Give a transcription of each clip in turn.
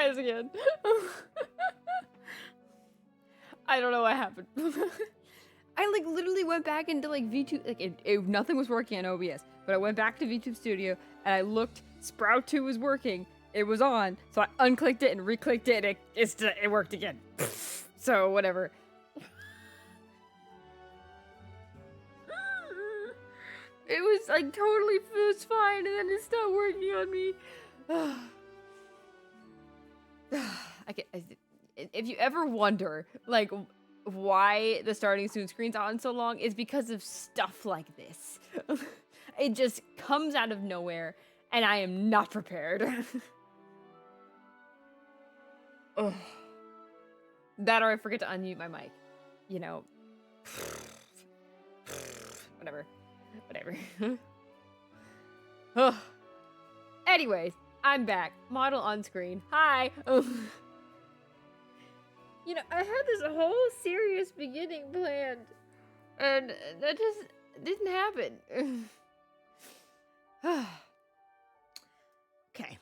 try this again. I don't know what happened. I like literally went back into like VTuber, like nothing was working on OBS, but I went back to VTuber Studio and I looked, Sprout 2 was working, it was on, so I unclicked it and reclicked it and it worked again. So whatever. It was like totally, it was fine, and then it stopped working on me. If you ever wonder, like, why the starting soon screen's on so long, it's because of stuff like this. It just comes out of nowhere, and I am not prepared. Ugh. That or I forget to unmute my mic. You know. Whatever. Anyways, I'm back. Model on screen. Hi. You know, I had this whole serious beginning planned, and that just didn't happen. Okay.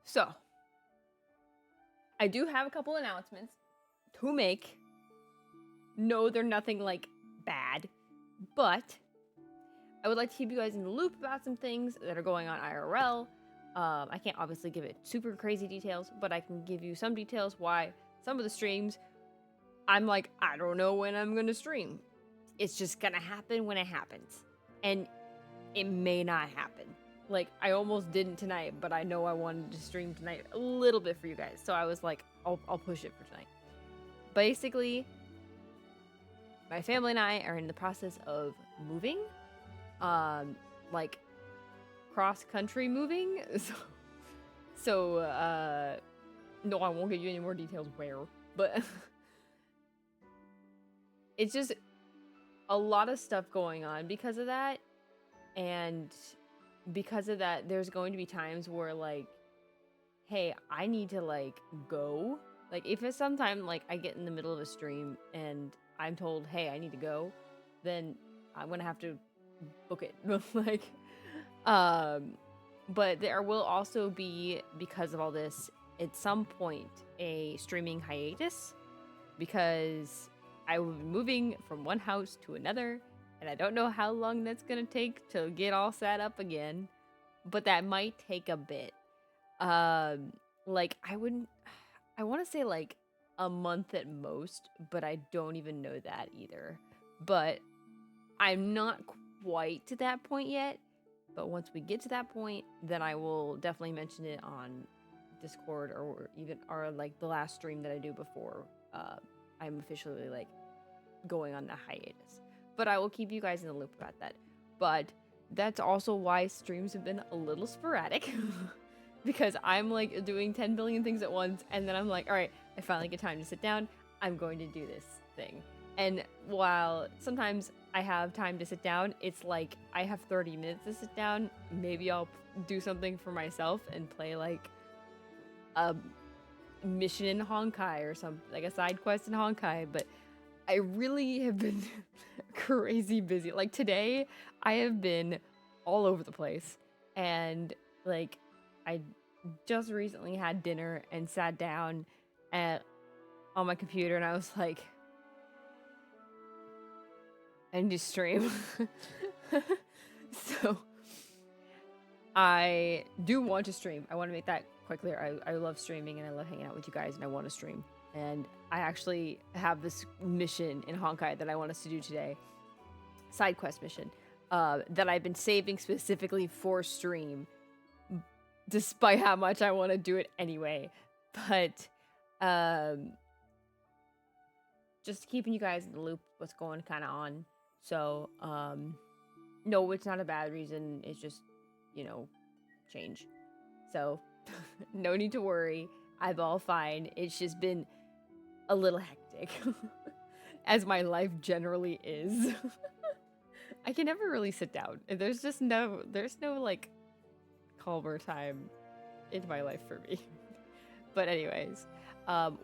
So, I do have a couple announcements to make. No, they're nothing like bad, but I would like to keep you guys in the loop about some things that are going on IRL. I can't obviously give it super crazy details, but I can give you some details why some of the streams, I'm like, I don't know when I'm going to stream. It's just going to happen when it happens. And it may not happen. Like, I almost didn't tonight, but I know I wanted to stream tonight a little bit for you guys. So I was like, I'll push it for tonight. Basically, my family and I are in the process of moving. Like, cross-country moving. So, no, I won't give you any more details where, but it's just a lot of stuff going on because of that. And because of that, there's going to be times where, like, hey, I need to, like, go. Like, if it's sometime, like, I get in the middle of a stream and I'm told, hey, I need to go, then I'm gonna have to book it. Like, but there will also be, because of all this, at some point, a streaming hiatus, because I will be moving from one house to another, and I don't know how long that's gonna take to get all set up again, but that might take a bit. Like, I want to say like a month at most, but I don't even know that either. But I'm not quite to that point yet. But once we get to that point, then I will definitely mention it on Discord or like the last stream that I do before I'm officially like going on the hiatus. But I will keep you guys in the loop about that. But that's also why streams have been a little sporadic. Because I'm like doing 10 billion things at once, and then I'm like, all right, I finally get time to sit down. I'm going to do this thing. And while sometimes I have time to sit down, it's like I have 30 minutes to sit down. Maybe I'll do something for myself and play like a mission in Honkai or something, like a side quest in Honkai. But I really have been crazy busy. Like today, I have been all over the place, and like I just recently had dinner and sat down on my computer, and I was like, I need to stream. So I do want to stream. I want to make that quite clear. I love streaming and I love hanging out with you guys, and I want to stream. And I actually have this mission in Honkai that I want us to do today. Side quest mission that I've been saving specifically for stream, despite how much I want to do it anyway. But just keeping you guys in the loop, what's going kind of on. So no, it's not a bad reason. It's just, you know, change. So no need to worry. I'm all fine. It's just been a little hectic, as my life generally is. I can never really sit down. There's no like calmer time in my life for me. But anyways,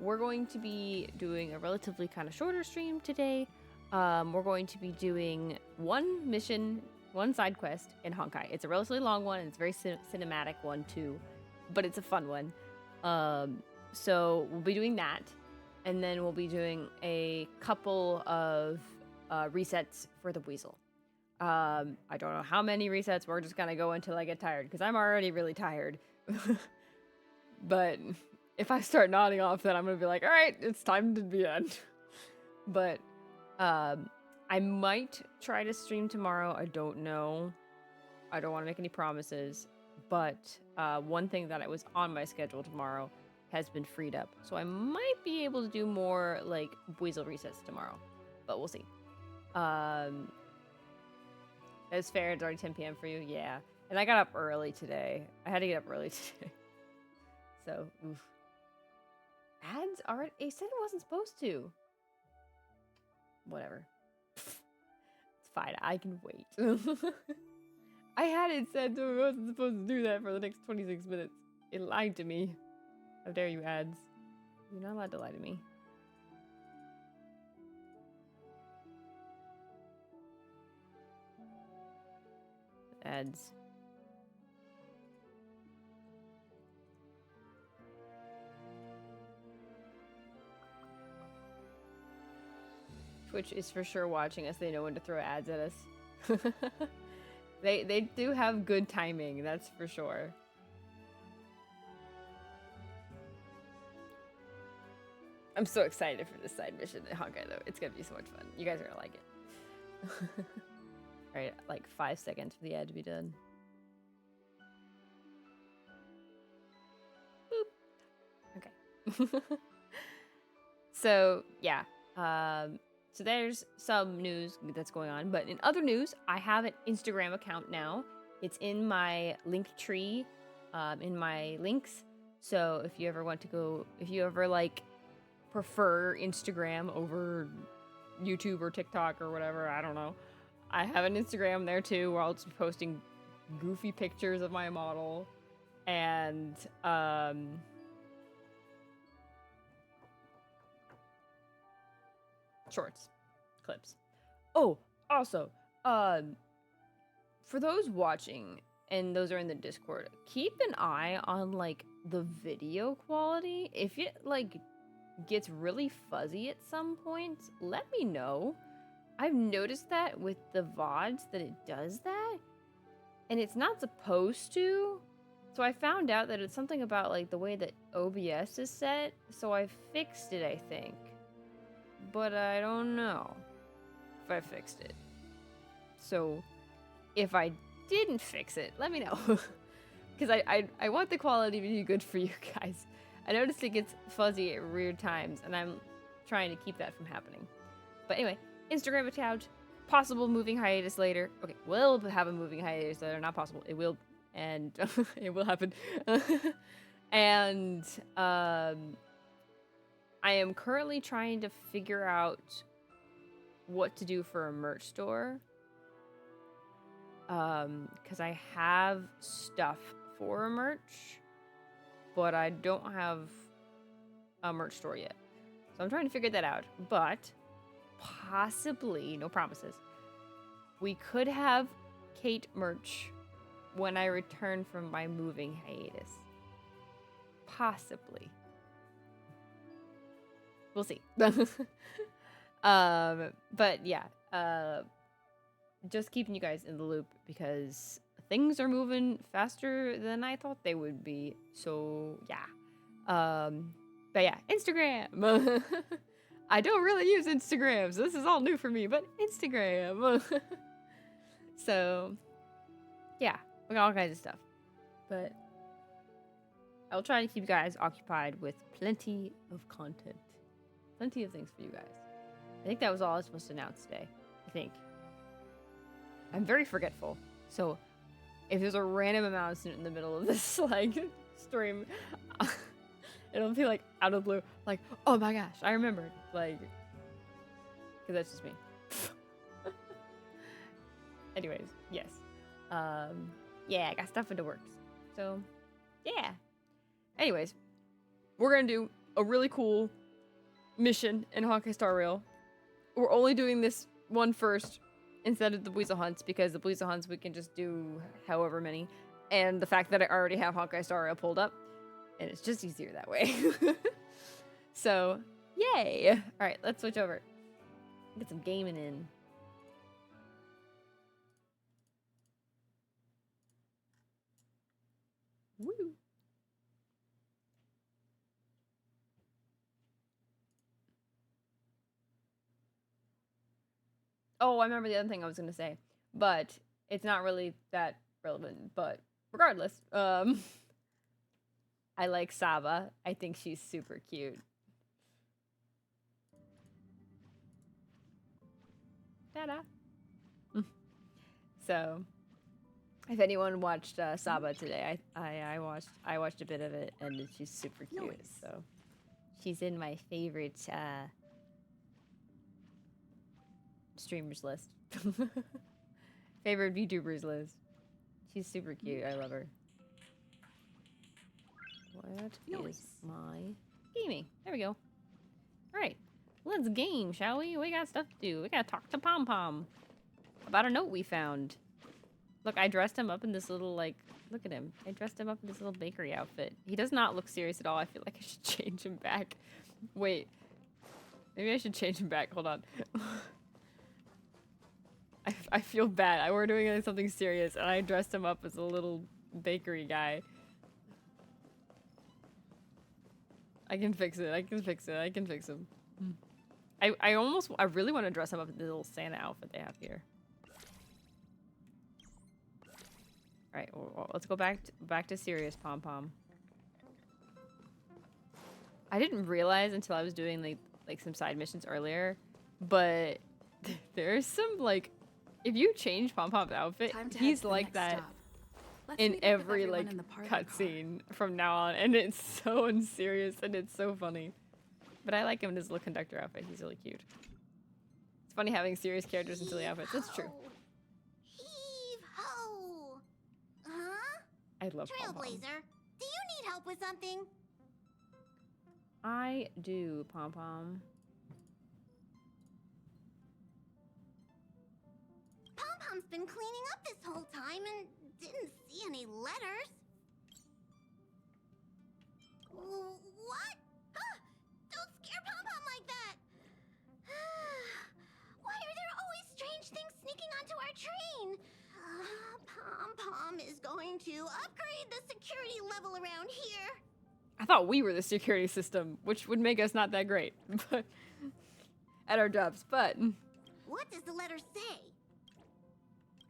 we're going to be doing a relatively kind of shorter stream today. We're going to be doing one mission, one side quest in Honkai. It's a relatively long one, and it's a very cinematic one too, but it's a fun one. So we'll be doing that, and then we'll be doing a couple of resets for the Buizel. I don't know how many resets. We're just gonna go until I get tired, because I'm already really tired. But if I start nodding off, then I'm gonna be like, all right, it's time to be done. But I might try to stream tomorrow. I don't know. I don't want to make any promises. But one thing that was on my schedule tomorrow has been freed up. So I might be able to do more like Buizel resets tomorrow. But we'll see. It's fair. It's already 10 p.m. for you. Yeah. And I got up early today. I had to get up early today. So, oof. Ads already? It said it wasn't supposed to. Whatever. It's fine. I can wait. I had it said that I wasn't supposed to do that for the next 26 minutes. It lied to me. How dare you, ads? You're not allowed to lie to me. Ads. Twitch is for sure watching us. They know when to throw ads at us. They do have good timing, that's for sure. I'm so excited for this side mission in Honkai though. It's gonna be so much fun. You guys are gonna like it. Alright, like 5 seconds for the ad to be done. Boop. Okay. So, yeah. So there's some news that's going on. But in other news, I have an Instagram account now. It's in my link tree, in my links. So if you ever want to go, if you ever like prefer Instagram over YouTube or TikTok or whatever, I don't know. I have an Instagram there too where I'll just be posting goofy pictures of my model and shorts, clips. Oh, also, for those watching and those are in the Discord, keep an eye on like the video quality. If it like gets really fuzzy at some points, let me know. I've noticed that with the VODs that it does that, and it's not supposed to. So I found out that it's something about like the way that OBS is set, so I fixed it, I think. But I don't know if I fixed it. So if I didn't fix it, let me know. Because I want the quality to be good for you guys. I noticed it gets fuzzy at weird times, and I'm trying to keep that from happening. But anyway, Instagram account, possible moving hiatus later. Okay, we'll have a moving hiatus later, not possible. It will, and it will happen. And I am currently trying to figure out what to do for a merch store. Because I have stuff for a merch, but I don't have a merch store yet. So I'm trying to figure that out. But possibly, no promises, we could have Kate merch when I return from my moving hiatus. Possibly. We'll see. But yeah, just keeping you guys in the loop because things are moving faster than I thought they would be. So yeah. But yeah, Instagram. I don't really use Instagram, so this is all new for me, but Instagram. So yeah, we got all kinds of stuff. But I'll try to keep you guys occupied with plenty of content. Plenty of things for you guys. I think that was all I was supposed to announce today. I think. I'm very forgetful. So if there's a random announcement in the middle of this like stream, it'll be like out of the blue, like, oh my gosh, I remembered. Like, because that's just me. Anyways, yes. Yeah, I got stuff in the works. So, yeah. Anyways, we're gonna do a really cool mission in honkaistarrail. We're only doing this one first instead of the Buizel hunts because the Buizel hunts we can just do however many. And the fact that I already have honkaistarrail pulled up And it's just easier that way. So, yay! All right, let's switch over. Get some gaming in. Woo! Oh, I remember the other thing I was gonna say, but it's not really that relevant. But regardless, I like Saba. I think she's super cute. Ta-da! So, if anyone watched Saba today, I watched a bit of it, and she's super cute. Nice. So, she's in my favorite streamers list. Favorite VTubers list. She's super cute. I love her. What is my gaming? There we go. All right, let's game, shall we? We got stuff to do. We gotta talk to Pom Pom about a note we found. Look, I dressed him up in this little, like, look at him. I dressed him up in this little bakery outfit. He does not look serious at all. I feel like I should change him back. Wait. Maybe I should change him back. Hold on. I feel bad. We're doing something serious, and I dressed him up as a little bakery guy. I can fix it. I can fix it. I can fix him. I really want to dress him up in the little Santa outfit they have here. All right, well, let's go back to serious Pom Pom. I didn't realize until I was doing like some side missions earlier, but there's some like, if you change Pom Pom's outfit, he's like that in every like cutscene from now on, and it's so unserious and it's so funny. But I like him in his little conductor outfit. He's really cute. It's funny having serious characters in silly outfits. That's true. Heave ho! Huh? I love Pom Pom. Trailblazer, do you need help with something? I do, Pom Pom. Pom Pom's been cleaning up this whole time and didn't see any letters. What? Huh? Don't scare Pom Pom like that. Why are there always strange things sneaking onto our train? Pom Pom is going to upgrade the security level around here. I thought we were the security system, which would make us not that great, but at our jobs. But what does the letter say?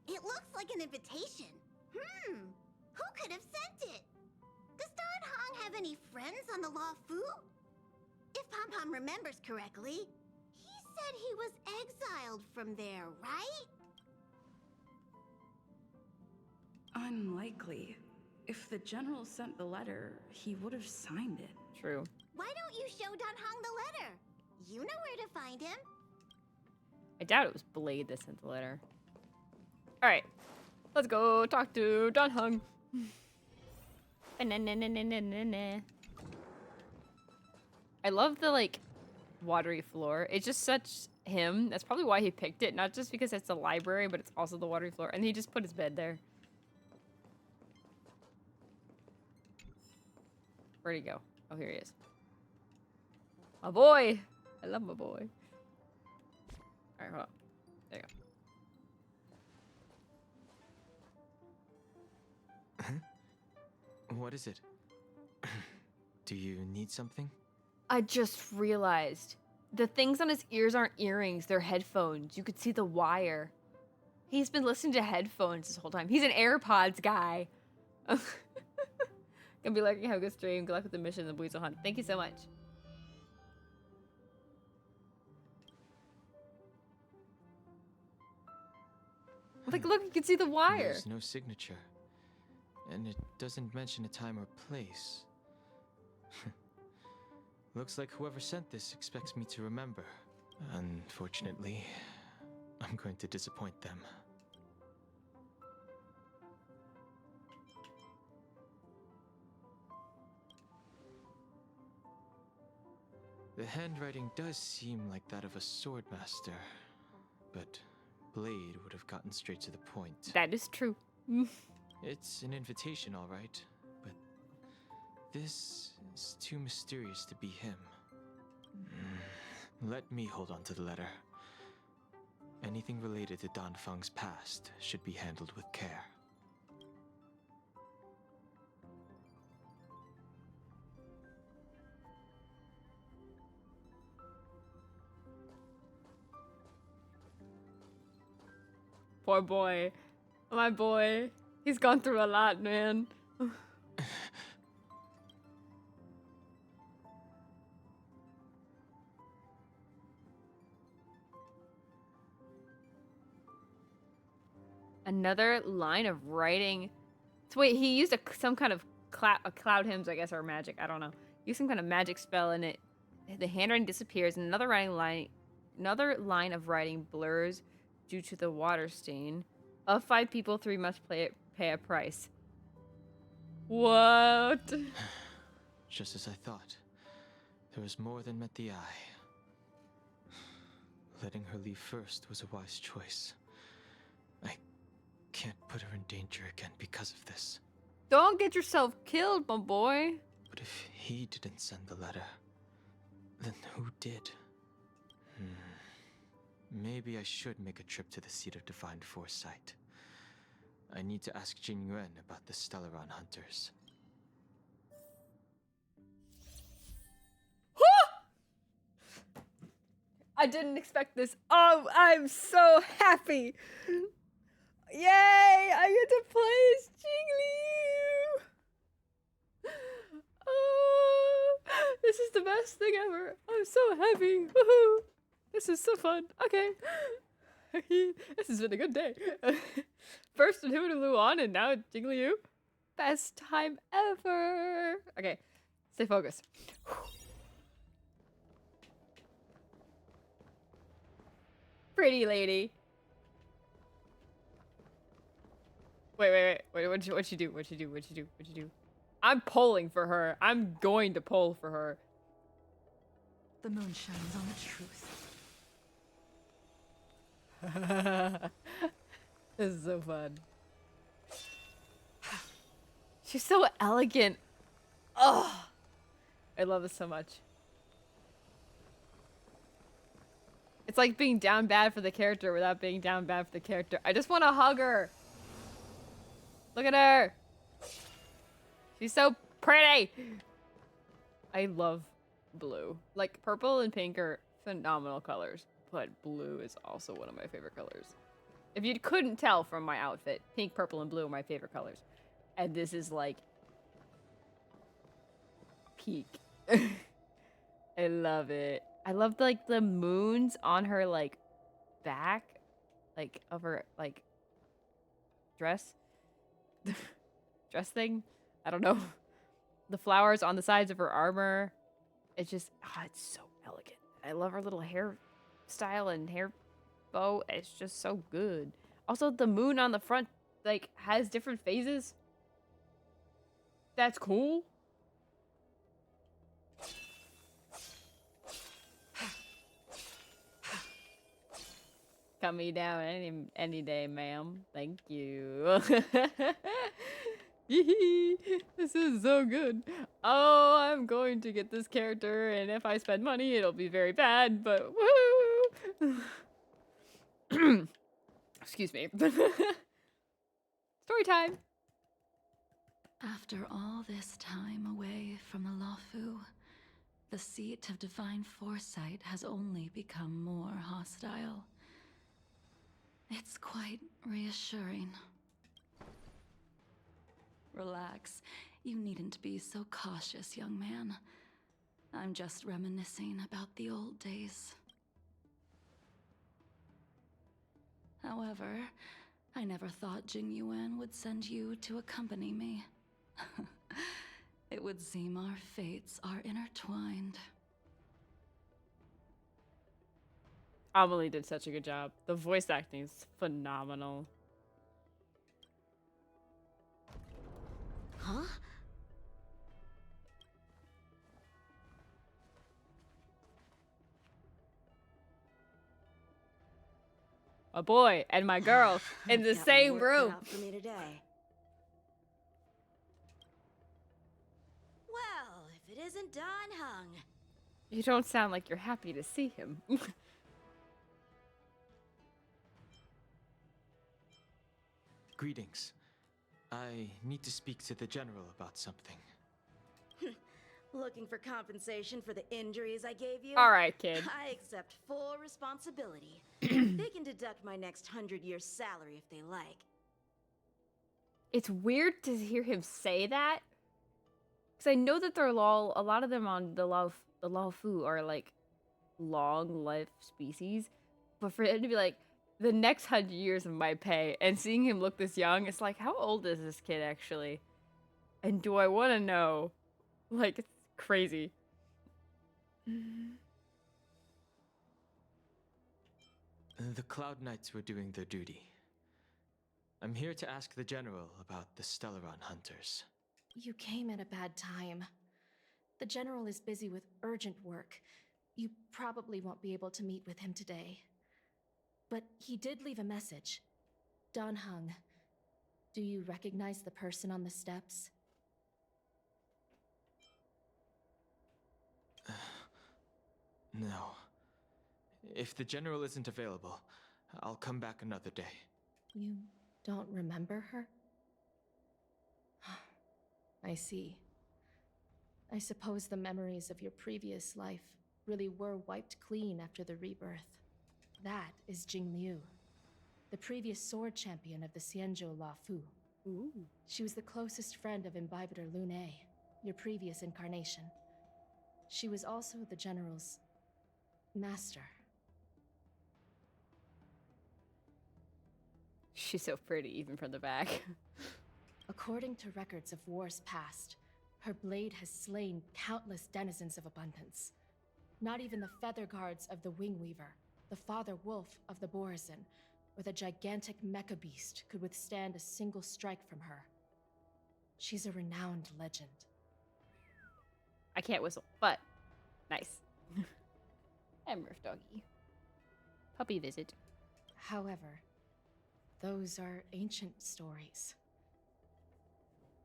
It looks like an invitation. Who could have sent it? Does Don Hong have any friends on the Law Fu? If Pom Pom remembers correctly, he said he was exiled from there, right? Unlikely. If the general sent the letter, he would have signed it. True. Why don't you show Don Hong the letter? You know where to find him. I doubt it was Blade that sent the letter. All right, let's go talk to Don Hong. I love the like watery floor. It's just such him. That's probably why he picked it. Not just because it's a library, but it's also the watery floor. And he just put his bed there. Where'd he go? Oh, here he is. My boy. I love my boy. All right, hold on. There you go. What is it? Do you need something? I just realized the things on his ears aren't earrings, they're headphones. You could see the wire. He's been listening to headphones this whole time. He's an AirPods guy. Gonna be lucky, have a good stream. Good luck with the mission and the Buizel hunt. Thank you so much. Like, look, you can see the wire. There's no signature. And it doesn't mention a time or place. Looks like whoever sent this expects me to remember. Unfortunately, I'm going to disappoint them. The handwriting does seem like that of a swordmaster, but Blade would have gotten straight to the point. That is true. It's an invitation, all right, but This is too mysterious to be him. Let me hold on to the letter. Anything related to Dan Feng's past should be handled with care. Poor boy. My boy. He's gone through a lot, man. Another line of writing. So wait, he used some kind of cloud hymns, I guess, or magic. I don't know. Used some kind of magic spell, and the handwriting disappears. And another line of writing blurs due to the water stain. Of 5 people, 3 must pay a price. What? Just as I thought. There was more than met the eye. Letting her leave first was a wise choice. I can't put her in danger again because of this. Don't get yourself killed, my boy. But if he didn't send the letter, then who did? Maybe I should make a trip to the seat of divine foresight. I need to ask Jingyuan about the Stellaron hunters. I didn't expect this. Oh, I'm so happy. Yay! I get to play as JINGLIU. Oh, this is the best thing ever. I'm so happy. Woohoo! This is so fun. Okay. This has been a good day. First in Luan and now JINGLIU. Best time ever. Okay, stay focused. Pretty lady. Wait. What'd you do? I'm polling for her. I'm going to poll for her. The moon shines on the truth. This is so fun. She's so elegant. Oh, I love this so much. It's like being down bad for the character without being down bad for the character. I just want to hug her. Look at her. She's so pretty. I love blue. Like, purple and pink are phenomenal colors, but blue is also one of my favorite colors. If you couldn't tell from my outfit, pink, purple, and blue are my favorite colors. And this is like peak. I love it. I love like the moons on her like back, like of her like dress thing. I don't know. The flowers on the sides of her armor. It's just, it's so elegant. I love her little hairstyle and hair bow. It's just so good. Also, the moon on the front like has different phases. That's cool. Cut me down any day, ma'am. Thank you. This is so good. Oh, I'm going to get this character, and if I spend money, it'll be very bad, but woo! Excuse me. Story time. After all this time away from the Lawfu, the seat of divine foresight has only become more hostile. It's quite reassuring. Relax. You needn't be so cautious, young man. I'm just reminiscing about the old days. However, I never thought Jingyuan would send you to accompany me. It would seem our fates are intertwined. Amelie did such a good job. The voice acting is phenomenal. Huh? A boy and my girl in the Got my same work cut room. out for me today. magnificent Dan Hung. You don't sound like you're happy to see him. Greetings. I need to speak to the general about something. Looking for compensation for the injuries I gave you? All right, kid. I accept full responsibility. They can deduct my next 100 years' salary if they like. It's weird to hear him say that, because I know that a lot of them on the Lao Fu are like long life species, but for him to be like the next 100 years of my pay and seeing him look this young, it's like, how old is this kid actually? And do I want to know? Like, it's crazy. The Cloud Knights were doing their duty. I'm here to ask the general about the Stellaron hunters. You came at a bad time. The general is busy with urgent work. You probably won't be able to meet with him today. But he did leave a message. Dan Hung, do you recognize the person on the steps? No. If the general isn't available, I'll come back another day. You don't remember her? I see. I suppose the memories of your previous life really were wiped clean after the rebirth. That is JINGLIU, the previous sword champion of the Xianzhou La Fu. Ooh. She was the closest friend of Imbibitor Lune, your previous incarnation. She was also the general's master. She's so pretty, even from the back. According to records of wars past, her blade has slain countless denizens of abundance. Not even the feather guards of the Wingweaver, the father wolf of the Borazin, or the gigantic mecha beast could withstand a single strike from her. She's a renowned legend. I can't whistle, but nice. And Murph Doggy. Puppy visit. However, those are ancient stories.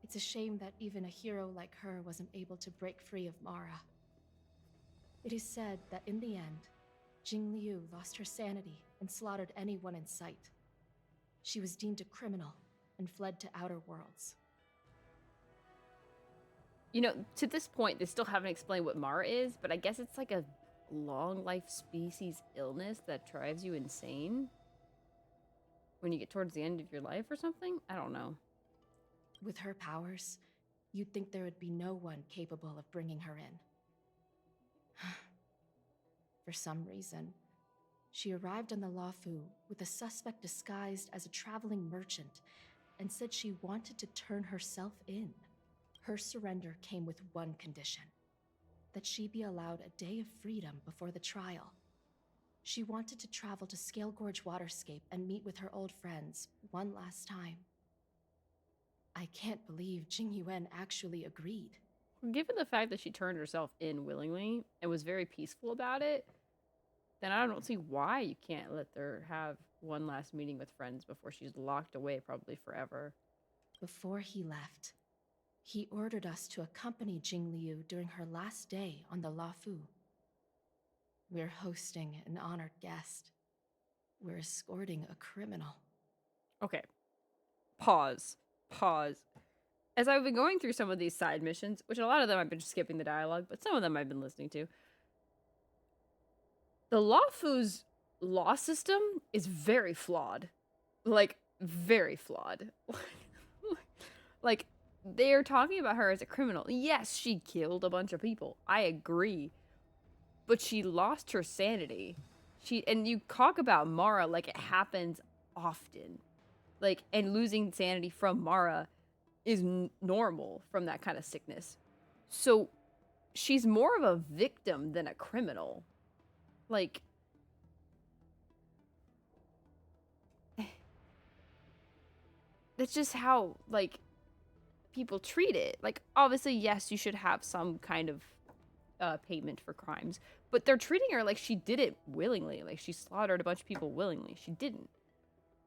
It's a shame that even a hero like her wasn't able to break free of Mara. It is said that in the end, JINGLIU lost her sanity and slaughtered anyone in sight. She was deemed a criminal and fled to outer worlds. You know, to this point, they still haven't explained what Mara is, but I guess it's like a long life species illness that drives you insane when you get towards the end of your life or something? I don't know. With her powers, you'd think there would be no one capable of bringing her in. For some reason, she arrived on the Luofu with a suspect disguised as a traveling merchant and said she wanted to turn herself in. Her surrender came with one condition: that she be allowed a day of freedom before the trial. She wanted to travel to Scale Gorge Waterscape and meet with her old friends one last time. I can't believe Jing Yuan actually agreed. Given the fact that she turned herself in willingly and was very peaceful about it, then I don't see why you can't let her have one last meeting with friends before she's locked away probably forever. Before he left, he ordered us to accompany JINGLIU during her last day on the Luofu. We're hosting an honored guest. We're escorting a criminal. Okay. Pause. As I've been going through some of these side missions, which a lot of them I've been skipping the dialogue, but some of them I've been listening to, the Luofu's law system is very flawed. Like, very flawed. Like, they're talking about her as a criminal. Yes, she killed a bunch of people. I agree. But she lost her sanity. And you talk about Mara like it happens often. Like, and losing sanity from Mara is normal from that kind of sickness. So she's more of a victim than a criminal. Like, that's just how, like, people treat it. Like, obviously, yes, you should have some kind of payment for crimes, but they're treating her like she did it willingly. Like, she slaughtered a bunch of people willingly. She didn't.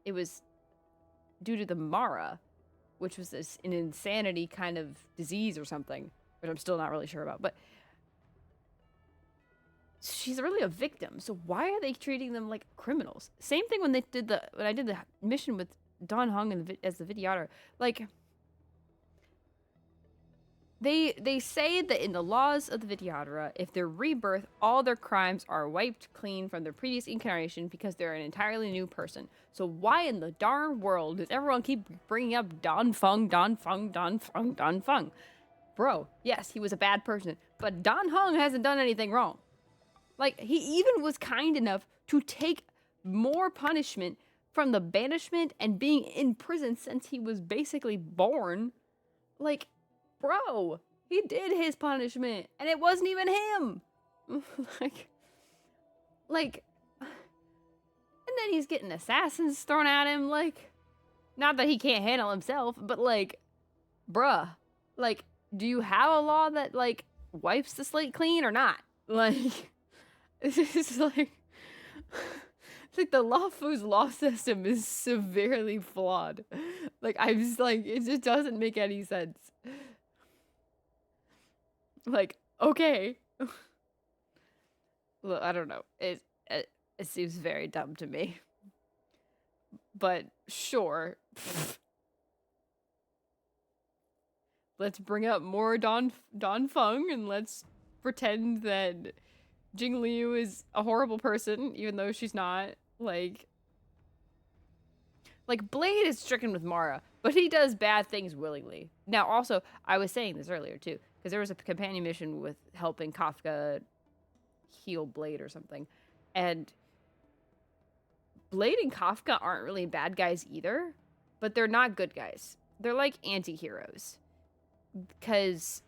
It was due to the Mara, which was an insanity kind of disease or something, which I'm still not really sure about. But she's really a victim. So why are they treating them like criminals? Same thing when I did the mission with Don Hung as the videotter. Like, they say that in the laws of the Vidyadhara, if they're rebirth, all their crimes are wiped clean from their previous incarnation because they're an entirely new person. So why in the darn world does everyone keep bringing up Don Fung, Don Fung, Don Fung, Don Fung? Bro, yes, he was a bad person, but Don Hung hasn't done anything wrong. Like, he even was kind enough to take more punishment from the banishment and being in prison since he was basically born. Like, bro, he did his punishment, and it wasn't even him. like, and then he's getting assassins thrown at him. Like, not that he can't handle himself, but like, bruh, like, do you have a law that like wipes the slate clean or not? Like, it's like, it's like the Lafu's law system is severely flawed. Like, I'm just like, it just doesn't make any sense. Like, okay. Look, I don't know. It seems very dumb to me. But sure. Let's bring up more Don Fung and let's pretend that JINGLIU is a horrible person, even though she's not. Like Blade is stricken with Mara, but he does bad things willingly. Now, also, I was saying this earlier too, because there was a companion mission with helping Kafka heal Blade or something, and Blade and Kafka aren't really bad guys either, but they're not good guys. They're like anti-heroes, because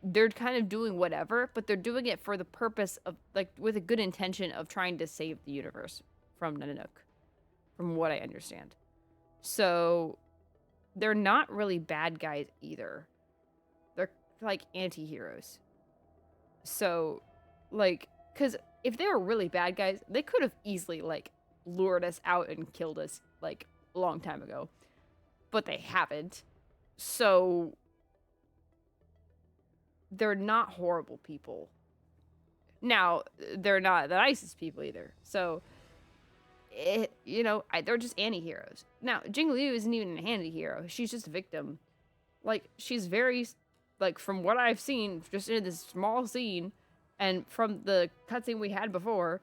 they're kind of doing whatever, but they're doing it for the purpose of, like, with a good intention of trying to save the universe from Nanook, from what I understand. So they're not really bad guys either. They're like anti-heroes. So, like, because if they were really bad guys, they could have easily, like, lured us out and killed us, like, a long time ago. But they haven't. So they're not horrible people. Now, they're not the nicest people either. So, they're just anti-heroes. Now, JINGLIU isn't even an anti-hero. She's just a victim. Like, she's very, like, from what I've seen, just in this small scene, and from the cutscene we had before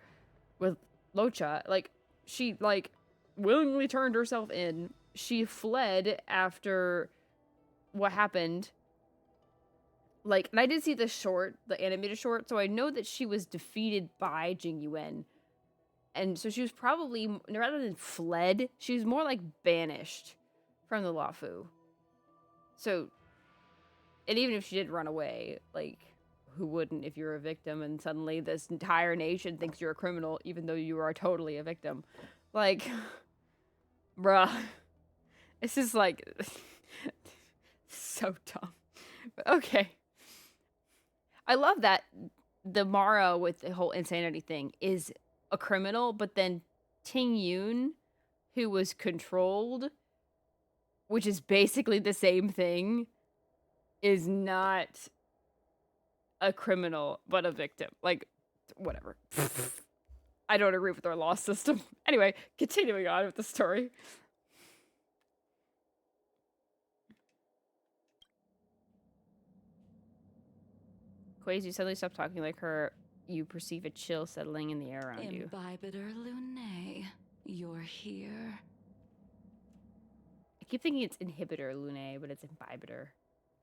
with Locha, like, she, like, willingly turned herself in. She fled after what happened. Like, and I did see the animated short, so I know that she was defeated by Jing Yuan. And so she was probably, rather than fled, she was more like banished from the Lafu. So, and even if she did run away, like, who wouldn't if you're a victim and suddenly this entire nation thinks you're a criminal even though you are totally a victim? Like, bruh. This is like, so dumb. But okay. I love that the Mara with the whole insanity thing is a criminal, but then Ting Yun, who was controlled, which is basically the same thing, is not a criminal, but a victim. Like, whatever. I don't agree with our law system. Anyway, continuing on with the story. Quays, you suddenly stop talking like her. You perceive a chill settling in the air around you. Imbibitor Lunae, you're here. I keep thinking it's inhibitor Lunae, but it's imbibitor.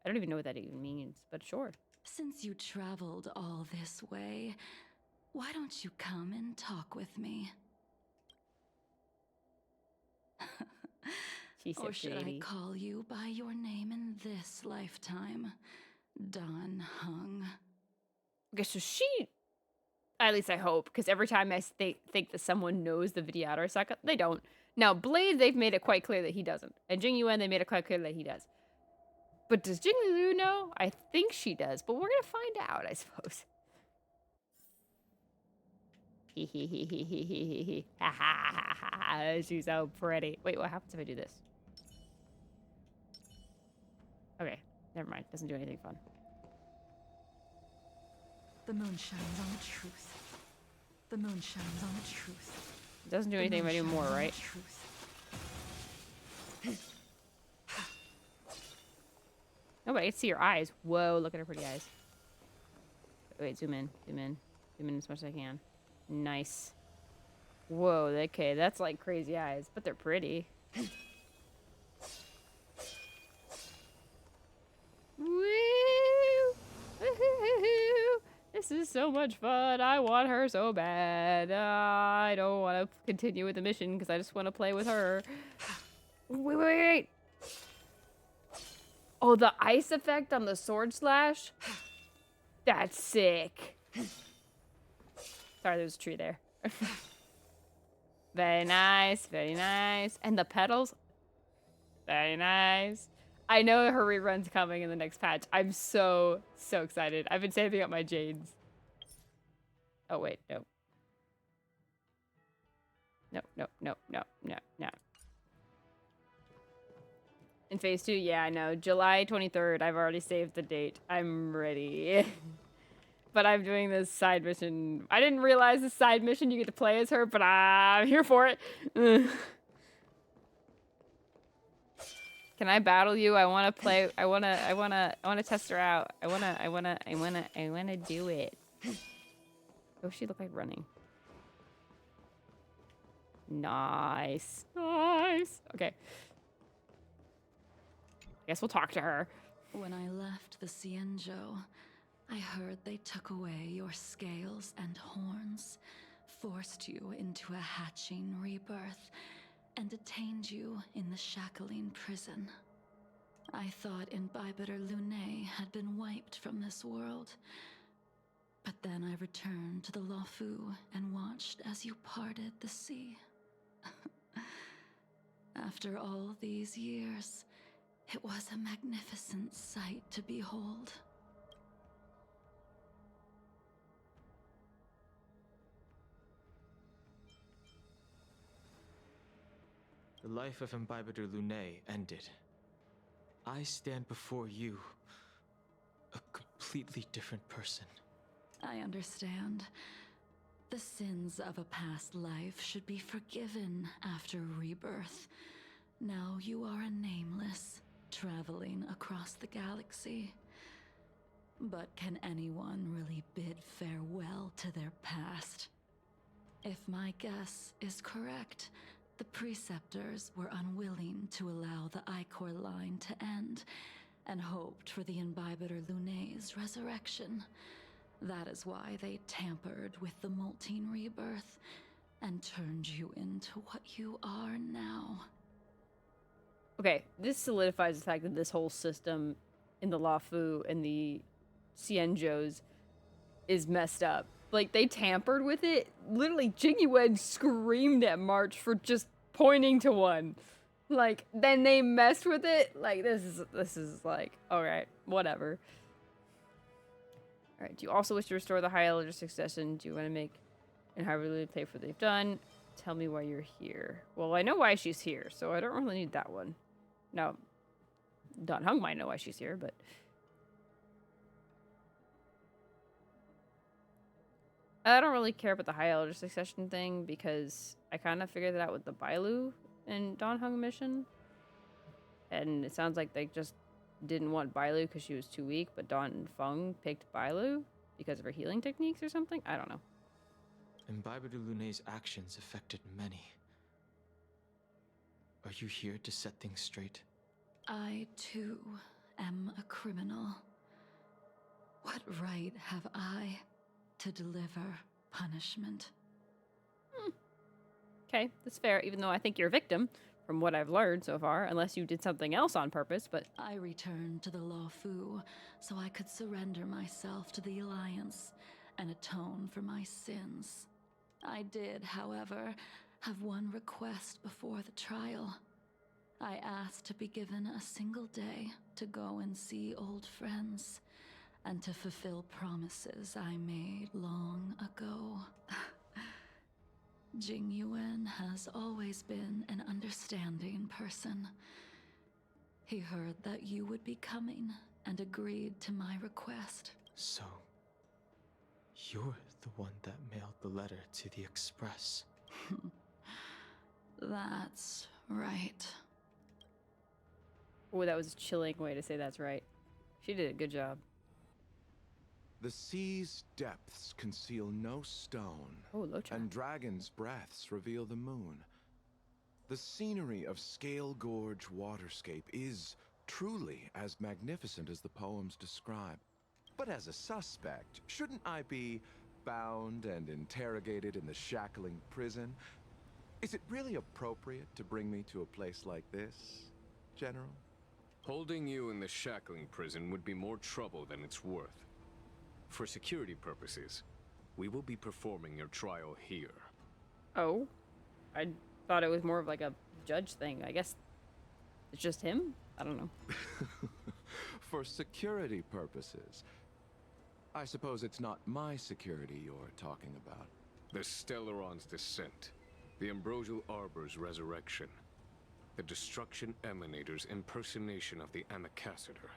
I don't even know what that even means, but sure. Since you traveled all this way, why don't you come and talk with me? She's so Or should shady. I call you by your name in this lifetime? Don Hung. Okay, so she, at least I hope, because every time I think that someone knows the Vidyadhara Saga, they don't. Now, Blade, they've made it quite clear that he doesn't. And Jing Yuan, they made it quite clear that he does. But does JINGLIU know? I think she does, but we're gonna find out, I suppose. Hee hee hee hee hee hee hee hee. Ha ha ha ha. She's so pretty. Wait, what happens if I do this? Okay, never mind. Doesn't do anything fun. The moon shines on the truth. The moon shines on the truth. It doesn't do The anything moon anymore, shines on the right? truth. No, but I can see your eyes. Whoa, look at her pretty eyes. Wait, zoom in, zoom in, zoom in as much as I can. Nice. Whoa, okay, that's like crazy eyes, but they're pretty. Woo! Woo-hoo-hoo-hoo. This is so much fun. I want her so bad. I don't want to continue with the mission because I just want to play with her. Wait, wait, wait. Oh, the ice effect on the sword slash? That's sick. Sorry, there's a tree there. Very nice, very nice. And the petals? Very nice. I know her rerun's coming in the next patch. I'm so, so excited. I've been saving up my jades. Oh, wait, no. No, no, no, no, no, no. In phase 2, yeah, I know. July 23rd, I've already saved the date. I'm ready. But I'm doing this side mission. I didn't realize this side mission you get to play as her, but I'm here for it. Can I battle you? I want to play. I want to test her out. I want to do it. Oh, she look like running. Nice. Nice. Okay. Guess we'll talk to her. When I left the Cienjo, I heard they took away your scales and horns, forced you into a hatching rebirth, and detained you in the shackling prison. I thought Imbibitor Lunae had been wiped from this world. But then I returned to the Luofu and watched as you parted the sea. After all these years, it was a magnificent sight to behold. The life of Imbibitor Lunae ended. I stand before you, a completely different person. I understand. The sins of a past life should be forgiven after rebirth. Now you are a nameless, traveling across the galaxy. But can anyone really bid farewell to their past? If my guess is correct, the Preceptors were unwilling to allow the Ichor line to end, and hoped for the Imbibitor Lunae's resurrection. That is why they tampered with the molting rebirth, and turned you into what you are now. Okay, this solidifies the fact that this whole system in the Luofu and the Cienjos is messed up. Like, they tampered with it. Literally, JINGLIU screamed at March for just pointing to one. Like, then they messed with it. Like, this is like, alright, whatever. Alright, do you also wish to restore the high elder succession? Do you want to make and however pay for what they've done? Tell me why you're here. Well, I know why she's here, so I don't really need that one. Now, Dan Heng might know why she's here, but... I don't really care about the High Elder Succession thing because I kind of figured that out with the Bailu and Dan Heng mission. And it sounds like they just didn't want Bailu because she was too weak, but Dan Feng picked Bailu because of her healing techniques or something? I don't know. Imbibitor Lunae's actions affected many. Are you here to set things straight? I, too, am a criminal. What right have I to deliver punishment? Okay, that's fair, even though I think you're a victim, from what I've learned so far, unless you did something else on purpose, but... I returned to the Luofu so I could surrender myself to the Alliance and atone for my sins. I did, however, have one request before the trial. I asked to be given a single day to go and see old friends, and to fulfill promises I made long ago. JINGLIU has always been an understanding person. He heard that you would be coming and agreed to my request. So, you're The one that mailed the letter to the Express. That's right. Oh, that was a chilling way to say that's right. She did a good job. The sea's depths conceal no stone, Oh, Locha. and dragons' breaths reveal the moon. The scenery of Scale Gorge Waterscape is truly as magnificent as the poems describe. But as a suspect, shouldn't I be bound and interrogated in the shackling prison? Is it really appropriate to bring me to a place like this, General? Holding you in the shackling prison would be more trouble than it's worth. For security purposes, we will be performing your trial here. Oh, I thought it was more of like a judge thing. I guess it's just him? I don't know. For security purposes. I suppose it's not my security you're talking about. The Stellaron's descent, the Ambrosial Arbor's resurrection, the Destruction Emanator's impersonation of the Amicassator.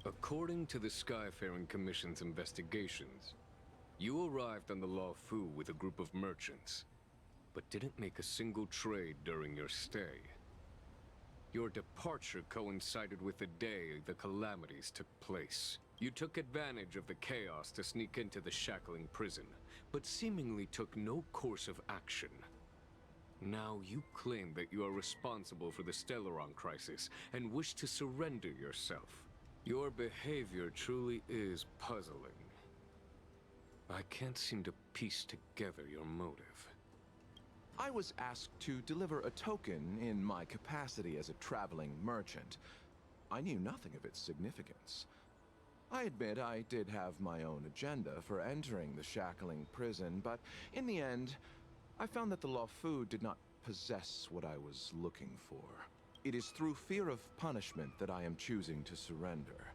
According to the Skyfaring Commission's investigations, you arrived on the Lawfu with a group of merchants, but didn't make a single trade during your stay. Your departure coincided with the day the calamities took place. You took advantage of the chaos to sneak into the shackling prison, but seemingly took no course of action. Now you claim that you are responsible for the Stellaron crisis and wish to surrender yourself. Your behavior truly is puzzling. I can't seem to piece together your motive. I was asked to deliver a token in my capacity as a traveling merchant. I knew nothing of its significance. I admit I did have my own agenda for entering the shackling prison, but in the end, I found that the Lawfu did not possess what I was looking for. It is through fear of punishment that I am choosing to surrender.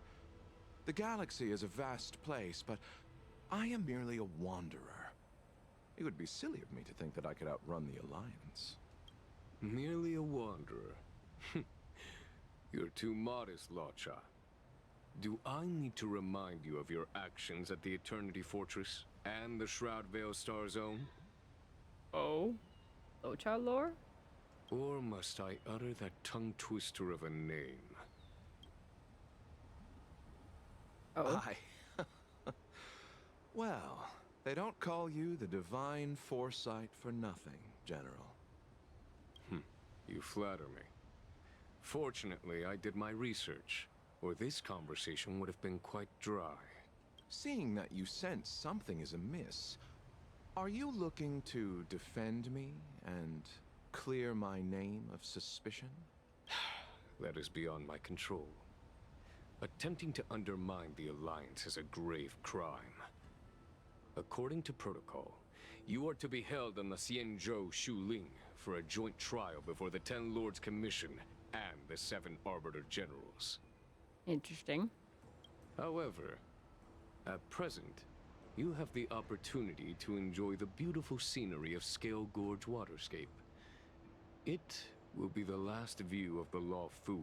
The galaxy is a vast place, but I am merely a wanderer. It would be silly of me to think that I could outrun the Alliance. Merely a wanderer. You're too modest, Locha. Do I need to remind you of your actions at the Eternity Fortress and the Shroud Veil Star Zone? Oh? Locha lore? Or must I utter that tongue twister of a name? Oh. Well, they don't call you the Divine Foresight for nothing, General. You flatter me. Fortunately, I did my research, or this conversation would have been quite dry. Seeing that you sense something is amiss, are you looking to defend me and clear my name of suspicion? That is beyond my control. Attempting to undermine the Alliance is a grave crime. According to protocol, you are to be held on the Xianzhou Shuling for a joint trial before the 10 Lords Commission and the 7 Arbiter Generals. Interesting. However, at present, you have the opportunity to enjoy the beautiful scenery of Scale Gorge Waterscape. It will be the last view of the Lawfu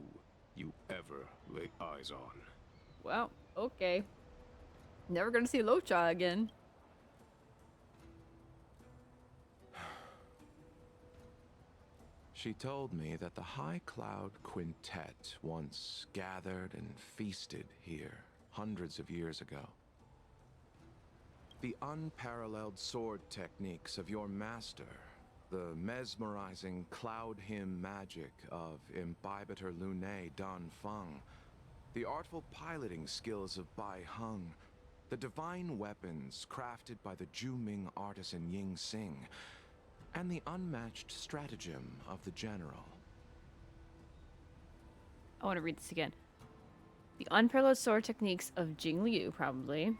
you ever lay eyes on. Well, okay. Never gonna see Locha again. She told me that the High Cloud Quintet once gathered and feasted here hundreds of years ago. The unparalleled sword techniques of your master, the mesmerizing cloud hymn magic of Imbibitor Lunae Dan Feng, the artful piloting skills of Bai Heng, the divine weapons crafted by the Juming artisan Ying Xing, and the unmatched stratagem of the General. I want to read this again. The unparalleled sword techniques of JINGLIU, probably.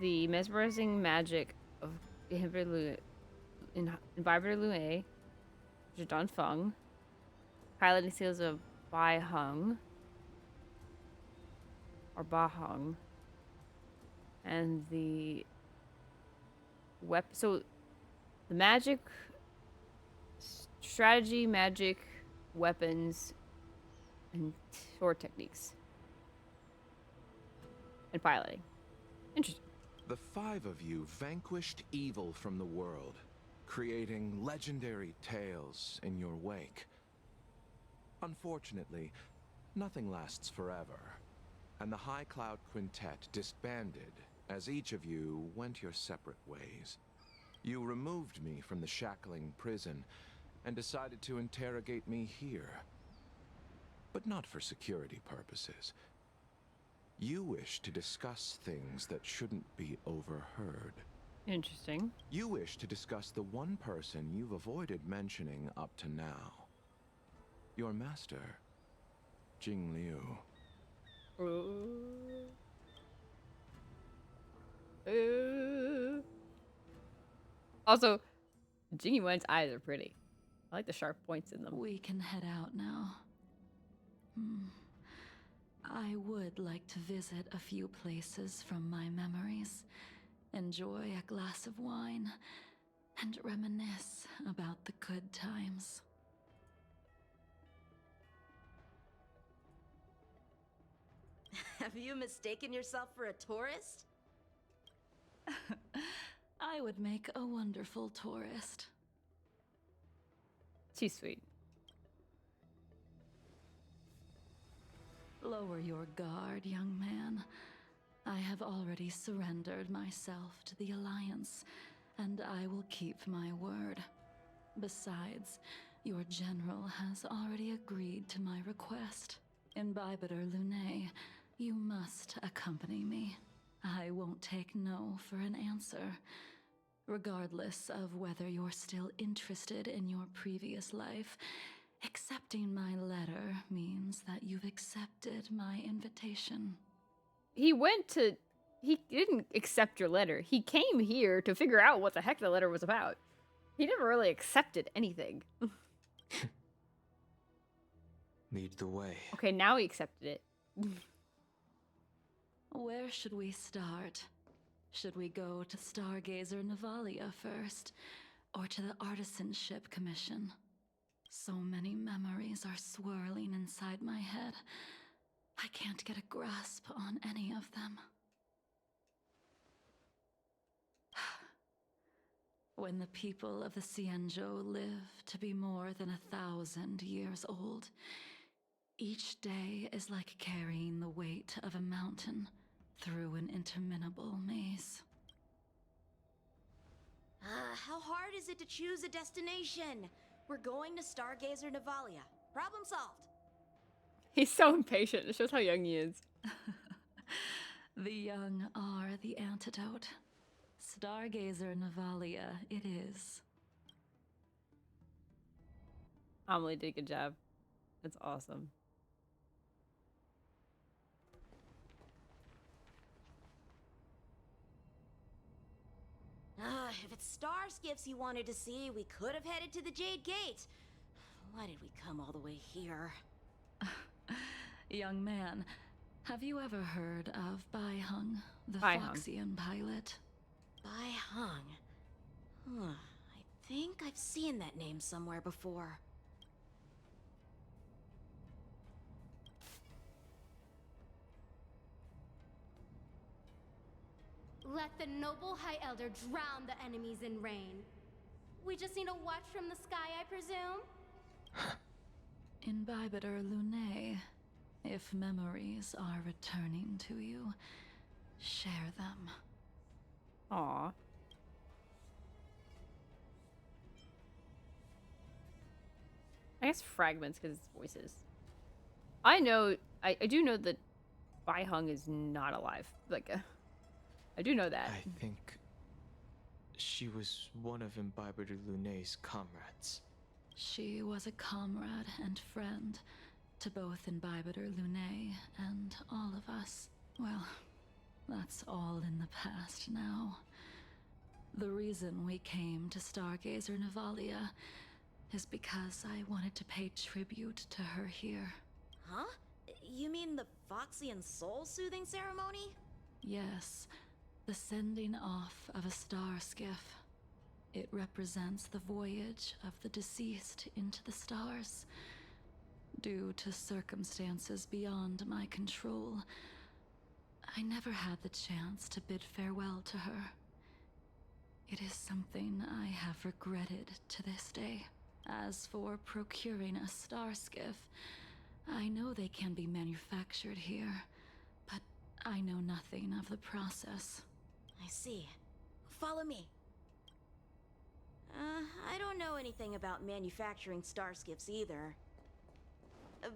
The mesmerizing magic of Imbibitor Lunae, Dan Feng. Piloting skills of Bai Heng. Or Ba Heng. And the so the magic, strategy, magic, weapons, and sword techniques. And piloting. Interesting. The 5 of you vanquished evil from the world, creating legendary tales in your wake. Unfortunately, nothing lasts forever, and the High Cloud Quintet disbanded as each of you went your separate ways. You removed me from the shackling prison and decided to interrogate me here. But not for security purposes. You wish to discuss things that shouldn't be overheard. Interesting. You wish to discuss the one person you've avoided mentioning up to now. Your master, JINGLIU. Also, Jingy Wen's eyes are pretty. I like the sharp points in them. We can head out now. I would like to visit a few places from my memories, enjoy a glass of wine, and reminisce about the good times. Have you mistaken yourself for a tourist? I would make a wonderful tourist. She's sweet. Lower your guard, young man. I have already surrendered myself to the Alliance, and I will keep my word. Besides, your general has already agreed to my request. Imbibitor Lunae, you must accompany me. I won't take no for an answer. Regardless of whether you're still interested in your previous life, accepting my letter means that you've accepted my invitation. He didn't accept your letter. He came here to figure out what the heck the letter was about. He never really accepted anything. Lead the way. Okay, now he accepted it. Where should we start? Should we go to Stargazer Navalia first, or to the Artisanship Commission? So many memories are swirling inside my head. I can't get a grasp on any of them. When the people of the Xianzhou live to be more than 1,000 years old, each day is like carrying the weight of a mountain through an interminable maze. How hard is it to choose a destination? We're going to Stargazer Navalia. Problem solved. He's so impatient. It shows how young he is. The young are the antidote. Stargazer Navalia it is. Amelie did a good job. That's awesome. If it's star skiffs you wanted to see, we could have headed to the Jade Gate. Why did we come all the way here? Young man, have you ever heard of Baihung, the Baihung. Foxian pilot? Baihung. I think I've seen that name somewhere before. Let the noble High Elder drown the enemies in rain. We just need a watch from the sky, I presume? Imbibitor Lunae, if memories are returning to you, share them. Aw. I guess fragments because it's voices. I do know that Baihung is not alive. I do know that. I think she was one of Imbibitor Lunae's comrades. She was a comrade and friend to both Imbibitor Lunae and all of us. Well, that's all in the past now. The reason we came to Stargazer Navalia is because I wanted to pay tribute to her here. Huh? You mean the Foxian soul-soothing ceremony? Yes, the sending off of a star skiff. It represents the voyage of the deceased into the stars. Due to circumstances beyond my control, I never had the chance to bid farewell to her. It is something I have regretted to this day. As for procuring a star skiff, I know they can be manufactured here, but I know nothing of the process. I see. Follow me. I don't know anything about manufacturing star skiffs either.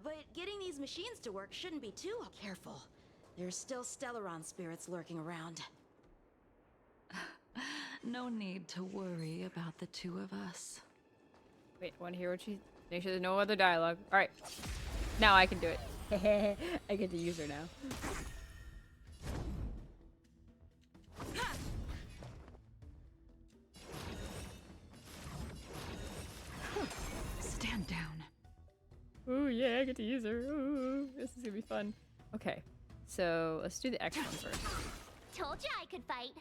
But getting these machines to work shouldn't be too careful. There's still Stellaron spirits lurking around. No need to worry about the two of us. Wait, want to hear what she... Make sure there's no other dialogue. Alright. Now I can do it. I get to use her now. Stand down. Ooh, yeah, I get to use her. Ooh, this is gonna be fun. Okay, so let's do the X one first. Told you I could fight.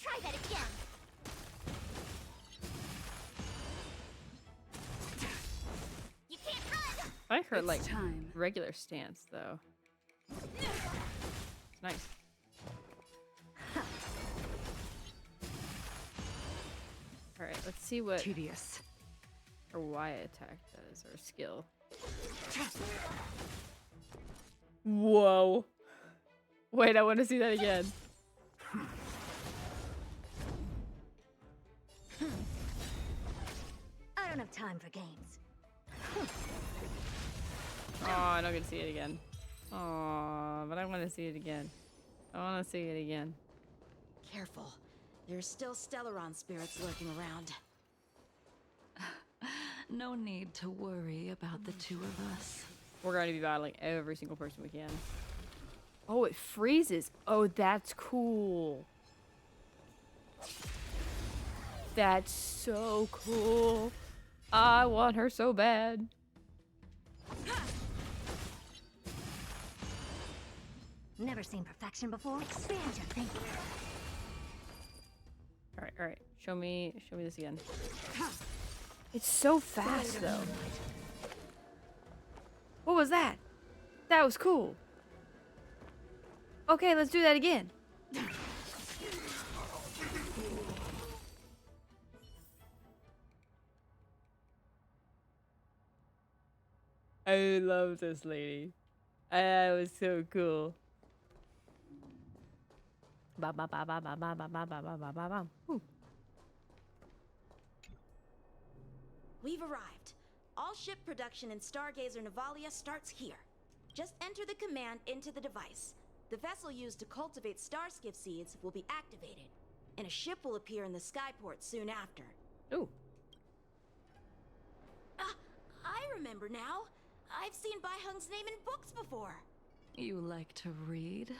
Try that again. You can't run. I like her It's like time. regular stance though. It's nice. All right, let's see what Tedious. her Y attack does, or skill. Whoa. Wait, I want to see that again. I don't have time for games. Oh, I don't get to see it again. Oh, but I want to see it again. I want to see it again. Careful. There's still Stellaron spirits lurking around. No need to worry about the two of us. We're going to be battling every single person we can. Oh, it freezes. Oh, that's cool. That's so cool. I want her so bad. Never seen perfection before. Expand your thinking. All right. Show me this again. It's so fast though. What was that? That was cool. Okay, let's do that again. I love this lady. That was so cool. Ba ba ba ba ba ba ba ba ba ba ba ba ba. Whew. We've arrived. All ship production in Stargazer Navalia starts here. Just enter the command into the device. The vessel used to cultivate starskiff seeds will be activated, and a ship will appear in the skyport soon after. Ooh. I remember now. I've seen Bai Hung's name in books before. You like to read?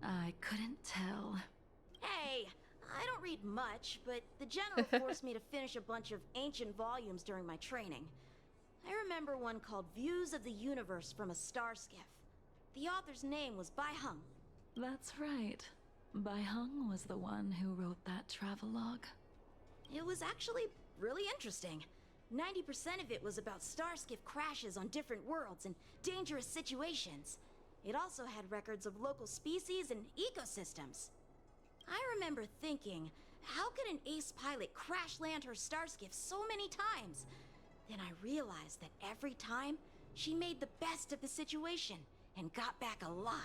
I couldn't tell. Hey, I don't read much, but the general forced me to finish a bunch of ancient volumes during my training. I remember one called Views of the Universe from a Starskiff. The author's name was Bai Hung. That's right. Bai Hung was the one who wrote that travelogue. It was actually really interesting. 90% of it was about starskiff crashes on different worlds and dangerous situations. It also had records of local species and ecosystems. I remember thinking, how could an ace pilot crash land her starskiff so many times? Then I realized that every time, she made the best of the situation and got back alive.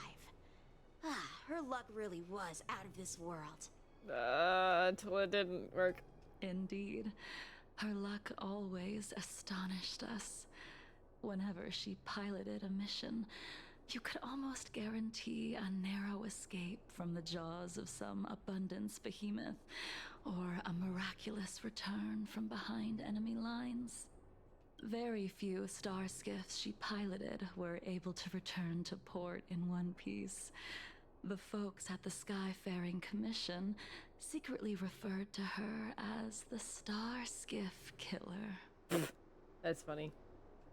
Her luck really was out of this world. Until it didn't work. Indeed. Her luck always astonished us. Whenever she piloted a mission, you could almost guarantee a narrow escape from the jaws of some abundance behemoth, or a miraculous return from behind enemy lines. Very few starskiffs she piloted were able to return to port in one piece. The folks at the Skyfaring Commission secretly referred to her as the Starskiff Killer. That's funny.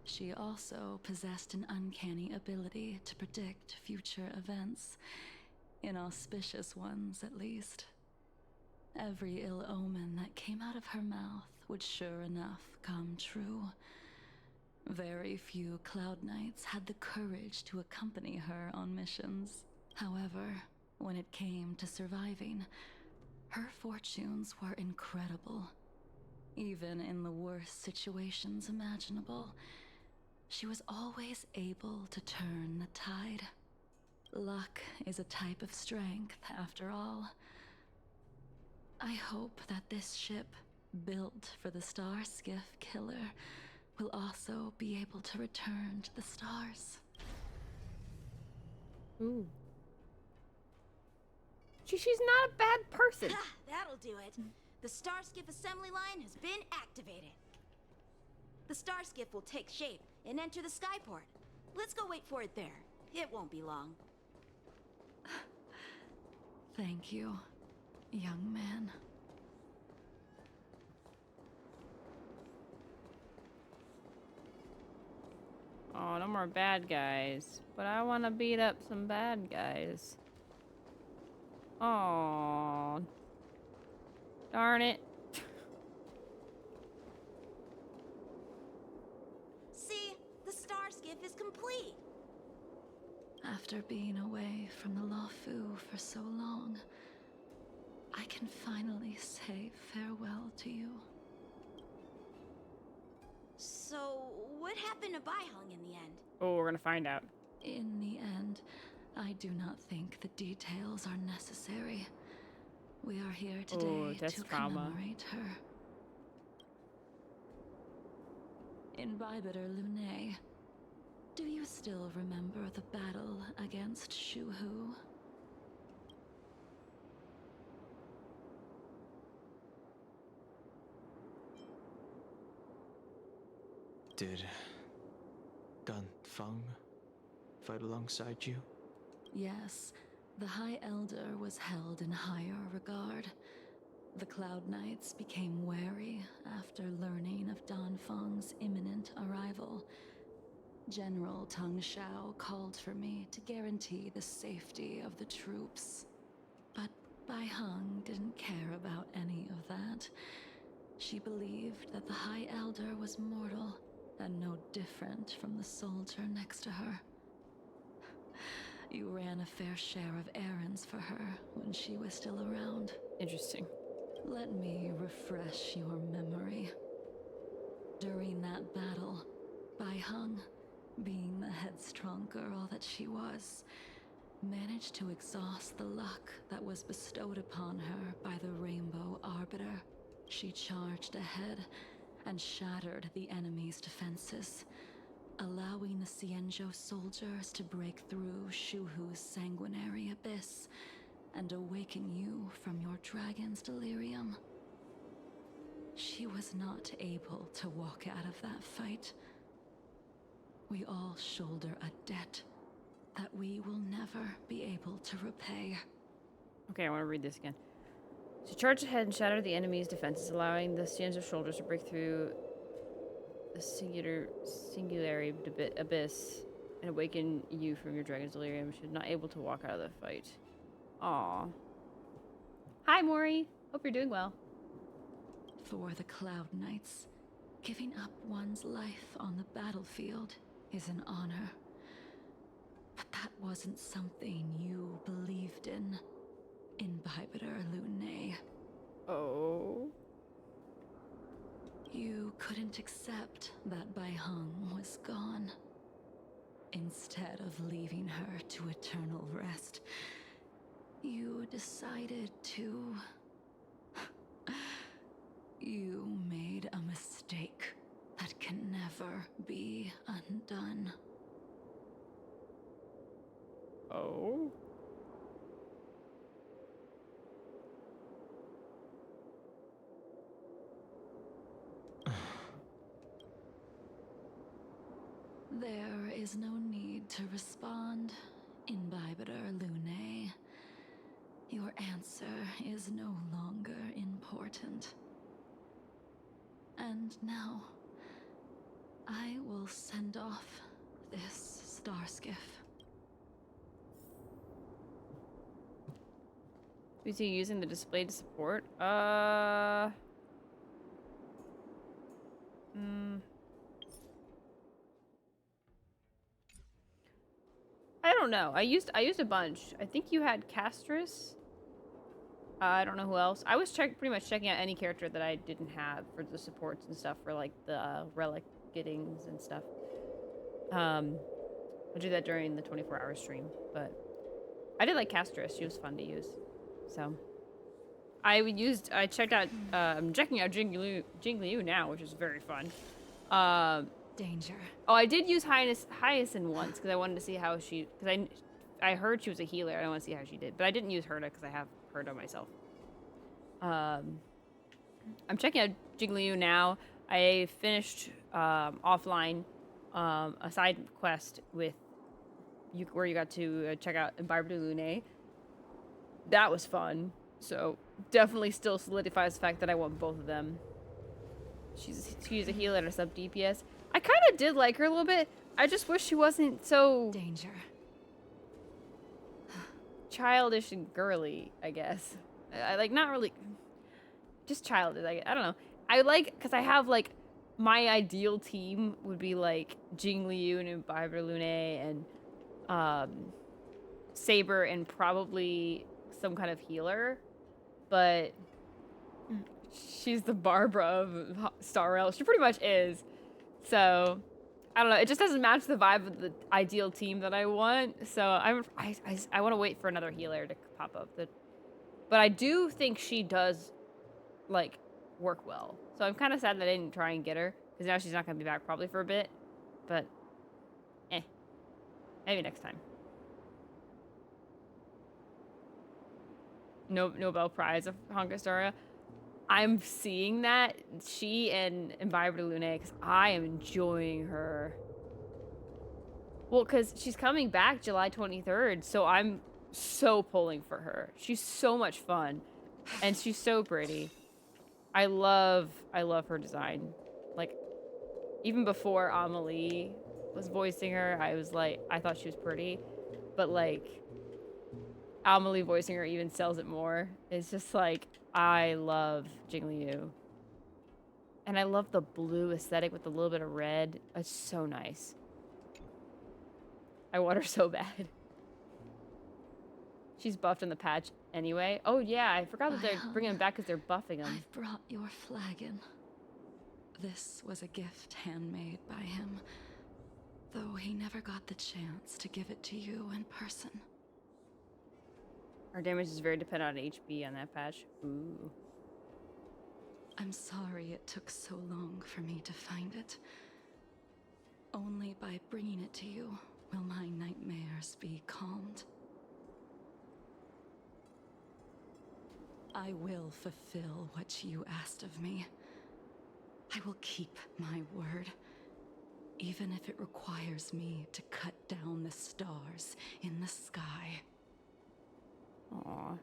She also possessed an uncanny ability to predict future events, inauspicious ones at least. Every ill omen that came out of her mouth would sure enough come true. Very few Cloud Knights had the courage to accompany her on missions. However, when it came to surviving, her fortunes were incredible. Even in the worst situations imaginable, she was always able to turn the tide. Luck is a type of strength, after all. I hope that this ship, built for the Star Skiff Killer, will also be able to return to the stars. Ooh. She's not a bad person. Ha! That'll do it. The Starskiff assembly line has been activated. The Starskiff will take shape and enter the skyport. Let's go wait for it there. It won't be long. Thank you, young man. Oh, no more bad guys. But I want to beat up some bad guys. Oh, darn it. See, the Starskiff is complete. After being away from the Luofu for so long, I can finally say farewell to you. So, what happened to Baihung in the end? Oh, we're gonna find out. In the end, I do not think the details are necessary. We are here today that's to trauma. commemorate her. Imbibiter Lunae, do you still remember the battle against Shuhu? Did Dan Feng fight alongside you? Yes, the High Elder was held in higher regard. The Cloud Knights became wary after learning of Dan Feng's imminent arrival. General Tang Xiao called for me to guarantee the safety of the troops. But Baihung didn't care about any of that. She believed that the High Elder was mortal and no different from the soldier next to her. You ran a fair share of errands for her when she was still around. Interesting. Let me refresh your memory. During that battle, Baihung, being the headstrong girl that she was, managed to exhaust the luck that was bestowed upon her by the Rainbow Arbiter. She charged ahead and shattered the enemy's defenses, allowing the Xianzhou soldiers to break through Shuhu's sanguinary abyss and awaken you from your dragon's delirium. She was not able to walk out of that fight. We all shoulder a debt that we will never be able to repay. Okay, I want to read this again. She charged ahead and shattered the enemy's defenses, allowing the Xianzhou soldiers to break through the singularity abyss and awaken you from your dragon's delirium. She was not able to walk out of the fight. Aww. Hi, Mori. Hope you're doing well. For the Cloud Knights, giving up one's life on the battlefield is an honor. But that wasn't something you believed in, Imbibiter Lunae. Oh. You couldn't accept that Baihung was gone. Instead of leaving her to eternal rest, you decided to... You made a mistake that can never be undone. Oh. There is no need to respond, Imbibiter Lunae. Your answer is no longer important. And now, I will send off this Starskiff. Is he using the display to support? don't know. I used a bunch. I think you had Castris. I don't know who else. I was pretty much checking out any character that I didn't have for the supports and stuff for like the relic gettings and stuff. I'll do that during the 24-hour stream, but I did like Castris. She was fun to use. So I checked out, I'm checking out JINGLIU now, which is very fun. Danger. Oh, I did use Hyacinth once because I wanted to see how she, because I heard she was a healer. I don't want to see how she did, but I didn't use Herda because I have Herda myself. I'm checking out JINGLIU now. I finished offline a side quest with you where you got to check out Imbibe de Lune. That was fun. So definitely still solidifies the fact that I want both of them. She's a healer and a sub DPS. I kind of did like her a little bit. I just wish she wasn't so Danger. childish and girly, I guess. I like, not really, just childish. I don't know. I like, because I have like, my ideal team would be like JINGLIU and Imbibe de Lune and Saber and probably some kind of healer. But she's the Barbara of Starrail. She pretty much is. So, I don't know. It just doesn't match the vibe of the ideal team that I want. So, I want to wait for another healer to pop up. But I do think she does, like, work well. So, I'm kind of sad that I didn't try and get her. Because now she's not going to be back probably for a bit. But, maybe next time. Nobel Prize of honkaistarrail. I'm seeing that she and Imbibe de Lune because I am enjoying her. Well, because she's coming back July 23rd, so I'm so pulling for her. She's so much fun, and she's so pretty. I love her design. Like, even before Amelie was voicing her, I thought she was pretty, but like Amelie voicing her even sells it more. It's just like, I love JINGLIU. And I love the blue aesthetic with a little bit of red. It's so nice. I want her so bad. She's buffed in the patch anyway. Oh yeah, I forgot that they're bringing him back because they're buffing him. I've brought your flagon. This was a gift handmade by him, though he never got the chance to give it to you in person. Our damage is very dependent on HP on that patch. Ooh. I'm sorry it took so long for me to find it. Only by bringing it to you will my nightmares be calmed. I will fulfill what you asked of me. I will keep my word, even if it requires me to cut down the stars in the sky. Aww.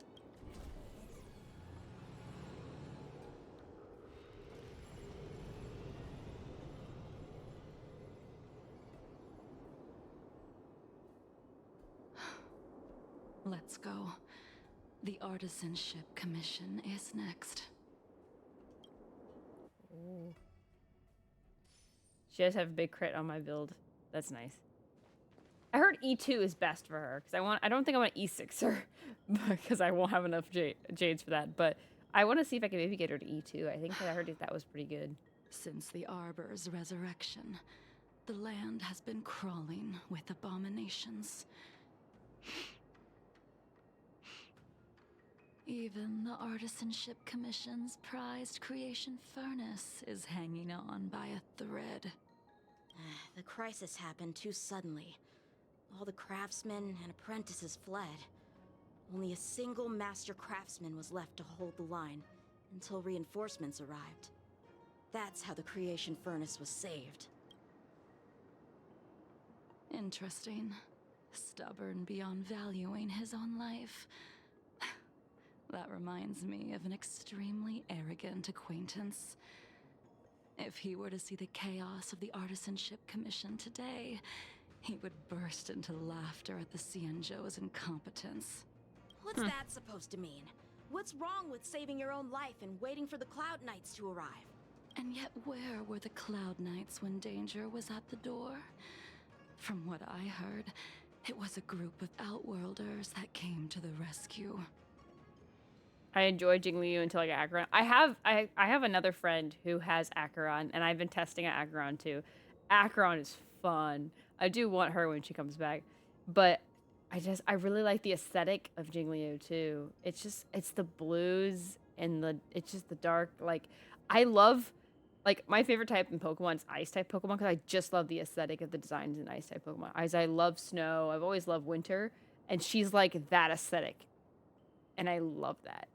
Let's go. The Artisanship Commission is next. Ooh. She does have a big crit on my build. That's nice. I heard E2 is best for her because I don't think I want E6 her because I won't have enough jades for that. But I want to see if I can maybe get her to E2. I think I heard that was pretty good. Since the Arbor's resurrection, the land has been crawling with abominations. Even the Artisanship Commission's prized creation furnace is hanging on by a thread. The crisis happened too suddenly. All the craftsmen and apprentices fled. Only a single master craftsman was left to hold the line until reinforcements arrived. That's how the creation furnace was saved. Interesting. Stubborn beyond valuing his own life. That reminds me of an extremely arrogant acquaintance. If he were to see the chaos of the Artisanship Commission today, he would burst into laughter at the Xianzhou's incompetence. What's that supposed to mean? What's wrong with saving your own life and waiting for the Cloud Knights to arrive? And yet where were the Cloud Knights when danger was at the door? From what I heard, It was a group of outworlders that came to the rescue. I enjoyed JINGLIU until I got Acheron. I have another friend who has Acheron, and I've been testing out Acheron too. Acheron is fun. I do want her when she comes back, but I really like the aesthetic of JINGLIU too. It's the blues and it's just the dark. Like, I love, like, my favorite type in Pokemon is Ice type Pokemon because I just love the aesthetic of the designs in Ice type Pokemon. I love snow. I've always loved winter, and she's like that aesthetic, and I love that.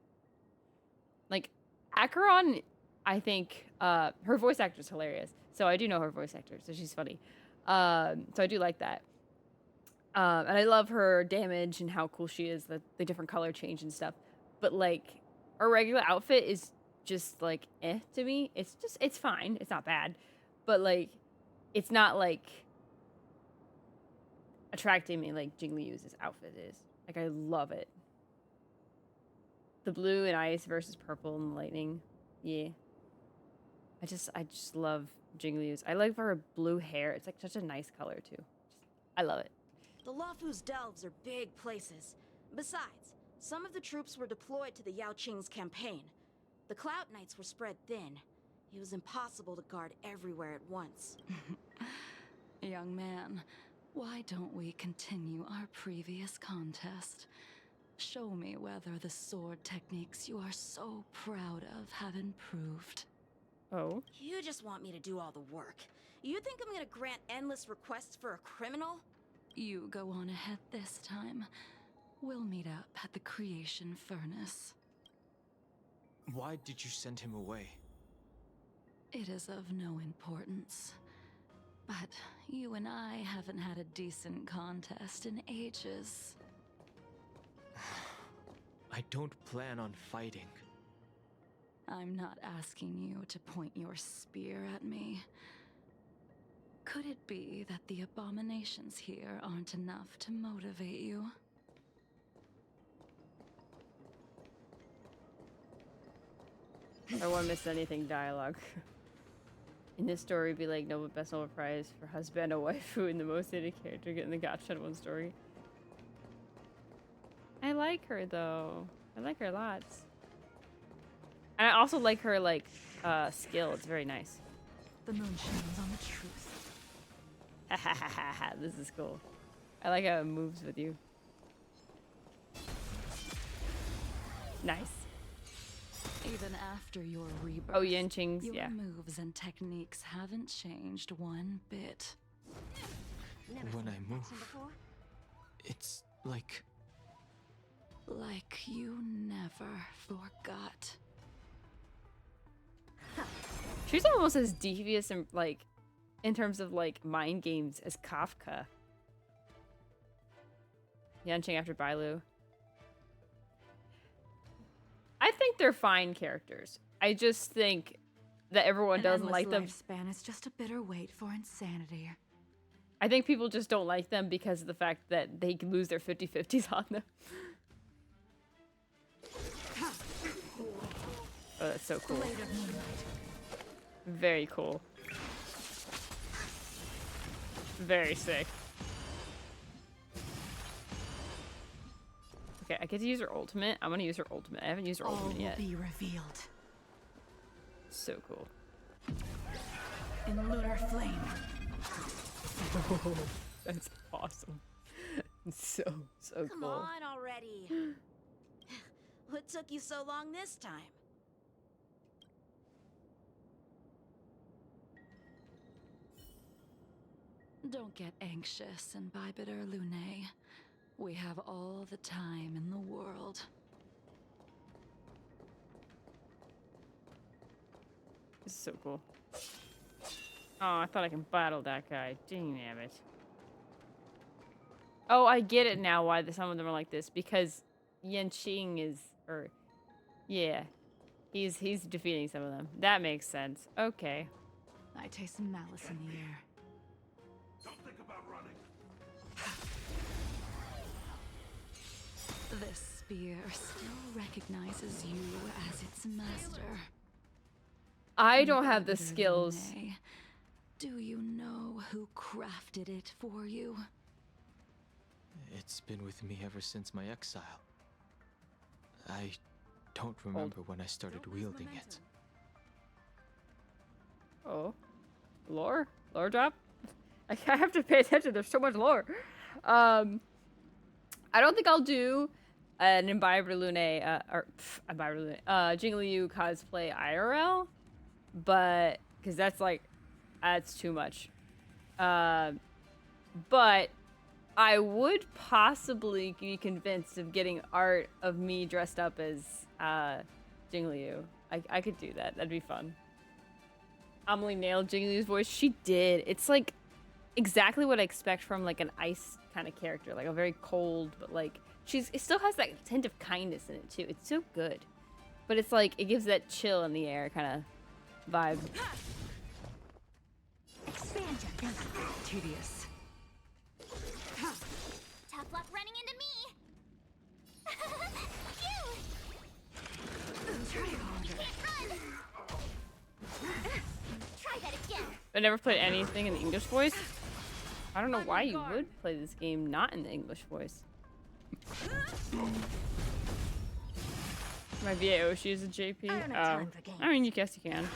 Like, Acheron, I think, her voice actor is hilarious. So I do know her voice actor, so she's funny. So I do like that. And I love her damage and how cool she is, the different color change and stuff. But, like, her regular outfit is just, like, to me. It's fine. It's not bad. But, like, it's not, like, attracting me like JINGLIU's outfit is. Like, I love it. The blue and ice versus purple and lightning. Yeah. I just love JINGLIU's. I like her blue hair. It's like such a nice color too. I love it. The Lawfu's delves are big places. Besides, some of the troops were deployed to the Yao Qing's campaign. The Cloud Knights were spread thin. It was impossible to guard everywhere at once. Young man, why don't we continue our previous contest? Show me whether the sword techniques you are so proud of have improved. Oh? You just want me to do all the work. You think I'm gonna grant endless requests for a criminal? You go on ahead this time. We'll meet up at the creation furnace. Why did you send him away? It is of no importance. But you and I haven't had a decent contest in ages. I don't plan on fighting. I'm not asking you to point your spear at me. Could it be that the abominations here aren't enough to motivate you? I won't miss anything dialogue. In this story, be like best Nobel Prize for husband or waifu and the most hated character getting the gacha one story. I like her though. I like her lots. And I also like her skill. It's very nice. The moon shines on the truth. Ha ha ha ha ha. This is cool. I like how it moves with you. Nice. Even after your rebirth, Oh, Yanqing's, your yeah. moves and techniques haven't changed one bit. When I move, it's like you never forgot. She's almost as devious and in terms of mind games as Kafka. Yanqing after Bailu. I think they're fine characters. I just think that everyone doesn't like them. Lifespan is just a bitter wait for insanity. I think people just don't like them because of the fact that they can lose their 50-50s on them. Oh, that's so cool. Very cool. Very sick. Okay, I get to use her ultimate. I'm gonna use her ultimate. I haven't used her ultimate yet. All will be revealed. So cool. In lunar flame. Oh, that's awesome. So Come cool. on already. What took you so long this time? Don't get anxious, Imbibitor Lune. We have all the time in the world. This is so cool. Oh, I thought I can battle that guy. Dang it. Oh, I get it now why some of them are like this. Because Yanqing is... yeah. He's defeating some of them. That makes sense. Okay. I taste some malice in the air. Don't think about running. This spear still recognizes you as its master. I don't have the skills. Do you know who crafted it for you? It's been with me ever since my exile. I don't remember when I started wielding it. Oh. Lore? Lore drop? I have to pay attention. There's so much lore. I don't think I'll do an JINGLIU cosplay IRL, but because that's too much. But I would possibly be convinced of getting art of me dressed up as JINGLIU. I could do that. That'd be fun. Amelie nailed JINGLIU's voice. She did. It's like exactly what I expect from like an ice kind of character, like a very cold, but like it still has that hint of kindness in it too. It's so good, but it's like it gives that chill in the air kind of vibe. Expansion is tedious. Tough luck running into me. Phew. Can't run. Try that again. I never played anything in the English voice. I don't know why you would play this game not in the English voice. My VA Oshi is a JP. I mean, you guess you can.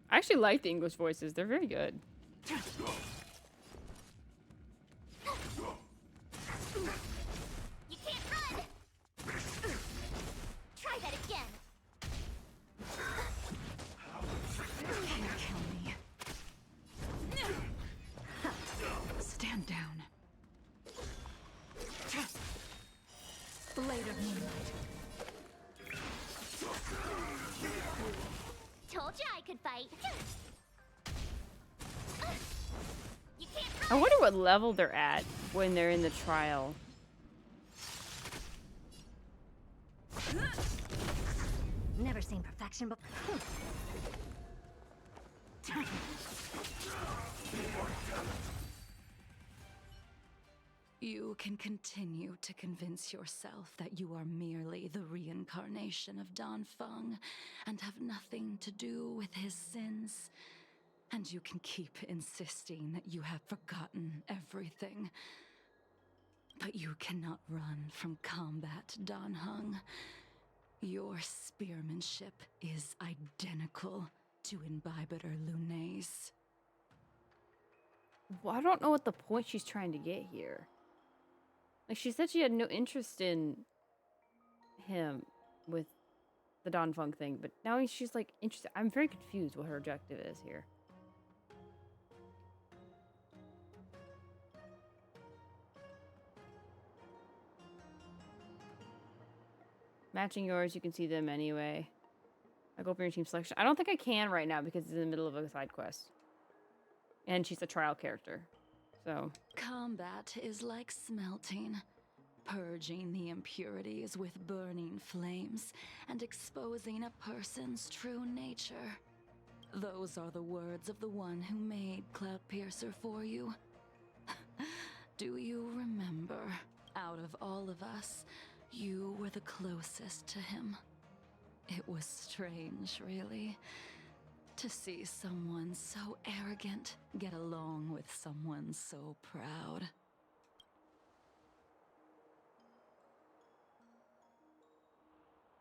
I actually like the English voices. They're very good. You can't run. Try that again. Can't kill me. Stand down. Blade of Moonlight. Told you I could fight. You can't I run. wonder what level they're at when they're in the trial. Never seen perfection before. You can continue to convince yourself that you are merely the reincarnation of Dan Feng and have nothing to do with his sins. And you can keep insisting that you have forgotten everything. But you cannot run from combat, Dan Heng. Your spearmanship is identical to Imbibitor Lunay's. Well, I don't know what the point she's trying to get here. Like, she said she had no interest in him with the Don Funk thing, but now she's like interested. I'm very confused what her objective is here. Matching yours, you can see them anyway. I go for your team selection. I don't think I can right now because it's in the middle of a side quest. And she's a trial character. So Combat is like smelting, purging the impurities with burning flames and exposing a person's true nature. Those are the words of the one who made Cloudpiercer for you. Do you remember? Out of all of us, you were the closest to him. It was strange, really, to see someone so arrogant get along with someone so proud.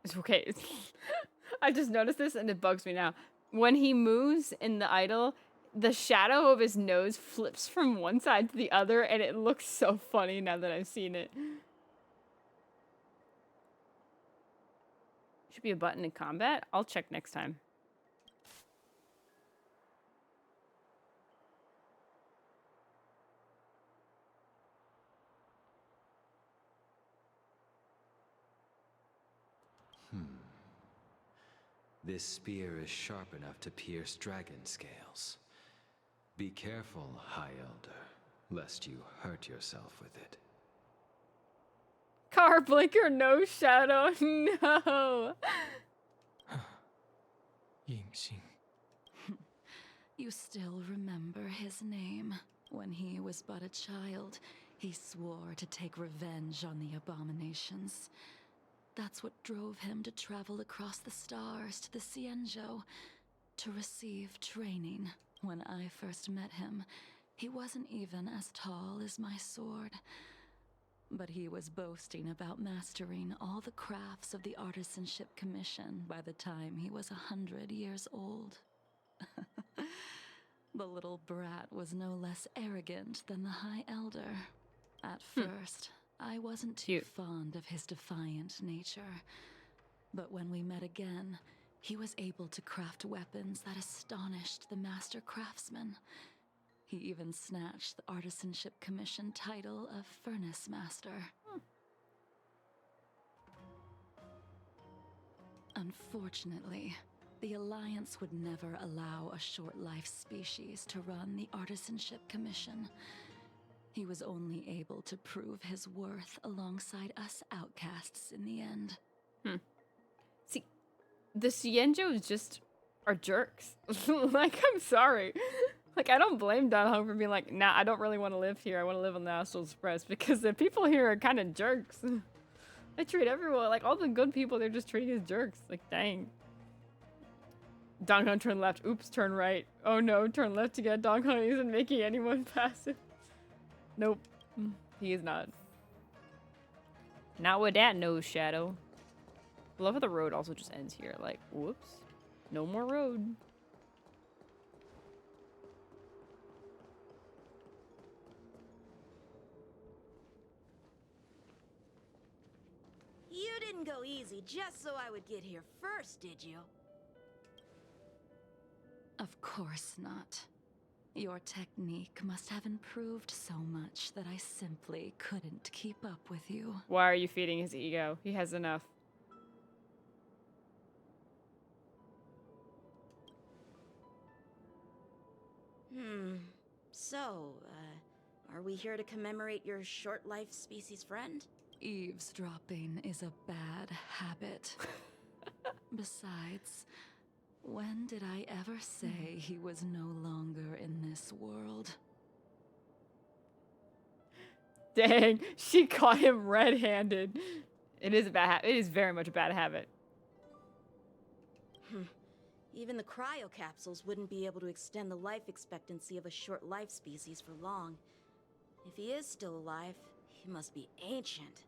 it's okay. I just noticed this and it bugs me now. When he moves in the idol, the shadow of his nose flips from one side to the other and it looks so funny now that I've seen it. Should be a button in combat. I'll check next time. This spear is sharp enough to pierce dragon scales. Be careful, High Elder, lest you hurt yourself with it. Car blinker, no shadow, no. Yingxing. You still remember his name. When he was but a child, he swore to take revenge on the abominations. That's what drove him to travel across the stars to the Xianzhou to receive training. When I first met him, He wasn't even as tall as my sword, but he was boasting about mastering all the crafts of the Artisanship Commission by the time he was 100 years old. The little brat was no less arrogant than the High Elder. At first, I wasn't too fond of his defiant nature, but when we met again, he was able to craft weapons that astonished the Master Craftsman. He even snatched the Artisanship Commission title of Furnace Master. Unfortunately, the Alliance would never allow a short-life species to run the Artisanship Commission. He was only able to prove his worth alongside us outcasts in the end. See, the Xianzhous just are jerks. Like, I'm sorry. Like, I don't blame Don Hong for being like, nah, I don't really want to live here. I want to live on the Astral Express, because the people here are kind of jerks. They treat everyone, like all the good people, they're just treating as jerks. Like, dang. Don Hong turn left. Oops, turn right. Oh no, turn left again. Don Hong isn't making anyone passive. Nope. He is not. Not with that nose shadow. I love how the road also just ends here. Like, whoops. No more road. You didn't go easy just so I would get here first, did you? Of course not. Your technique must have improved so much that I simply couldn't keep up with you. Why are you feeding his ego? He has enough. So, are we here to commemorate your short-life species friend? Eavesdropping is a bad habit. Besides, when did I ever say he was no longer in this world? Dang, she caught him red-handed. It is a bad it is very much a bad habit. Even the cryo capsules wouldn't be able to extend the life expectancy of a short-life species for long. If he is still alive, he must be ancient.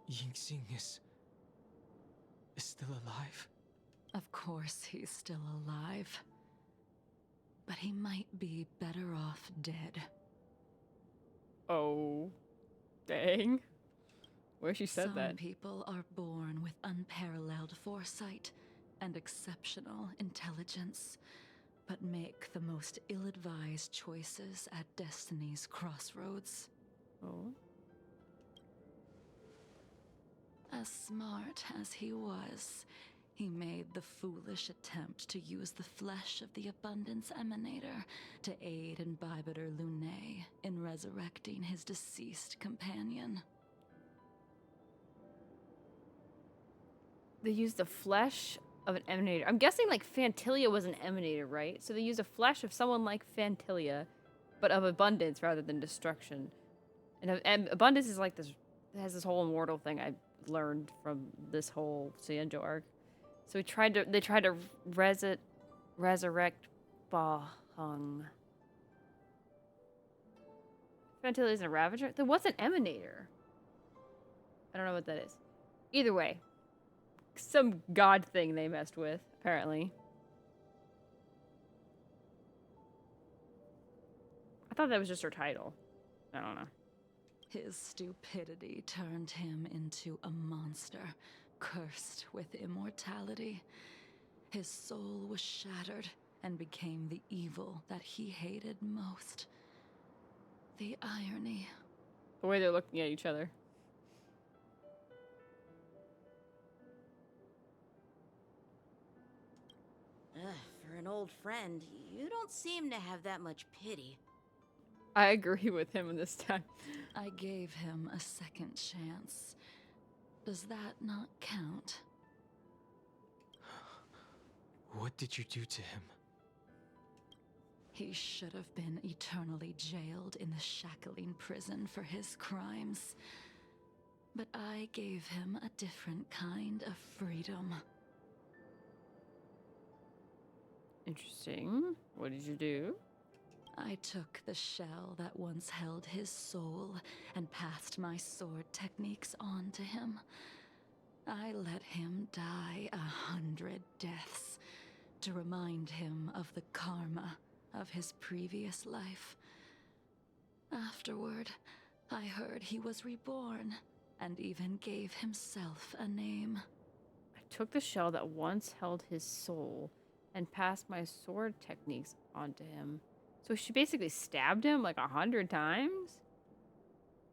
Yingxing is still alive? Of course he's still alive. But he might be better off dead. Oh. Dang. Where she said that. Some people are born with unparalleled foresight and exceptional intelligence, but make the most ill-advised choices at destiny's crossroads. Oh. As smart as he was, he made the foolish attempt to use the flesh of the Abundance Emanator to aid Imbibitor Lunae in resurrecting his deceased companion. They used the flesh of an emanator. I'm guessing like Fantilia was an emanator, right? So they used the flesh of someone like Fantilia, but of abundance rather than destruction. And abundance is like this, it has this whole immortal thing I learned from this whole Xianzhou arc. So they tried to resurrect Ba Hung. Fantilia isn't a Ravager? Then what's an emanator? I don't know what that is. Either way. Some god thing they messed with, apparently. I thought that was just her title. I don't know. His stupidity turned him into a monster, cursed with immortality. His soul was shattered and became the evil that he hated most. The irony. The way they're looking at each other. For an old friend, you don't seem to have that much pity. I agree with him this time. I gave him a second chance. Does that not count? What did you do to him? He should have been eternally jailed in the shackling prison for his crimes. But I gave him a different kind of freedom. Interesting. What did you do? I took the shell that once held his soul and passed my sword techniques on to him. I let him die 100 deaths to remind him of the karma of his previous life. Afterward, I heard he was reborn and even gave himself a name. I took the shell that once held his soul and passed my sword techniques onto him. So she basically stabbed him like 100 times?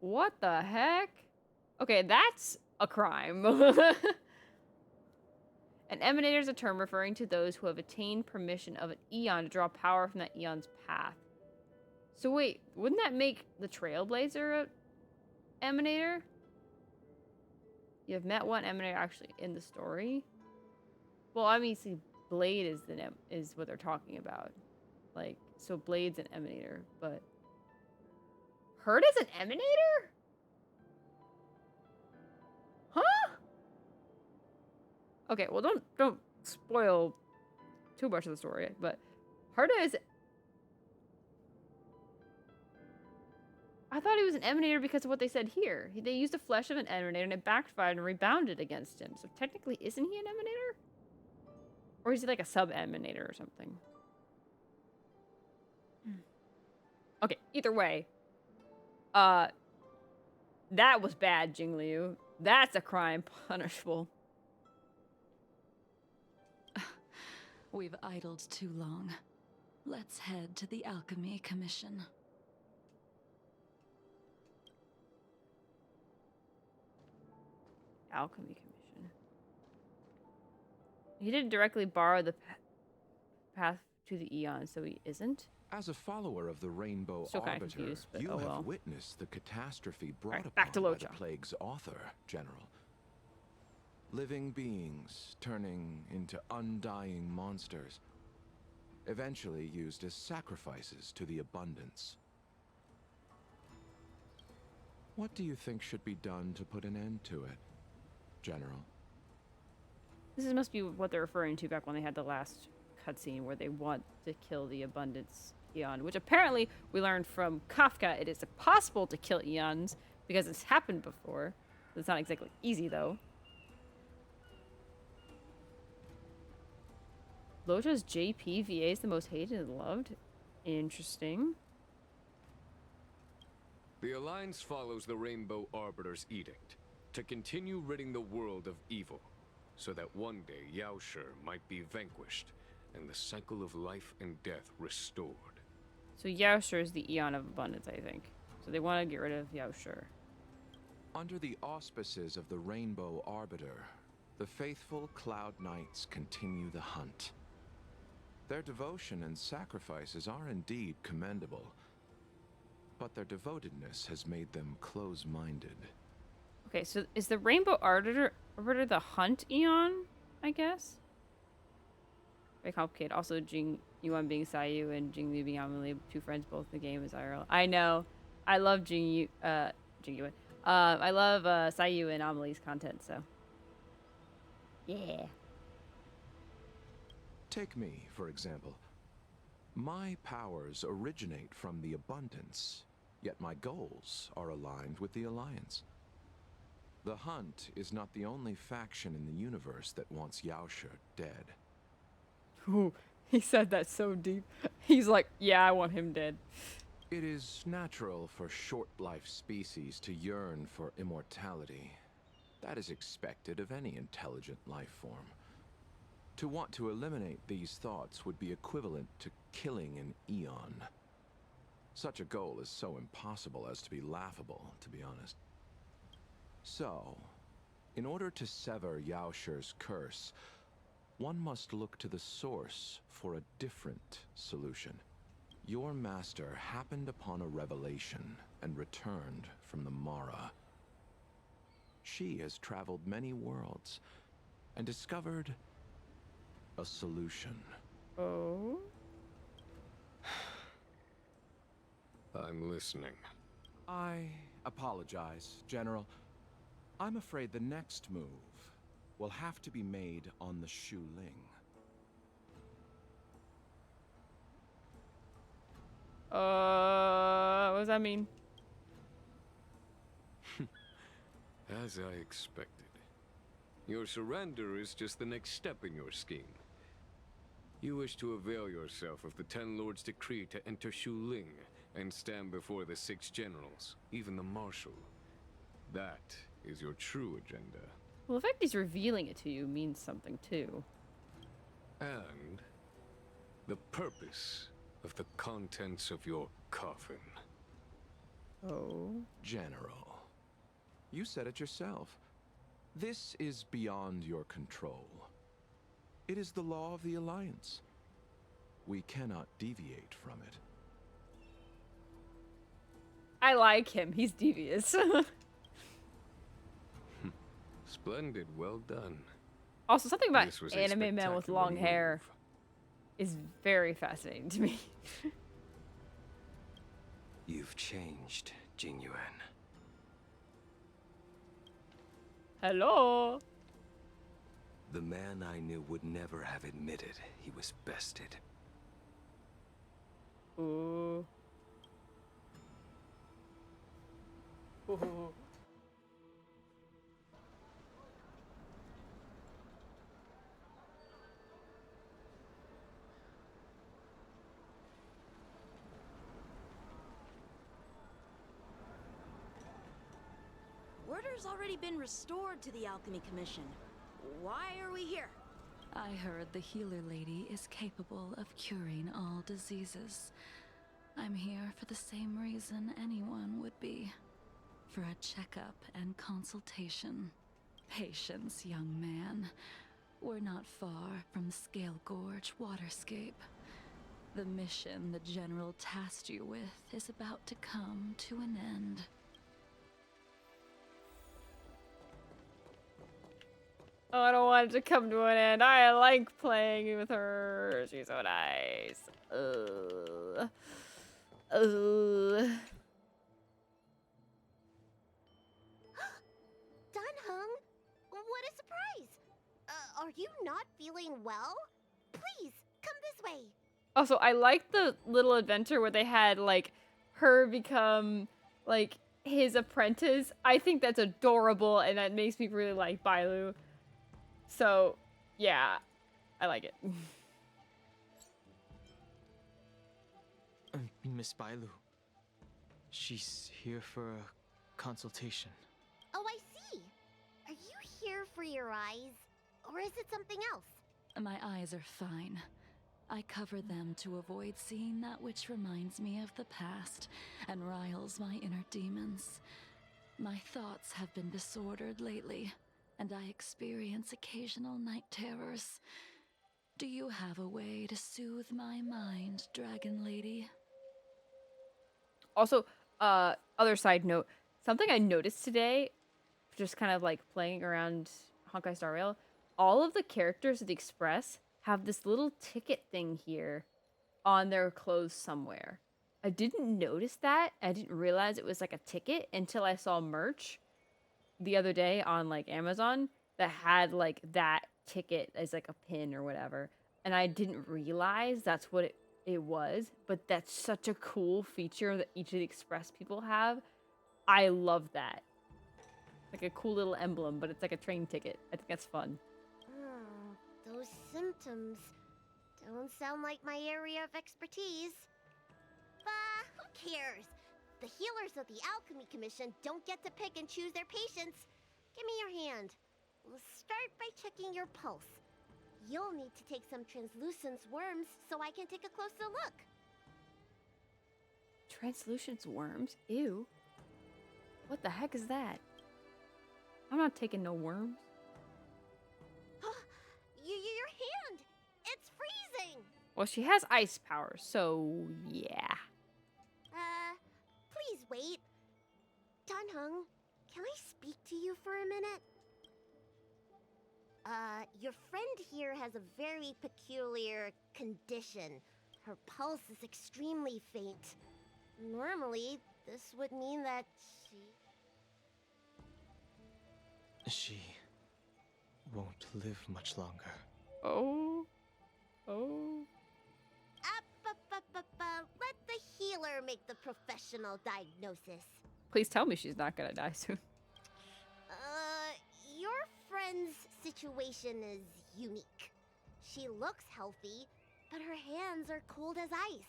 What the heck? Okay, that's a crime. An emanator is a term referring to those who have attained permission of an eon to draw power from that eon's path. So wait, wouldn't that make the Trailblazer a emanator? You have met one emanator actually in the story. Well, obviously, Blade is what they're talking about. Like, so Blade's an emanator, but Hurt is an emanator? Huh? Okay, well, don't spoil too much of the story, but Herta is... I thought he was an emanator because of what they said here. They used the flesh of an emanator and it backfired and rebounded against him. So technically, isn't he an emanator? Or is he like a sub-emanator or something? Okay, either way. That was bad, JINGLIU. That's a crime punishable. We've idled too long. Let's head to the Alchemy Commission. Alchemy Commission. He didn't directly borrow the path to the Eon, so he isn't. As a follower of the Rainbow Still kind of Arbiter, confused, but you oh have well. witnessed the catastrophe brought Alright, back to upon by the Locha. plague's author, General. Living beings turning into undying monsters, eventually used as sacrifices to the abundance. What do you think should be done to put an end to it, General? This must be what they're referring to back when they had the last cutscene where they want to kill the abundance Eon, which apparently we learned from Kafka it is possible to kill Eons because it's happened before. It's not exactly easy though. Locha's JPVA is the most hated and loved. Interesting. The Alliance follows the Rainbow Arbiter's edict to continue ridding the world of evil, so that one day Yaoshi might be vanquished and the cycle of life and death restored. So Yaoshi is the Eon of Abundance, I think. So they want to get rid of Yaoshi. Under the auspices of the Rainbow Arbiter, the faithful Cloud Knights continue the hunt. Their devotion and sacrifices are indeed commendable, but their devotedness has made them close-minded. Okay, so is the Rainbow Arbiter the Hunt Eon, I guess? Very complicated. Also, Yuan being Sayu and JINGLIU being Amelie, two friends, both in the game as IRL. I know. I love Jingyuan. I love Sayu and Amelie's content, so. Yeah. Take me, for example. My powers originate from the abundance, yet my goals are aligned with the Alliance. The Hunt is not the only faction in the universe that wants Yaoshi dead. Ooh, he said that so deep. He's like, yeah, I want him dead. It is natural for short-life species to yearn for immortality. That is expected of any intelligent life form. To want to eliminate these thoughts would be equivalent to killing an eon. Such a goal is so impossible as to be laughable, to be honest. So, in order to sever Yaoshi's curse, one must look to the source for a different solution. Your master happened upon a revelation and returned from the Mara. She has traveled many worlds and discovered a solution. Oh? I'm listening. I apologize, General. I'm afraid the next move will have to be made on the Shu Ling. What does that mean? As I expected. Your surrender is just the next step in your scheme. You wish to avail yourself of the Ten Lords' decree to enter Shuling and stand before the 6 generals, even the Marshal. That is your true agenda. Well, the fact he's revealing it to you means something too. And the purpose of the contents of your coffin. Oh. General, you said it yourself. This is beyond your control. It is the law of the Alliance. We cannot deviate from it. I like him. He's devious. Splendid, well done. Also, something about This was a anime men with spectacular long hair move. is very fascinating to me. You've changed, Jingyuan. Hello. The man I knew would never have admitted he was bested. Ooh. Ooh. Order's already been restored to the Alchemy Commission. Why are we here? I heard the healer lady is capable of curing all diseases. I'm here for the same reason anyone would be. For a checkup and consultation. Patience, young man. We're not far from Scale Gorge Waterscape. The mission the General tasked you with is about to come to an end. Oh, I don't want it to come to an end. I like playing with her. She's so nice. Dunhung, what a surprise! Are you not feeling well? Please, come this way. Also, I like the little adventure where they had, like, her become, like, his apprentice. I think that's adorable, and that makes me really like Bailu. So, yeah, I like it. Miss Bailu. She's here for a consultation. Oh, I see. Are you here for your eyes? Or is it something else? My eyes are fine. I cover them to avoid seeing that which reminds me of the past and riles my inner demons. My thoughts have been disordered lately, and I experience occasional night terrors. Do you have a way to soothe my mind, Dragon Lady? Also, other side note, something I noticed today, just kind of like playing around Honkai Star Rail, all of the characters of the Express have this little ticket thing here on their clothes somewhere. I didn't notice that. I didn't realize it was like a ticket until I saw merch the other day on like Amazon that had like that ticket as like a pin or whatever. And I didn't realize that's what it was, but that's such a cool feature that each of the Express people have. I love that. Like a cool little emblem, but it's like a train ticket. I think that's fun. Those symptoms don't sound like my area of expertise. But who cares? The healers of the Alchemy Commission don't get to pick and choose their patients. Give me your hand. We'll start by checking your pulse. You'll need to take some translucence worms so I can take a closer look. Translucent worms? Ew. What the heck is that? I'm not taking no worms. Your hand! It's freezing! Well, she has ice powers, so yeah. Please wait. Dunhung, can I speak to you for a minute? Your friend here has a very peculiar condition. Her pulse is extremely faint. Normally, this would mean that She won't live much longer. Oh. Let the healer make the professional diagnosis. Please tell me she's not gonna die soon. Your friend's situation is unique. She looks healthy, but her hands are cold as ice.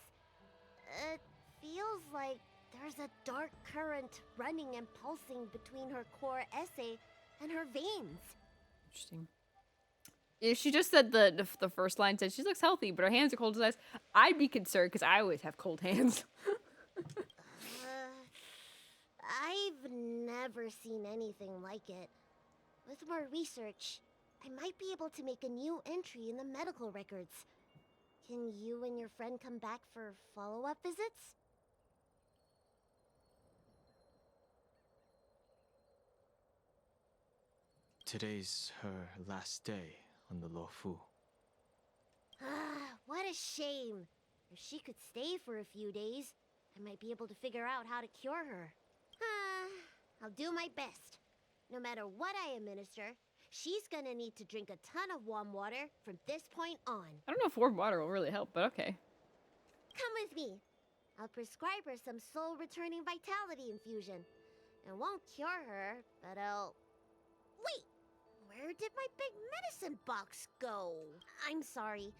It feels like there's a dark current running and pulsing between her core essay and her veins. Interesting. If she just said the first line said she looks healthy, but her hands are cold as ice, I'd be concerned because I always have cold hands. I've never seen anything like it. With more research, I might be able to make a new entry in the medical records. Can you and your friend come back for follow-up visits? Today's her last day on the Luofu. What a shame. If she could stay for a few days, I might be able to figure out how to cure her. I'll do my best. No matter what I administer, she's gonna need to drink a ton of warm water from this point on. I don't know if warm water will really help, but okay. Come with me. I'll prescribe her some soul-returning vitality infusion. It won't cure her, but I'll... Wait! Where did my big medicine box go? I'm sorry.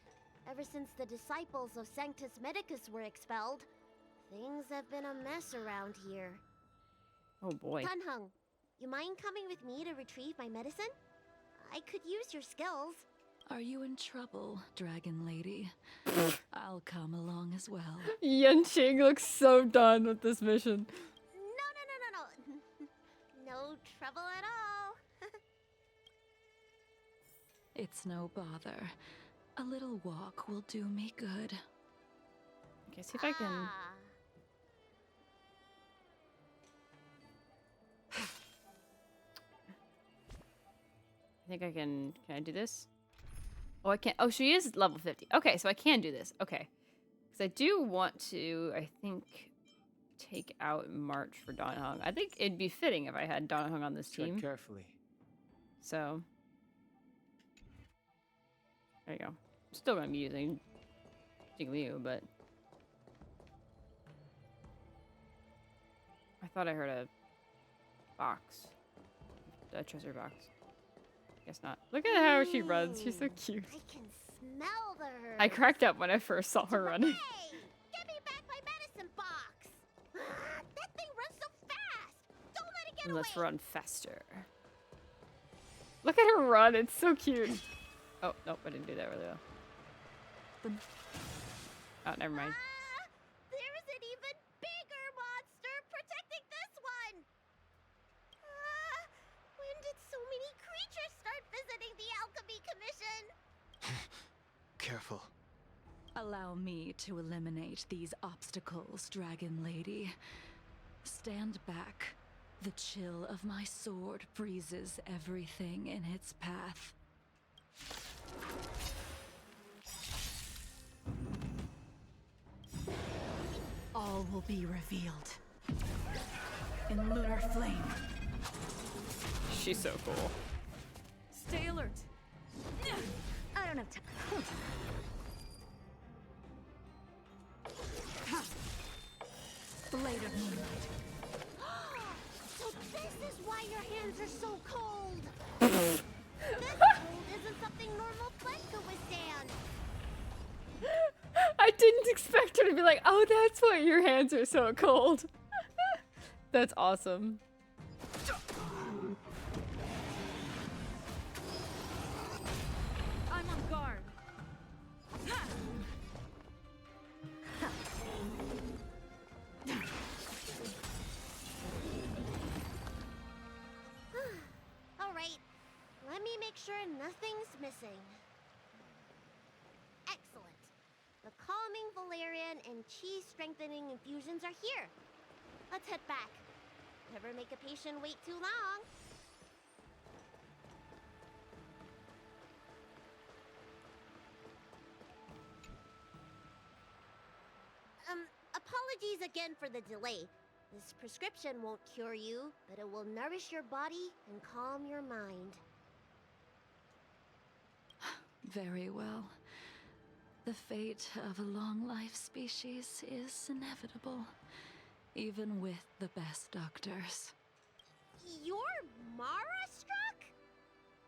Ever since the disciples of Sanctus Medicus were expelled, things have been a mess around here. Oh boy. Tunhung, you mind coming with me to retrieve my medicine? I could use your skills. Are you in trouble, Dragon Lady? I'll come along as well. Yanqing looks so done with this mission. No. No trouble at all. It's no bother. A little walk will do me good. Okay, see if I can... I think I can I do this? Oh, I can't. Oh, she is level 50. Okay, so I can do this. Okay. Because I do want to, I think, take out March for Donahung. I think it'd be fitting if I had Donahung on this team. Tread carefully. So. There you go. I'm still going to be using JINGLIU, but. I thought I heard a box. A treasure box. Guess not. Look at how she runs. She's so cute. I can smell the herbs. I cracked up when I first saw her running. Hey! Give me back my medicine box! That thing runs so fast! Don't let it get And away! let's run faster. Look at her run. It's so cute. Oh, nope. I didn't do that really well. Oh, never mind. There's an even bigger monster protecting this one! When did so many creatures start visiting the Alchemy Commission? Careful. Allow me to eliminate these obstacles, Dragon Lady. Stand back. The chill of my sword freezes everything in its path. All will be revealed in lunar flame. She's so cool. Stay alert. I don't have time. Blade of moonlight. So this is why your hands are so cold! This cold isn't something normal flesh could withstand! I didn't expect her to be like, oh, that's why your hands are so cold. That's awesome. I'm on guard. Alright, let me make sure nothing's missing. Excellent. The calming valerian and chi strengthening infusions are here. Let's head back. Never make a patient wait too long. Apologies again for the delay. This prescription won't cure you, but it will nourish your body and calm your mind. Very well. The fate of a long-life species is inevitable, even with the best doctors. You're Mara-struck?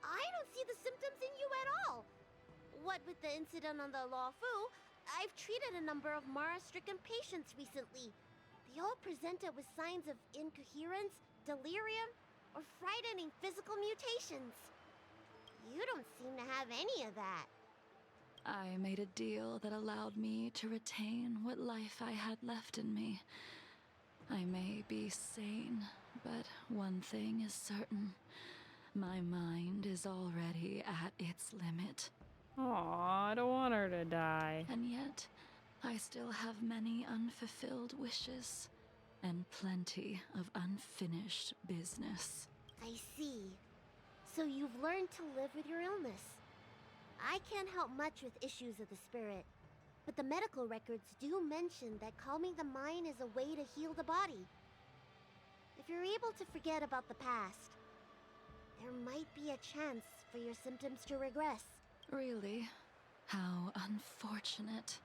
I don't see the symptoms in you at all. What with the incident on the Lawfu, I've treated a number of Mara-stricken patients recently. They all presented with signs of incoherence, delirium, or frightening physical mutations. You don't seem to have any of that. I made a deal that allowed me to retain what life I had left in me. I may be sane, but one thing is certain. My mind is already at its limit. Aw, I don't want her to die. And yet, I still have many unfulfilled wishes, and plenty of unfinished business. I see. So you've learned to live with your illness. I can't help much with issues of the spirit, but the medical records do mention that calming the mind is a way to heal the body. If you're able to forget about the past, there might be a chance for your symptoms to regress. Really? How unfortunate.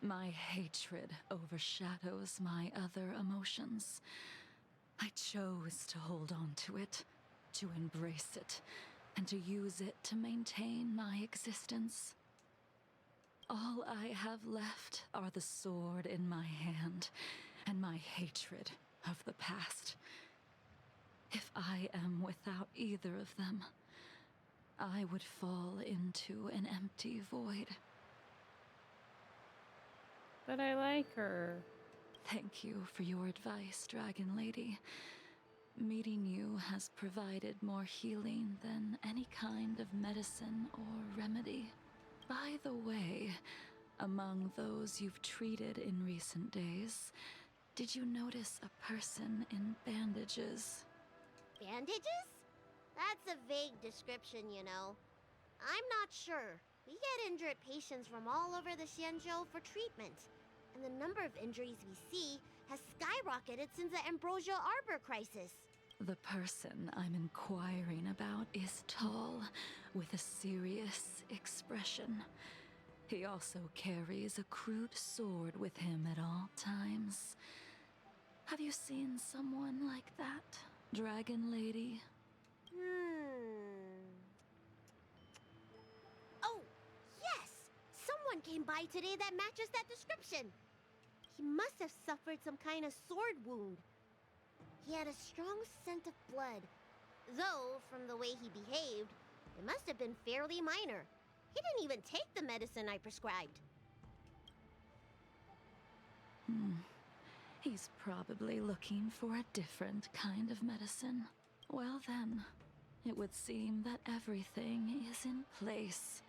My hatred overshadows my other emotions. I chose to hold on to it, to embrace it, and to use it to maintain my existence. All I have left are the sword in my hand and my hatred of the past. If I am without either of them, I would fall into an empty void. But I like her. Thank you for your advice, Dragon Lady. Meeting you has provided more healing than any kind of medicine or remedy. By the way, among those you've treated in recent days, did you notice a person in bandages? Bandages? That's a vague description, you know. I'm not sure. We get injured patients from all over the Xianzhou for treatment, and the number of injuries we see has skyrocketed since the Ambrosia Arbor crisis. The person I'm inquiring about is tall, with a serious expression. He also carries a crude sword with him at all times. Have you seen someone like that, Dragon Lady? Oh, yes! Someone came by today that matches that description. He must have suffered some kind of sword wound. He had a strong scent of blood, though from the way he behaved, it must have been fairly minor. He didn't even take the medicine I prescribed. He's probably looking for a different kind of medicine. Well then, it would seem that everything is in place.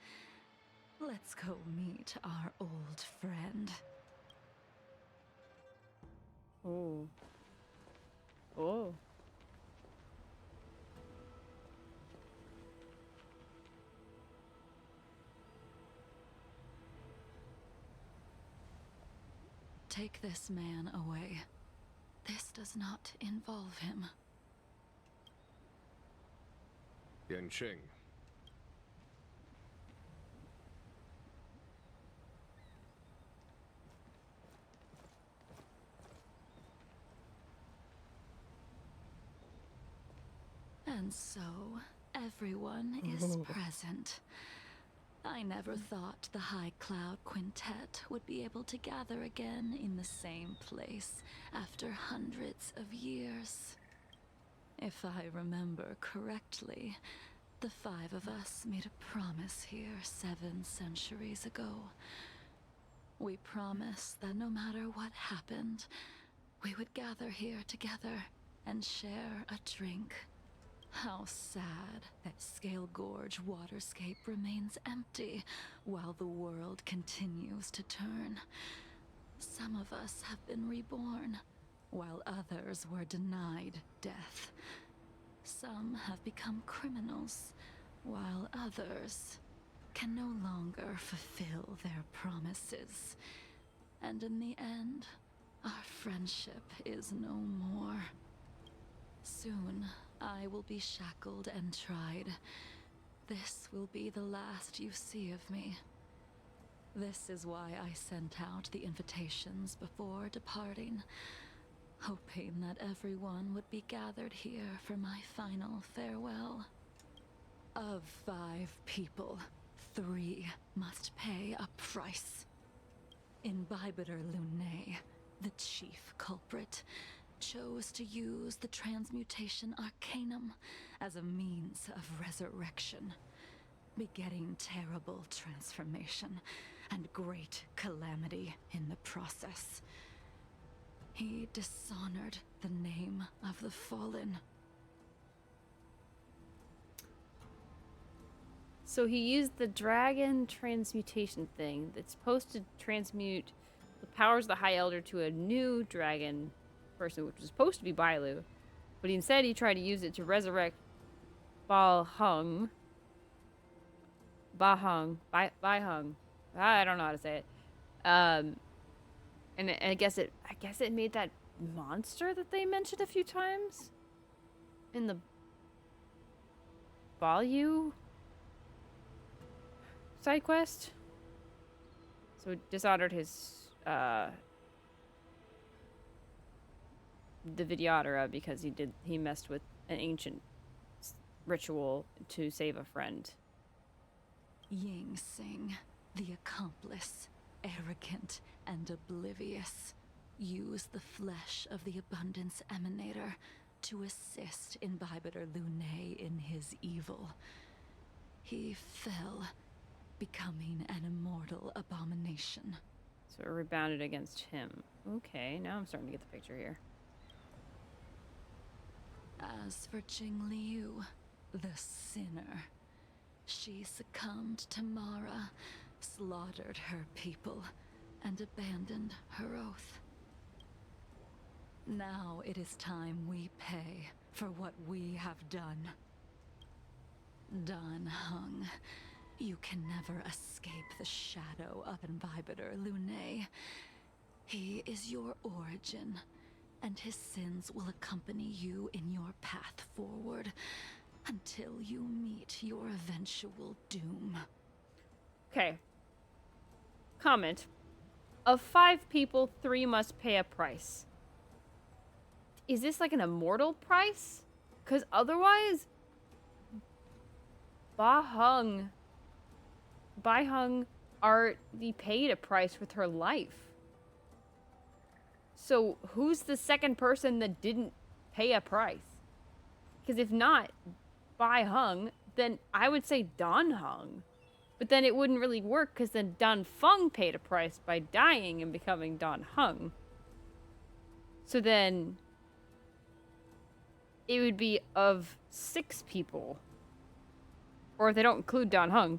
Let's go meet our old friend. Oh. Oh. Take this man away. This does not involve him. Yanqing. And so, everyone is present. I never thought the High Cloud Quintet would be able to gather again in the same place after hundreds of years. If I remember correctly, the 5 of us made a promise here 7 centuries ago. We promised that no matter what happened, we would gather here together and share a drink. How sad that Scale Gorge waterscape remains empty while the world continues to turn. Some of us have been reborn, while others were denied death. Some have become criminals, while others can no longer fulfill their promises. And in the end, our friendship is no more. Soon, I will be shackled and tried. This will be the last you see of me. This is why I sent out the invitations before departing, hoping that everyone would be gathered here for my final farewell. Of 5 people, 3 must pay a price. Imbibitor Lunae, the chief culprit, chose to use the transmutation arcanum as a means of resurrection, begetting terrible transformation and great calamity in the process. He dishonored the name of the fallen. So he used the dragon transmutation thing that's supposed to transmute the powers of the High Elder to a new dragon person, which was supposed to be Bailu. But instead he tried to use it to resurrect Baihung. Baihung. I don't know how to say it. And I guess it made that monster that they mentioned a few times in the Bailu side quest. So it dishonored his the Vidyadhara because he messed with an ancient ritual to save a friend. Ying Sing, the accomplice, arrogant and oblivious, used the flesh of the Abundance Emanator to assist Imbibitor Lunae in his evil. He fell, becoming an immortal abomination. So it rebounded against him. Okay, now I'm starting to get the picture here. As for JINGLIU, the sinner, she succumbed to Mara, slaughtered her people, and abandoned her oath. Now it is time we pay for what we have done. Dan Heng, you can never escape the shadow of Imbibitor Lunae. He is your origin, and his sins will accompany you in your path forward until you meet your eventual doom. Okay. Comment. Of 5 people, 3 must pay a price. Is this like an immortal price? Because otherwise, Baihung already paid a price with her life. So who's the second person that didn't pay a price? Because if not Baihung, then I would say Dan Heng. But then it wouldn't really work because then Dan Feng paid a price by dying and becoming Dan Heng. So then it would be of 6 people. Or if they don't include Dan Heng,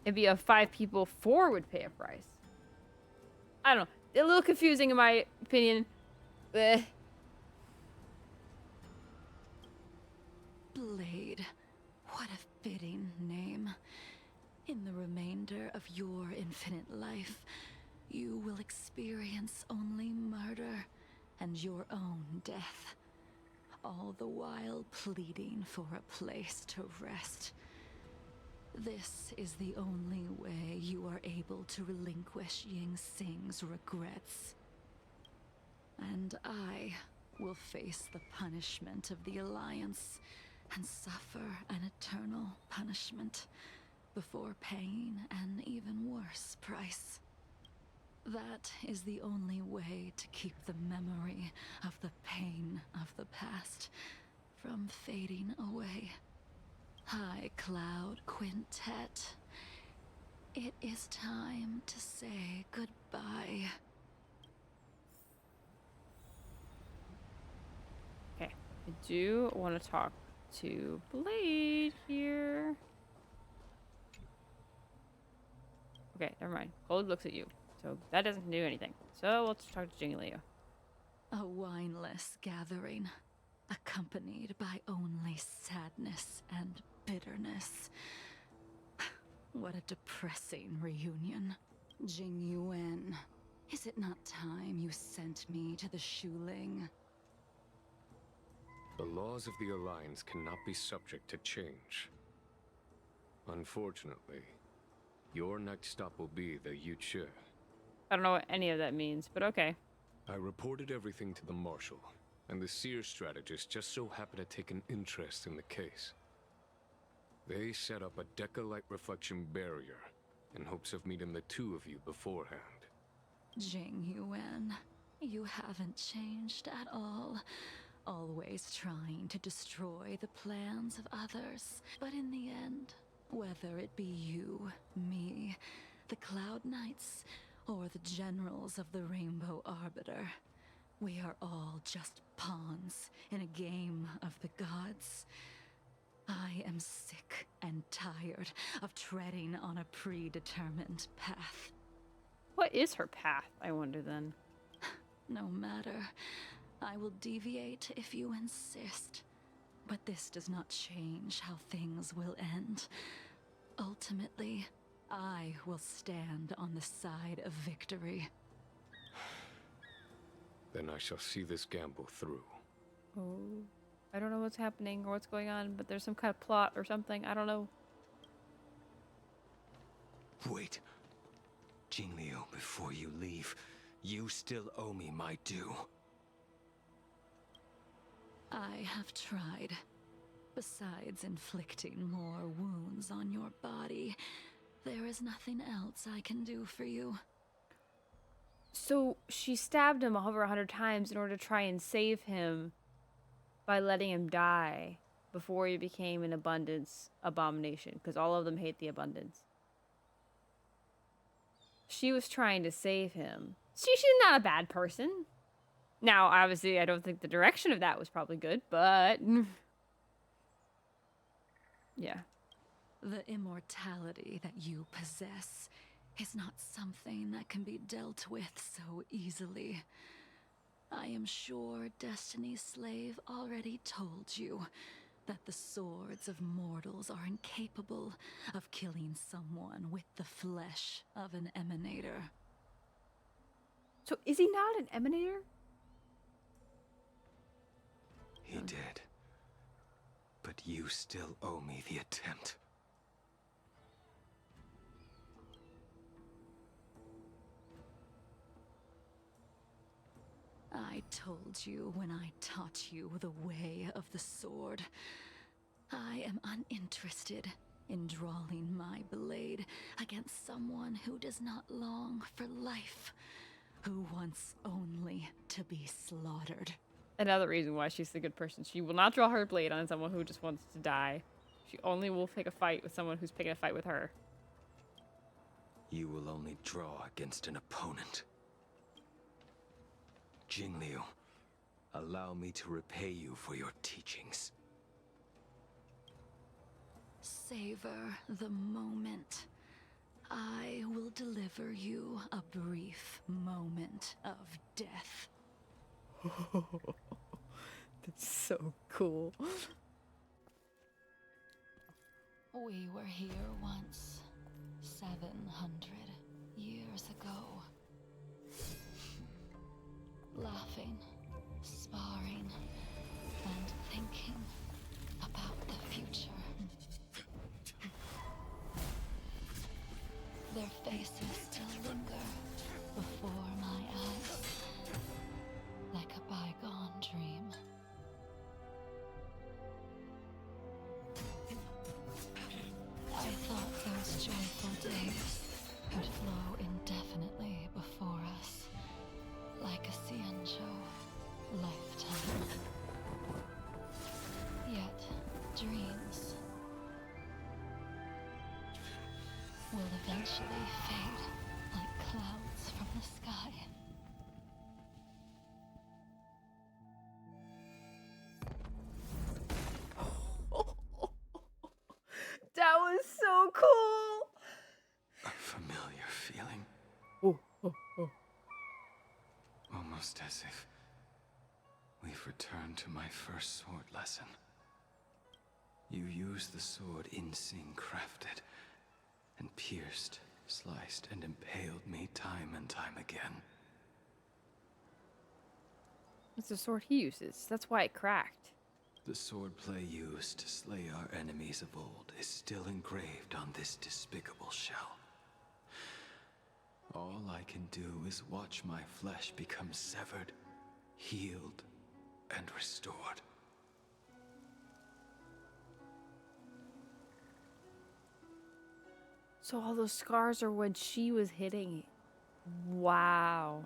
it'd be of 5 people, 4 would pay a price. I don't know. A little confusing in my opinion. Bleh. Blade, what a fitting name. In the remainder of your infinite life, you will experience only murder and your own death, all the while pleading for a place to rest. This is the only way you are able to relinquish Ying Sing's regrets. And I will face the punishment of the Alliance and suffer an eternal punishment before paying an even worse price. That is the only way to keep the memory of the pain of the past from fading away. High Cloud Quintet, it is time to say goodbye. Okay, I do want to talk to Blade here. Okay, never mind. Gold looks at you, so that doesn't do anything. So let's talk to JINGLIU. A wineless gathering, accompanied by only sadness and bitterness. What a depressing reunion. Jingyuan, is it not time you sent me to the Shuling? The laws of the Alliance cannot be subject to change. Unfortunately, Your next stop will be the Yuchi. I don't know what any of that means, but okay. I reported everything to the Marshal, and the Seer strategist just so happened to take an interest in the case. They set up a Deca-light reflection barrier in hopes of meeting the two of you beforehand. JINGLIU, you haven't changed at all. Always trying to destroy the plans of others. But in the end, whether it be you, me, the Cloud Knights, or the generals of the Rainbow Arbiter, we are all just pawns in a game of the gods. I am sick and tired of treading on a predetermined path. What is her path, I wonder then? No matter. I will deviate if you insist. But this does not change how things will end. Ultimately, I will stand on the side of victory. Then I shall see this gamble through. Oh, I don't know what's happening or what's going on, but there's some kind of plot or something. I don't know. Wait. JINGLIU, before you leave, you still owe me my due. I have tried. Besides inflicting more wounds on your body, there is nothing else I can do for you. So she stabbed him over 100 times in order to try and save him by letting him die before he became an abundance abomination, because all of them hate the abundance. She was trying to save him. She's not a bad person. Now, obviously, I don't think the direction of that was probably good, but... yeah. The immortality that you possess is not something that can be dealt with so easily. I am sure Destiny's slave already told you that the swords of mortals are incapable of killing someone with the flesh of an emanator. So is he not an emanator? He did. But you still owe me the attempt. I told you when I taught you the way of the sword. I am uninterested in drawing my blade against someone who does not long for life, who wants only to be slaughtered. Another reason why she's the good person. She will not draw her blade on someone who just wants to die. She only will pick a fight with someone who's picking a fight with her. You will only draw against an opponent. JINGLIU, allow me to repay you for your teachings. Savor the moment. I will deliver you a brief moment of death. That's so cool. We were here once, 700 years ago. Laughing, sparring, and thinking about the future. Their faces still linger before my eyes, like a bygone dream. I thought those joyful days would flow indefinitely before us, like a Xianzhou lifetime. Yet, dreams will eventually fade like clouds from the sky. That was so cool! A familiar feeling. Almost as if we've returned to my first sword lesson. You used the sword Insing crafted, and pierced, sliced, and impaled me time and time again. It's the sword he uses. That's why it cracked. The swordplay used to slay our enemies of old is still engraved on this despicable shell. All I can do is watch my flesh become severed, healed, and restored. So all those scars are when she was hitting. Wow.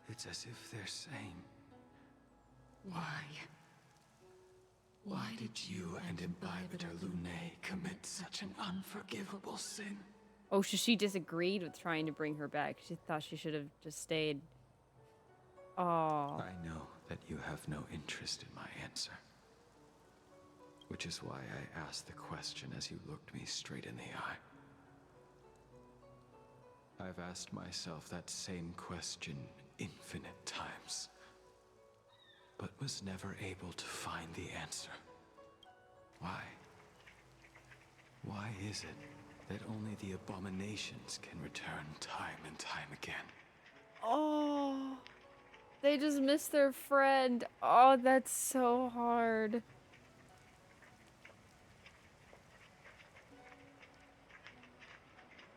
It's as if they're saying, why? Why did you and Imbibitor Lunae commit such an unforgivable sin? Oh, so she disagreed with trying to bring her back. She thought she should have just stayed. Oh. I know that you have no interest in my answer. Which is why I asked the question as you looked me straight in the eye. I've asked myself that same question infinite times, but was never able to find the answer. Why? Why is it that only the abominations can return time and time again? Oh. They just missed their friend. Oh, that's so hard.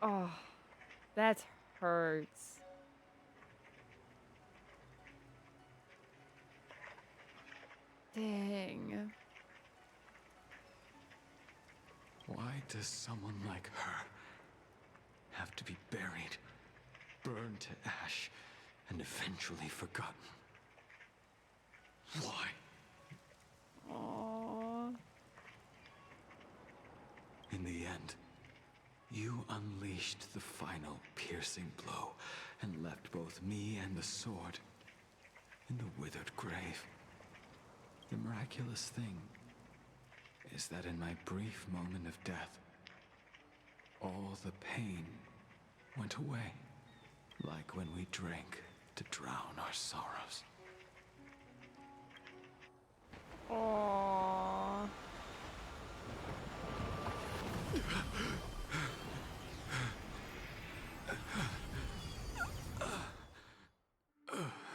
Oh, that hurts. Dang. Why does someone like her have to be buried, burned to ash, and eventually forgotten? Why? Aww. In the end, you unleashed the final piercing blow and left both me and the sword in the withered grave. The miraculous thing is that in my brief moment of death, all the pain went away, like when we drank to drown our sorrows. Aww.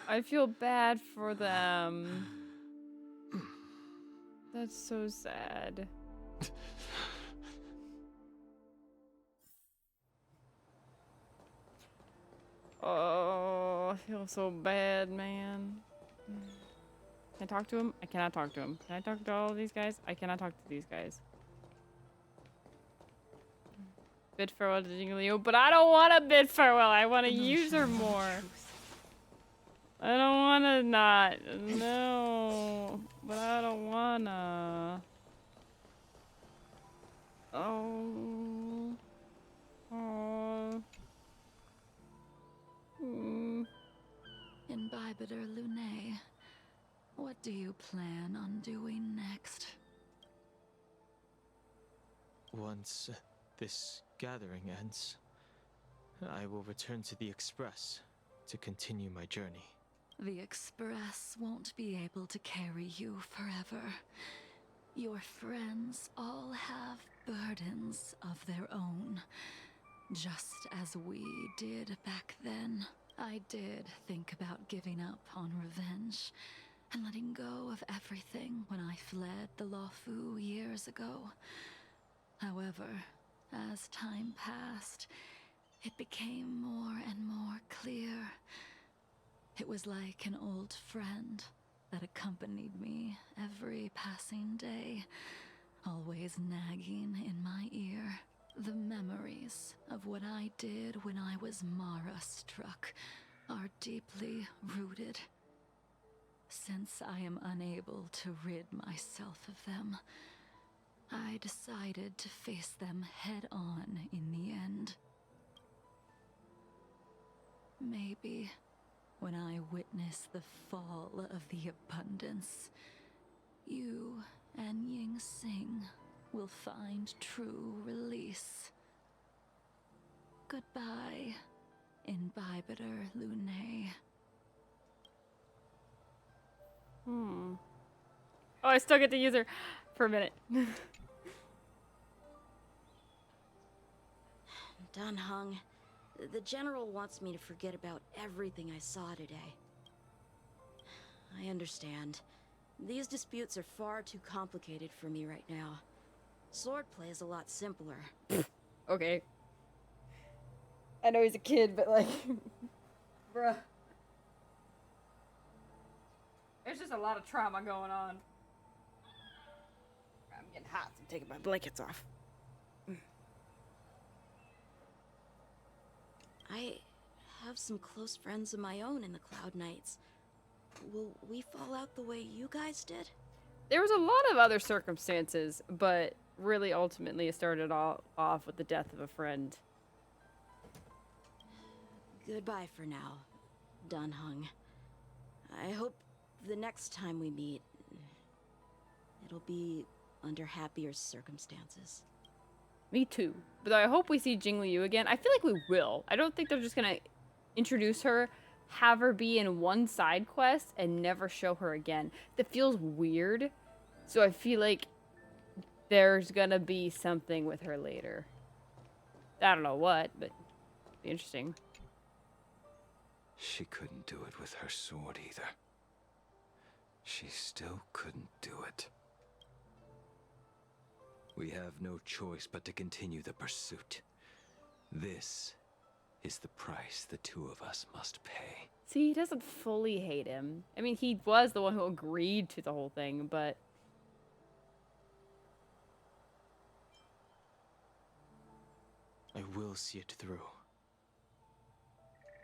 I feel bad for them. That's so sad. Oh, I feel so bad, man. Can I talk to him? I cannot talk to him. Can I talk to all of these guys? I cannot talk to these guys. Bid farewell to JINGLIU, but I don't want to bid farewell. I want to use her more. I don't want to not. No. But I don't want to. Oh. Oh. Imbibitor Lunae, what do you plan on doing next? Once this gathering ends, I will return to the Express to continue my journey. The Express won't be able to carry you forever. Your friends all have burdens of their own, just as we did back then. I did think about giving up on revenge and letting go of everything when I fled the Lawfu years ago. However, as time passed, it became more and more clear. It was like an old friend that accompanied me every passing day, always nagging in my ear. The memories of what I did when I was Mara-struck are deeply rooted. Since I am unable to rid myself of them, I decided to face them head-on in the end. Maybe when I witness the fall of the abundance, you and Ying-Sing will find true release. Goodbye, Imbibitor Lunae. Oh, I still get to use her for a minute. Dunhung, the General wants me to forget about everything I saw today. I understand. These disputes are far too complicated for me right now. Swordplay is a lot simpler. Okay. I know he's a kid, but like, bruh. There's just a lot of trauma going on. I'm getting hot, so I'm taking my blankets off. I have some close friends of my own in the Cloud Knights. Will we fall out the way you guys did? There was a lot of other circumstances, but really ultimately it started all off with the death of a friend. Goodbye for now, Dan Hung. I hope the next time we meet, it'll be under happier circumstances. Me too. But I hope we see JINGLIU again. I feel like we will. I don't think they're just gonna introduce her, have her be in one side quest, and never show her again. That feels weird. So I feel like there's gonna be something with her later. I don't know what, but it'd be interesting. She couldn't do it with her sword either. She still couldn't do it. We have no choice but to continue the pursuit. This is the price the two of us must pay. See, he doesn't fully hate him. I mean, he was the one who agreed to the whole thing, but... I will see it through.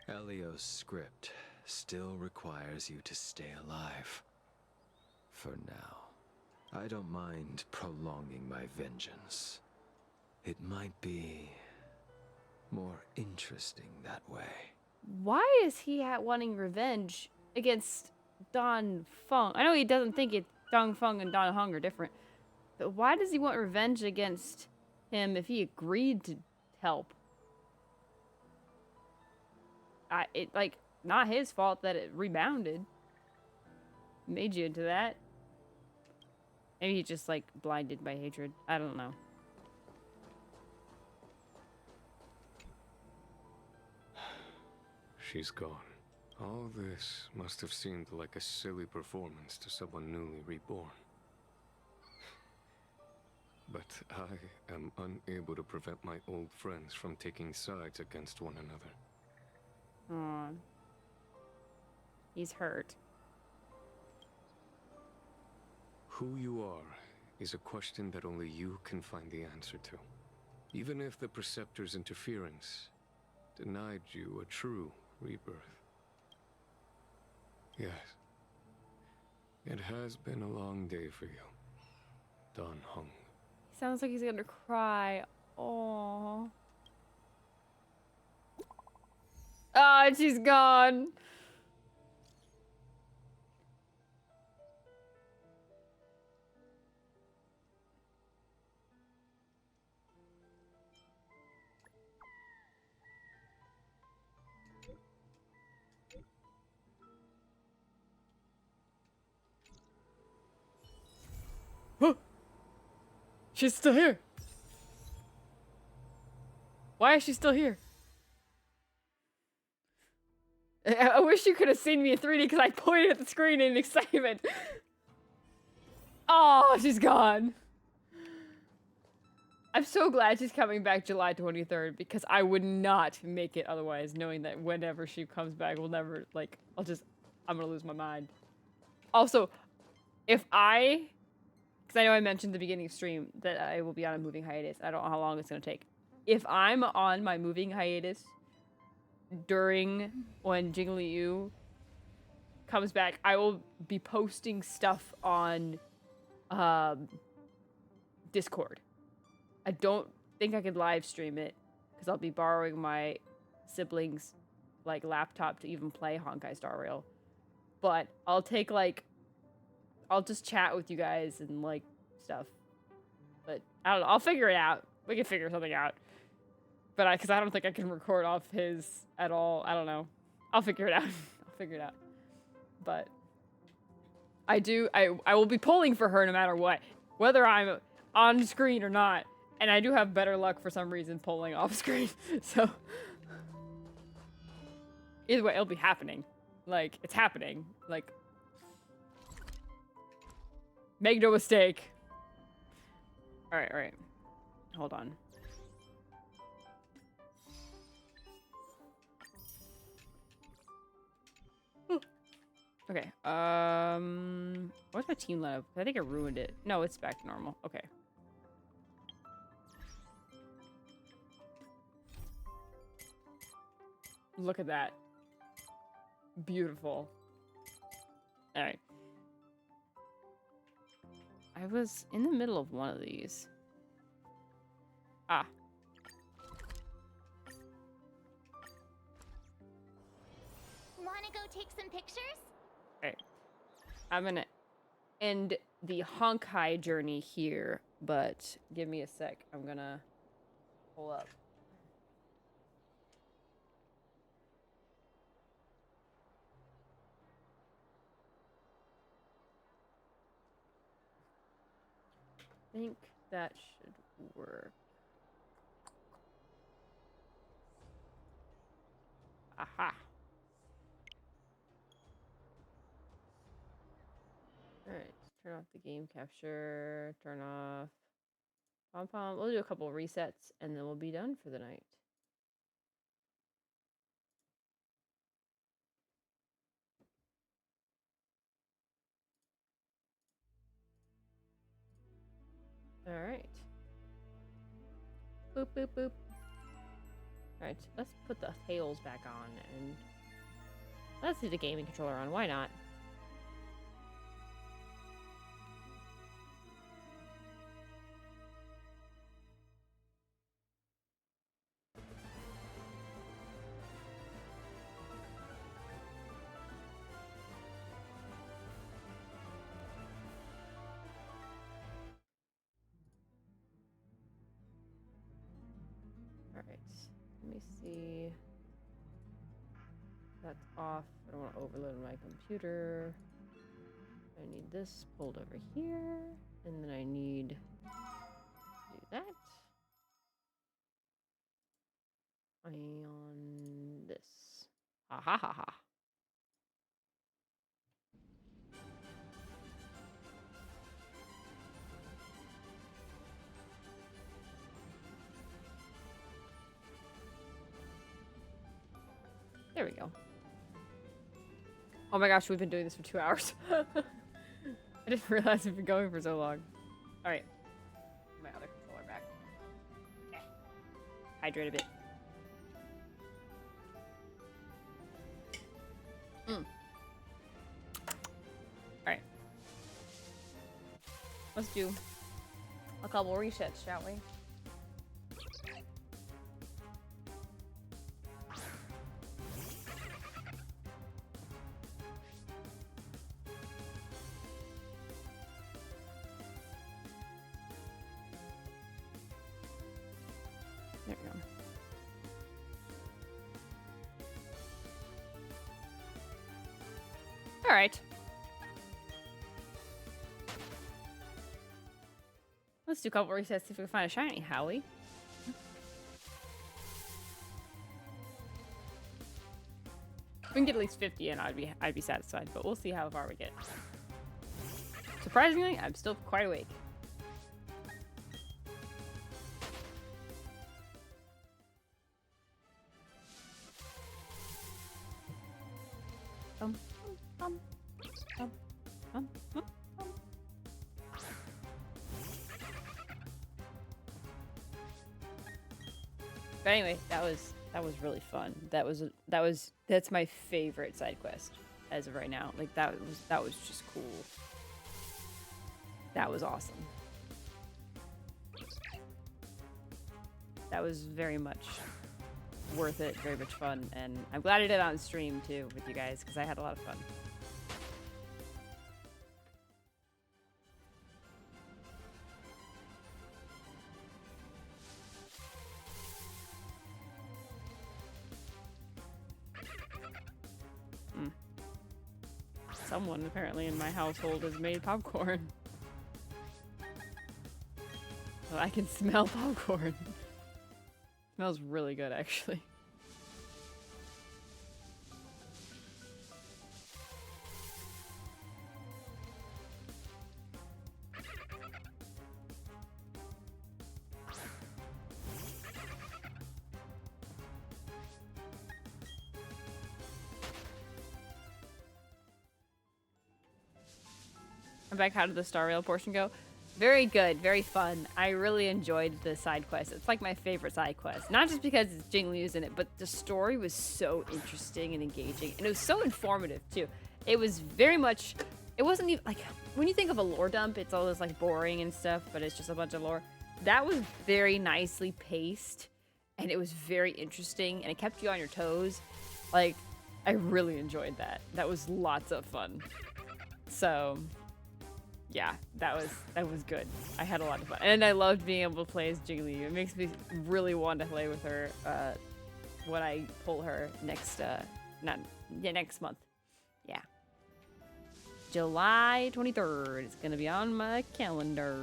Elio's script still requires you to stay alive. For now. I don't mind prolonging my vengeance. It might be more interesting that way. Why is he wanting revenge against Don Feng? I know he doesn't think Dong Feng and Don Hung are different, but why does he want revenge against him if he agreed to help? Like, not his fault that it rebounded. Made you into that. Maybe he's just, like, blinded by hatred. I don't know. She's gone. All this must have seemed like a silly performance to someone newly reborn. But I am unable to prevent my old friends from taking sides against one another. Aw. He's hurt. Who you are is a question that only you can find the answer to. Even if the Preceptor's interference denied you a true rebirth. Yes. It has been a long day for you, Dan Hung. Sounds like he's gonna cry. Aww. Ah, she's gone. She's still here. Why is she still here? I wish you could have seen me in 3D because I pointed at the screen in excitement. Oh, she's gone. I'm so glad she's coming back July 23rd because I would not make it otherwise, knowing that whenever she comes back, we'll never, like, I'm gonna lose my mind. Also, because I know I mentioned at the beginning of stream that I will be on a moving hiatus. I don't know how long it's gonna take. If I'm on my moving hiatus during when JINGLIU comes back, I will be posting stuff on Discord. I don't think I could live stream it because I'll be borrowing my siblings' like laptop to even play Honkai Star Rail. But I'll take I'll just chat with you guys and like stuff. But I don't know. I'll figure it out. We can figure something out. But because I don't think I can record off his at all. I don't know. I'll figure it out. I'll figure it out. But I will be pulling for her no matter what, whether I'm on screen or not. And I do have better luck for some reason pulling off screen. So either way, it'll be happening. Like, it's happening. Like, make no mistake. All right. Hold on. Okay. What's my team lineup? I think I ruined it. No, it's back to normal. Okay. Look at that. Beautiful. All right. I was in the middle of one of these. Ah. Wanna go take some pictures? Alright. I'm gonna end the Honkai journey here, but give me a sec. I'm gonna pull up. I think that should work. Aha. Alright, turn off the game capture, turn off pom-pom. We'll do a couple resets and then we'll be done for the night. Alright. Boop, boop, boop. Alright, let's put the tails back on and let's do the gaming controller on. Why not? Alright, let me see. That's off. I don't want to overload my computer. I need this pulled over here. And then I need to do that. On this. Ha ha ha ha. There we go. Oh my gosh, we've been doing this for 2 hours. I didn't realize we've been going for so long. Alright. My other controller back. Okay. Hydrate a bit. Alright. Let's do a couple resets, shall we? There we go. All right. Let's do a couple resets, see if we can find a shiny, Howie. If we can get at least 50 in, I'd be satisfied, but we'll see how far we get. Surprisingly, I'm still quite awake. But anyway, that was really fun. That's my favorite side quest as of right now. Like that was just cool. That was awesome. That was very much worth it, very much fun, and I'm glad I did it on stream too with you guys because I had a lot of fun. Someone apparently in my household has made popcorn. Well, I can smell popcorn. Smells really good, actually. back, how did the Star Rail portion go? Very good, very fun. I really enjoyed the side quest. It's like my favorite side quest. Not just because it's JINGLIU's in it, but the story was so interesting and engaging. And it was so informative, too. It was very much... It wasn't even... Like, when you think of a lore dump, it's always, like, boring and stuff, but it's just a bunch of lore. That was very nicely paced, and it was very interesting, and it kept you on your toes. Like, I really enjoyed that. That was lots of fun. So... yeah, that was good. I had a lot of fun. And I loved being able to play as JINGLIU. It makes me really want to play with her when I pull her next next month. Yeah. July 23rd. It's gonna be on my calendar.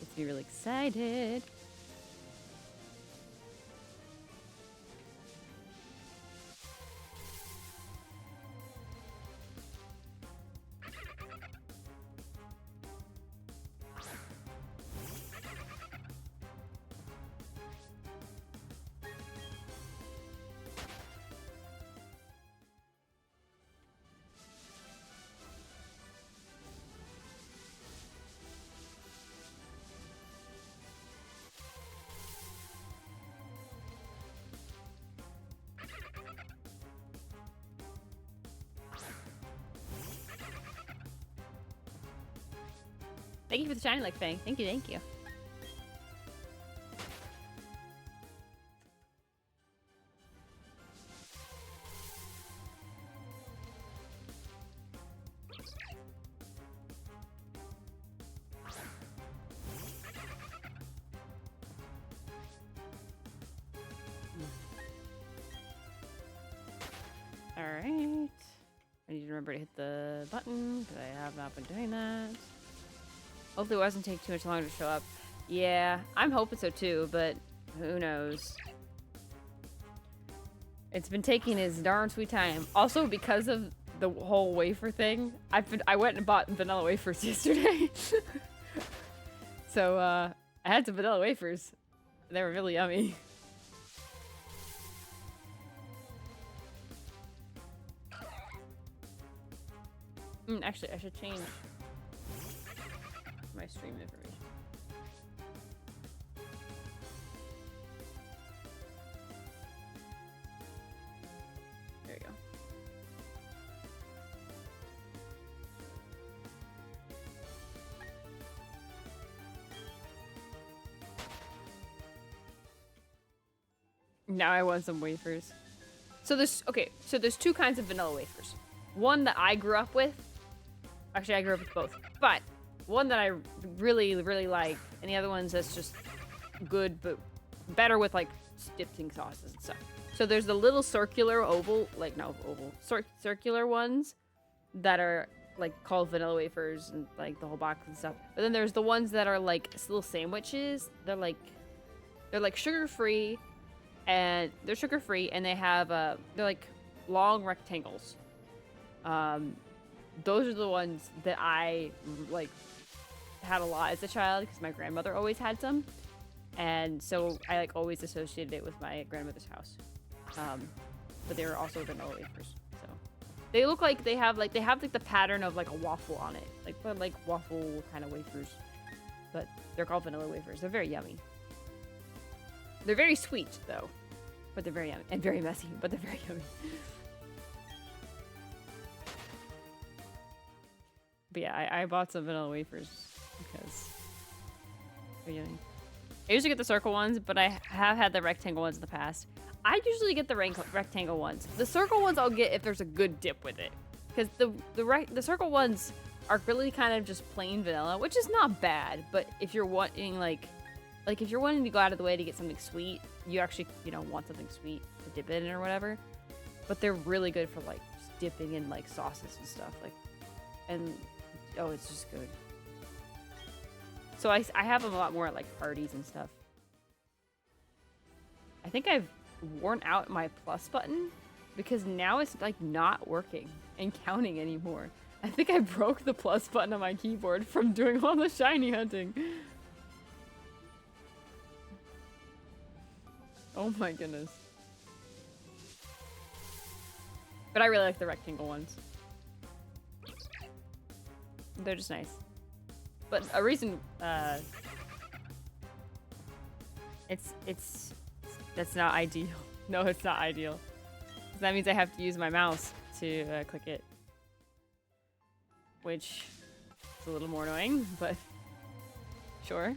Gets me really excited. Thank you for the shiny like Fang. Thank you, thank you. Alright. I need to remember to hit the button, because I have not been doing that. Hopefully it doesn't take too much longer to show up. Yeah, I'm hoping so too, but who knows. It's been taking its darn sweet time. Also, because of the whole wafer thing, I went and bought vanilla wafers yesterday. So, I had some vanilla wafers. They were really yummy. Actually, I should change my stream information. There you go. Now I want some wafers. So there's two kinds of vanilla wafers. One that I grew up with. Actually, I grew up with both. But one that I really, really like, and the other one's that's just good, but better with like dipping sauces and stuff. So there's the little circular circular ones that are like called vanilla wafers and like the whole box and stuff. But then there's the ones that are like little sandwiches. They're like sugar-free, and they have they're like long rectangles. Those are the ones that I like had a lot as a child because my grandmother always had some, and so I like always associated it with my grandmother's house. But they were also vanilla wafers, so they look like they have like the pattern of like a waffle on it, like waffle kind of wafers, but they're called vanilla wafers. They're very yummy. They're very sweet though, but they're very yummy, and very messy, but they're very yummy. But yeah, I bought some vanilla wafers because they're yummy. I usually get the circle ones, but I have had the rectangle ones in the past. I usually get the rectangle ones. The circle ones I'll get if there's a good dip with it, because the circle ones are really kind of just plain vanilla, which is not bad. But if you're wanting like if you're wanting to go out of the way to get something sweet, you actually want something sweet to dip in or whatever. But they're really good for like just dipping in like sauces and stuff oh, it's just good. So I have them a lot more at like parties and stuff. I think I've worn out my plus button because now it's like not working and counting anymore. I think I broke the plus button on my keyboard from doing all the shiny hunting. Oh my goodness. But I really like the rectangle ones. They're just nice. But a reason, that's not ideal. No, it's not ideal. 'Cause that means I have to use my mouse to click it. Which is a little more annoying, but sure.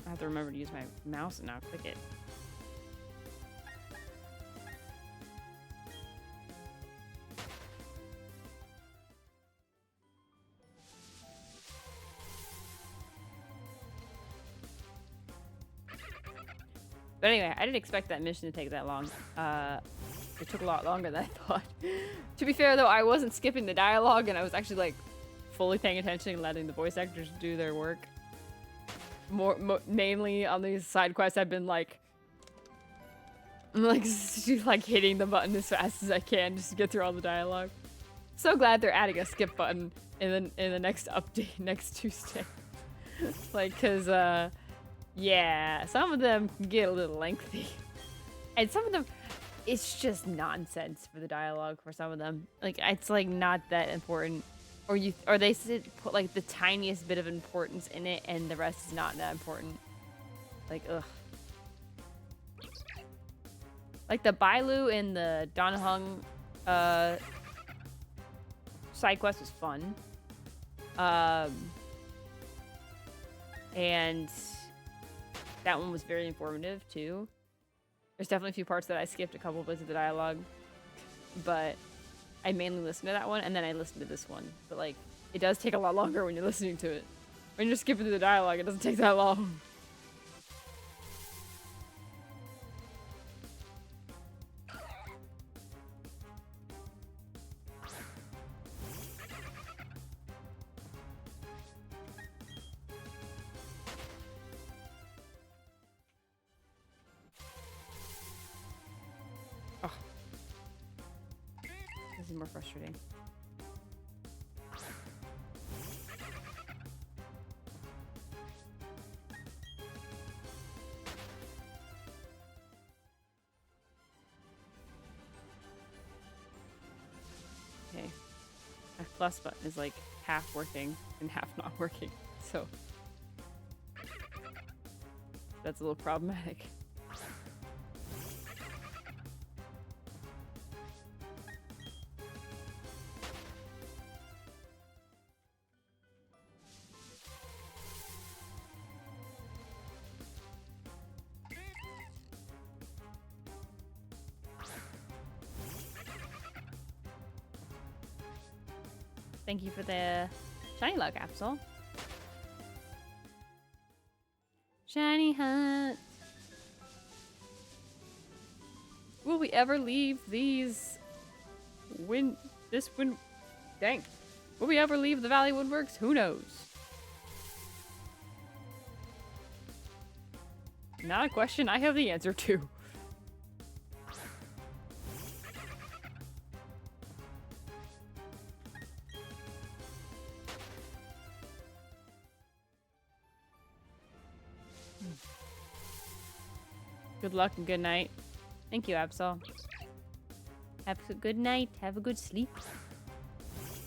I have to remember to use my mouse and now click it. But anyway, I didn't expect that mission to take that long. It took a lot longer than I thought. To be fair though, I wasn't skipping the dialogue and I was actually like fully paying attention and letting the voice actors do their work. Mainly on these side quests, I've been like hitting the button as fast as I can just to get through all the dialogue. So glad they're adding a skip button in the next update next Tuesday. Like, cause yeah, some of them can get a little lengthy, and some of them, it's just nonsense for the dialogue. For some of them, like it's like not that important. Or they put like the tiniest bit of importance in it and the rest is not that important. Like, ugh. Like the Bailu and the Donhung side quest was fun. And that one was very informative too. There's definitely a few parts that I skipped a couple bits of the dialogue. But I mainly listened to that one, and then I listened to this one. But, like, it does take a lot longer when you're listening to it. When you're skipping through the dialogue, it doesn't take that long. This is more frustrating. Okay. My plus button is like half working and half not working, so that's a little problematic. Thank you for the shiny luck, Absol. Shiny hunt. Will we ever leave these dang. Will we ever leave the Valley Woodworks? Who knows? Not a question I have the answer to. Good luck and good night. Thank you, Absol. Have a good night. Have a good sleep.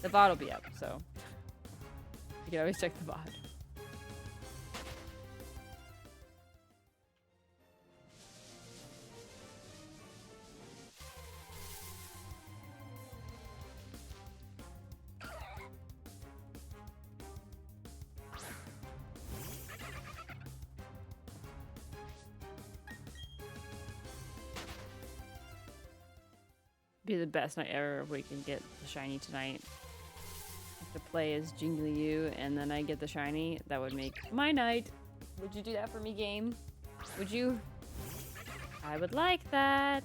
The VOD will be up, so you can always check the VOD. Be the best night ever if we can get the shiny tonight. Have to play as JINGLIU and then I get the shiny. That would make my night. Would you do that for me, game? Would you? I would like that.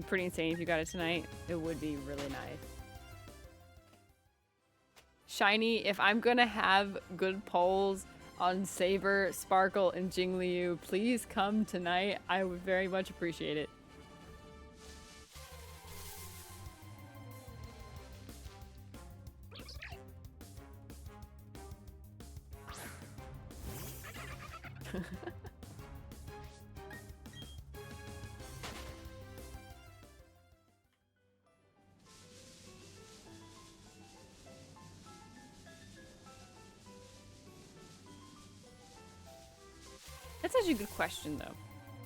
Pretty insane if you got it tonight. It would be really nice. Shiny, if I'm gonna have good polls, on Saber, Sparkle, and Jingliu, please come tonight. I would very much appreciate it. That's actually a good question, though,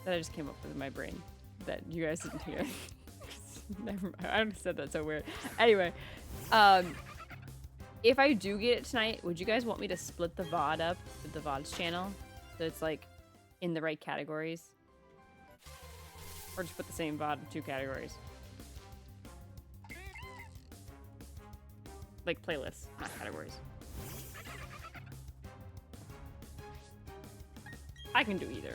that I just came up with in my brain that you guys didn't hear. Never mind. I said that so weird. Anyway, if I do get it tonight, would you guys want me to split the VOD up with the VOD's channel so it's like in the right categories? Or just put the same VOD in 2 categories? Like playlists, not categories. I can do either.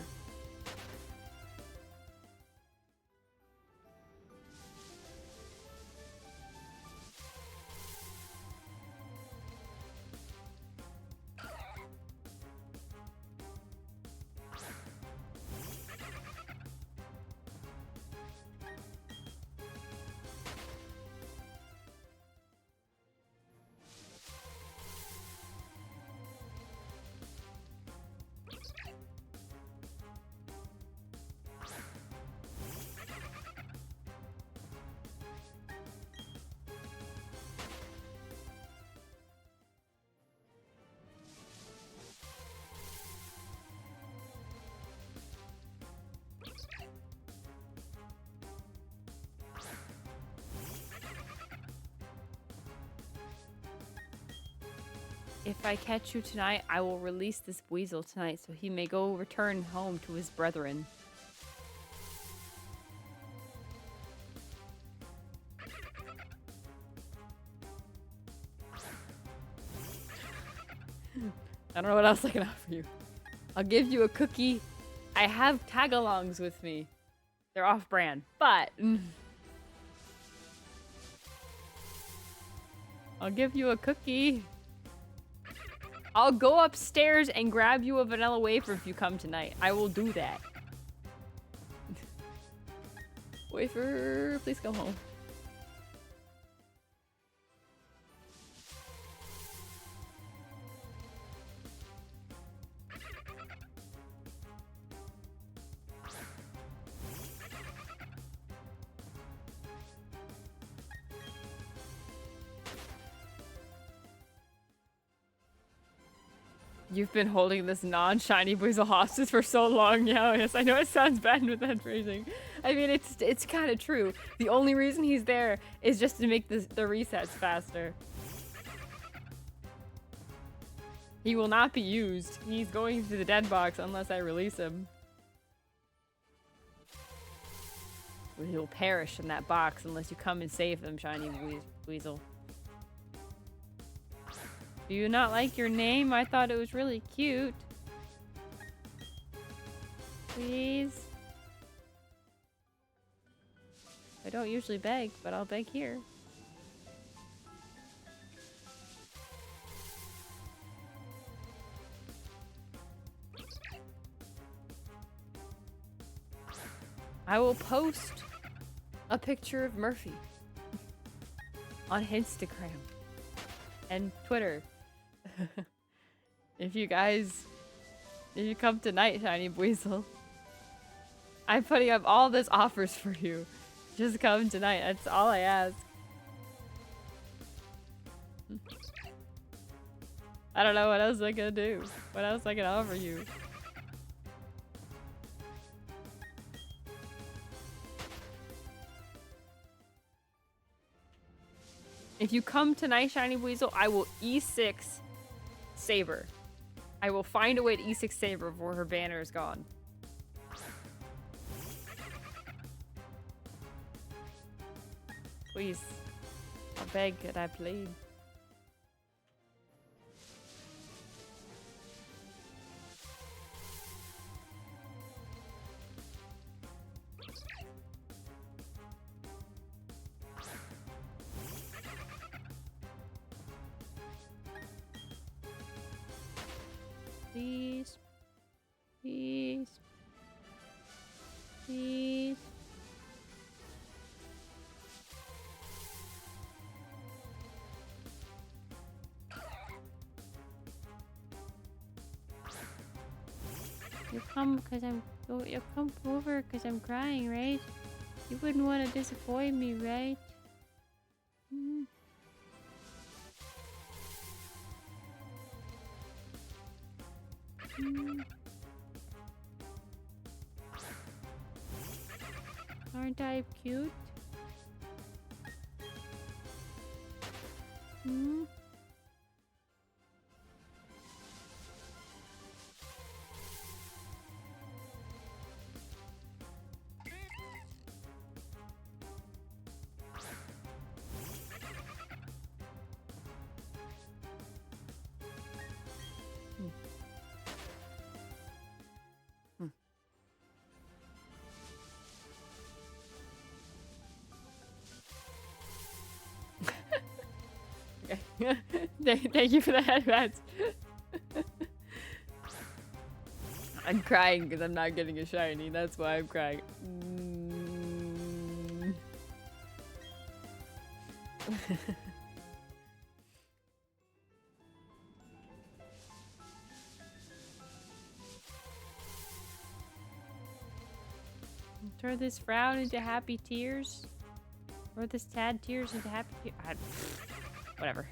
If I catch you tonight, I will release this Buizel tonight so he may go return home to his brethren. I don't know what else I can offer you. I'll give you a cookie. I have tagalongs with me. They're off-brand, but I'll give you a cookie. I'll go upstairs and grab you a vanilla wafer if you come tonight. I will do that. Wafer, please come home. You've been holding this non-Shiny Buizel hostage for so long now. Yes, I know it sounds bad with that phrasing. I mean, it's kind of true. The only reason he's there is just to make the resets faster. He will not be used. He's going to the dead box unless I release him. He will perish in that box unless you come and save him, Shiny Buizel. Do you not like your name? I thought it was really cute. Please? I don't usually beg, but I'll beg here. I will post a picture of Murphy on Instagram and Twitter. If you come tonight, Shiny Buizel, I'm putting up all this offers for you. Just come tonight. That's all I ask. I don't know what else I can do. What else I can offer you? If you come tonight, Shiny Buizel, I will E6 Saber. I will find a way to E6 Saber before her banner is gone. Please. I beg and I plead. Please. Please. Please. You come because I'm. You come over because I'm crying, right? You wouldn't want to disappoint me, right? Mm. Mm. Aren't I cute? Hmm? Thank you for the headbats. I'm crying because I'm not getting a shiny. That's why I'm crying. Turn this frown into happy tears. Or this sad tears into happy tears. Whatever.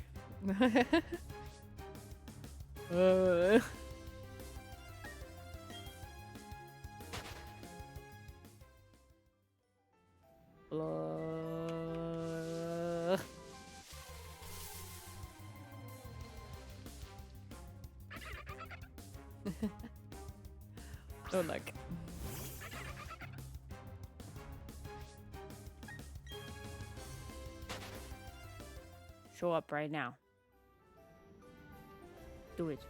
Oh, look. Show up right now. Do it.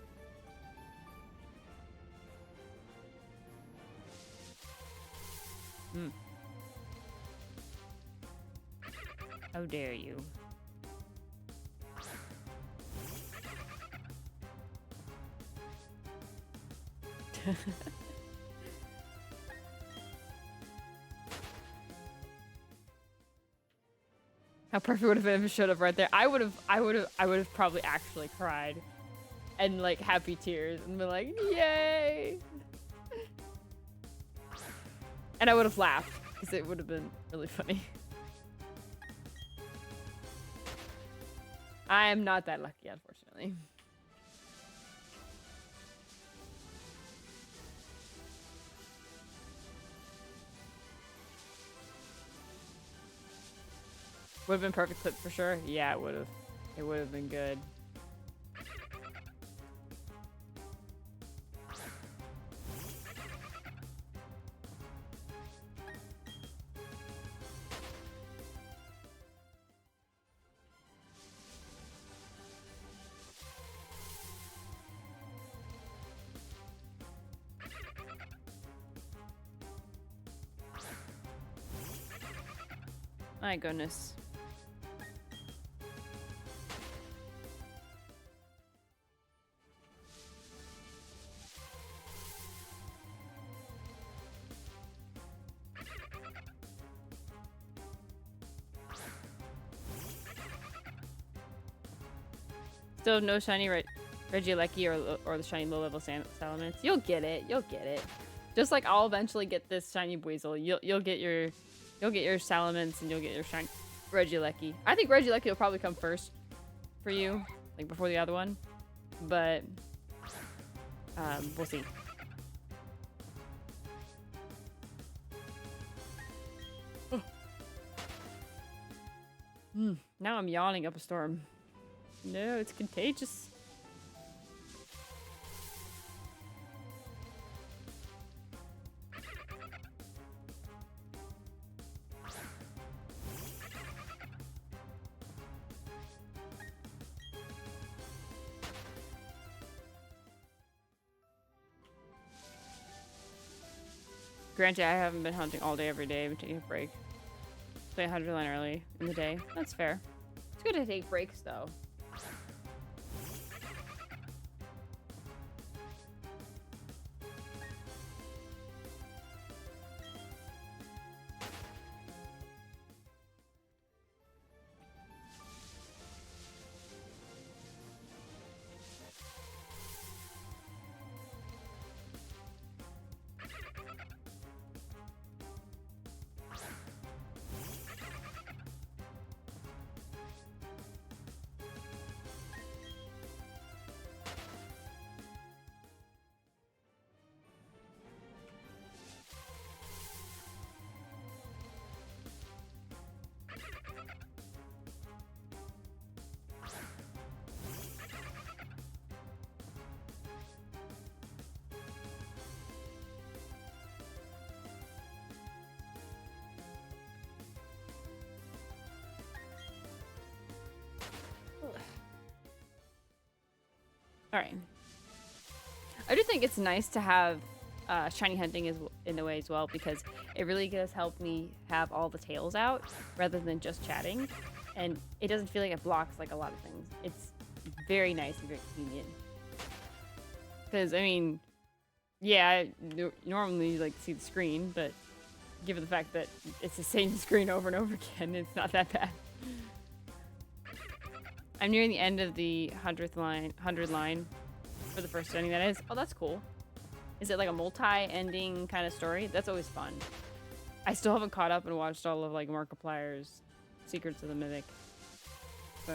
Hmm. How dare you? How perfect would have been if it showed up right there. I would have probably actually cried. And like happy tears and been like, yay! And I would have laughed because it would have been really funny. I am not that lucky, unfortunately. Would have been perfect clip for sure. Yeah, it would have. It would have been good. My goodness. Still no shiny Regieleki or the shiny low level salamence. You'll get it. You'll get it. Just like I'll eventually get this shiny Buizel. You'll get your salamence and you'll get your shiny Regieleki. I think Regieleki will probably come first for you, like before the other one. But we'll see. Now I'm yawning up a storm. No, it's contagious. Granted, I haven't been hunting all day every day. I've been taking a break. Play 100 line early in the day. That's fair. It's good to take breaks, though. All right. I do think it's nice to have shiny hunting in a way as well, because it really does help me have all the tails out rather than just chatting, and it doesn't feel like it blocks like a lot of things. It's very nice and very convenient. Because I mean, yeah, normally you like see the screen, but given the fact that it's the same screen over and over again, it's not that bad. I'm nearing the end of the 100 line for the first ending, that is. Oh, that's cool. Is it like a multi-ending kind of story? That's always fun. I still haven't caught up and watched all of like Markiplier's Secrets of the Mythic. So.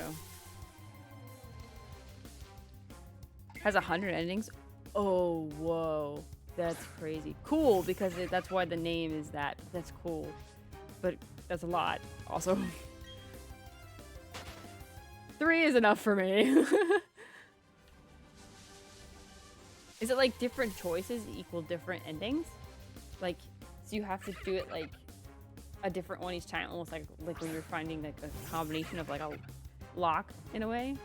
Has 100 endings? Oh, whoa. That's crazy. Cool, because that's why the name is that. That's cool. But that's a lot, also. 3 is enough for me. Is it like different choices equal different endings? Like, so you have to do it like a different one each time, almost like when you're finding like a combination of like a lock in a way?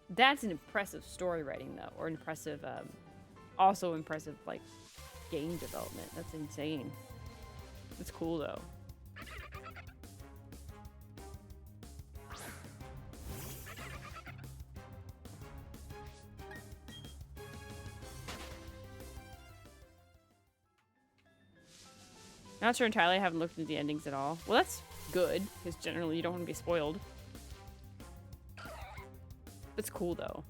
That's an impressive story writing though, or impressive, also impressive like game development. That's insane. That's cool though. Not sure entirely. I haven't looked into the endings at all. Well, that's good, because generally you don't want to be spoiled. That's cool though.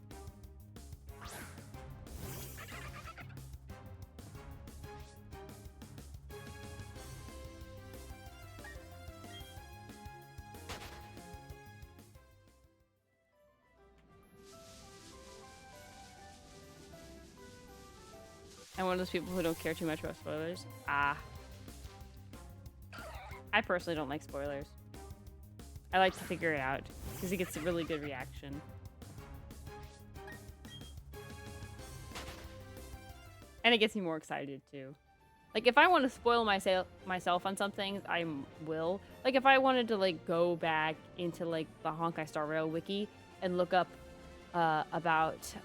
I'm one of those people who don't care too much about spoilers. Ah. I personally don't like spoilers. I like to figure it out, because it gets a really good reaction. And it gets me more excited, too. Like, if I want to spoil myself on something, I will. Like, if I wanted to, like, go back into, like, the honkaistarrail wiki and look up about,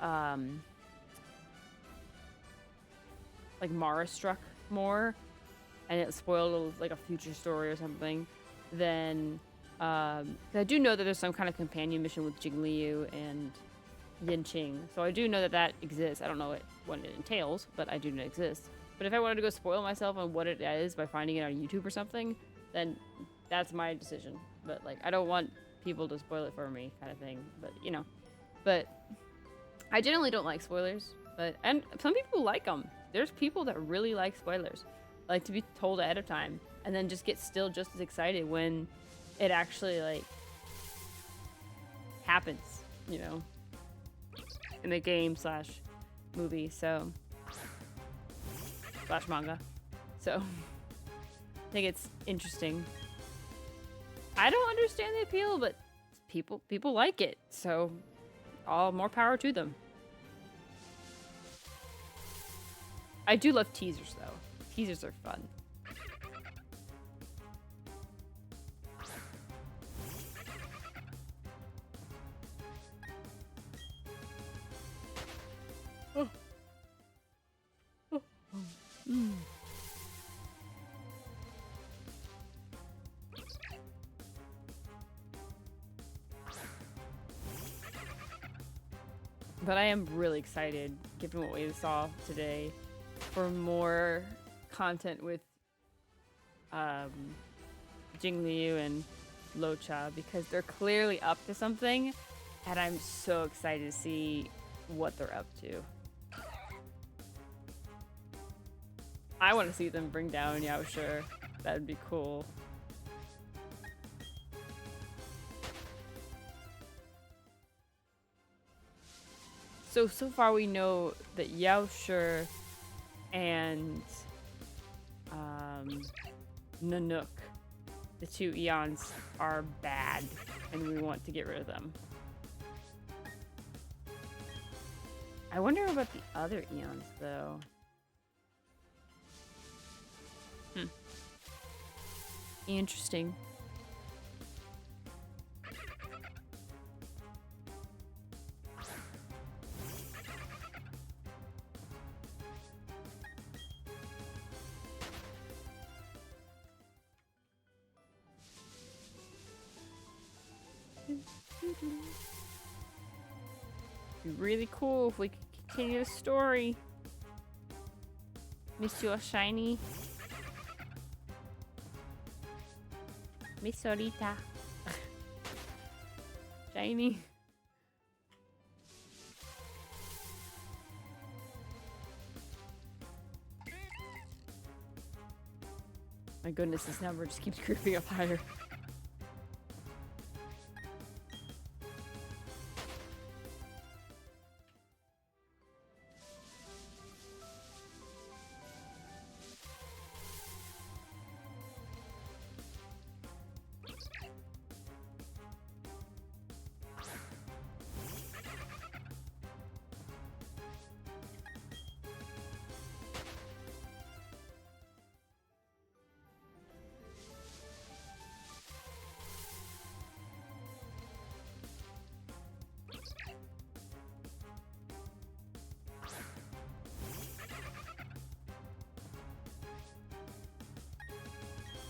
like, Mara struck more, and it spoiled like a future story or something, then 'cause I do know that there's some kind of companion mission with JINGLIU and Yinqing, so I do know that that exists. I don't know what it entails, but I do know it exists. But if I wanted to go spoil myself on what it is by finding it on YouTube or something, then that's my decision. But like, I don't want people to spoil it for me, kind of thing. But you know, but I generally don't like spoilers. And some people like them. There's people that really like spoilers. Like to be told ahead of time, and then just get still just as excited when it actually like happens, you know, in the game / movie, so / manga. So I think it's interesting. I don't understand the appeal, but people like it, so all more power to them. I do love teasers though. Teasers are fun. Oh. Oh. Mm. But I am really excited, given what we saw today, for more content with JINGLIU and Locha, because they're clearly up to something, and I'm so excited to see what they're up to. I want to see them bring down Yaoshi. That would be cool. So far we know that Yaoshi and Nanook, the 2 Eons, are bad, and we want to get rid of them. I wonder about the other Eons, though. Interesting. Be really cool if we could continue the story. Monsieur Shiny. Miss Solita. Shiny. My goodness, this number just keeps creeping up higher.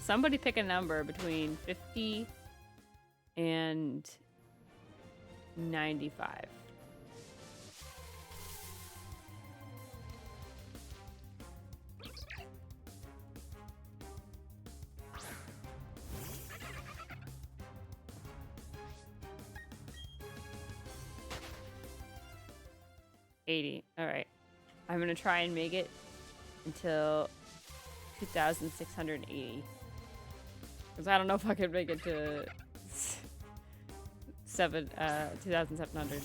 Somebody pick a number between 50 and 95. All right. I'm gonna try and make it until 2,680. Because I don't know if I could make it to 2,700.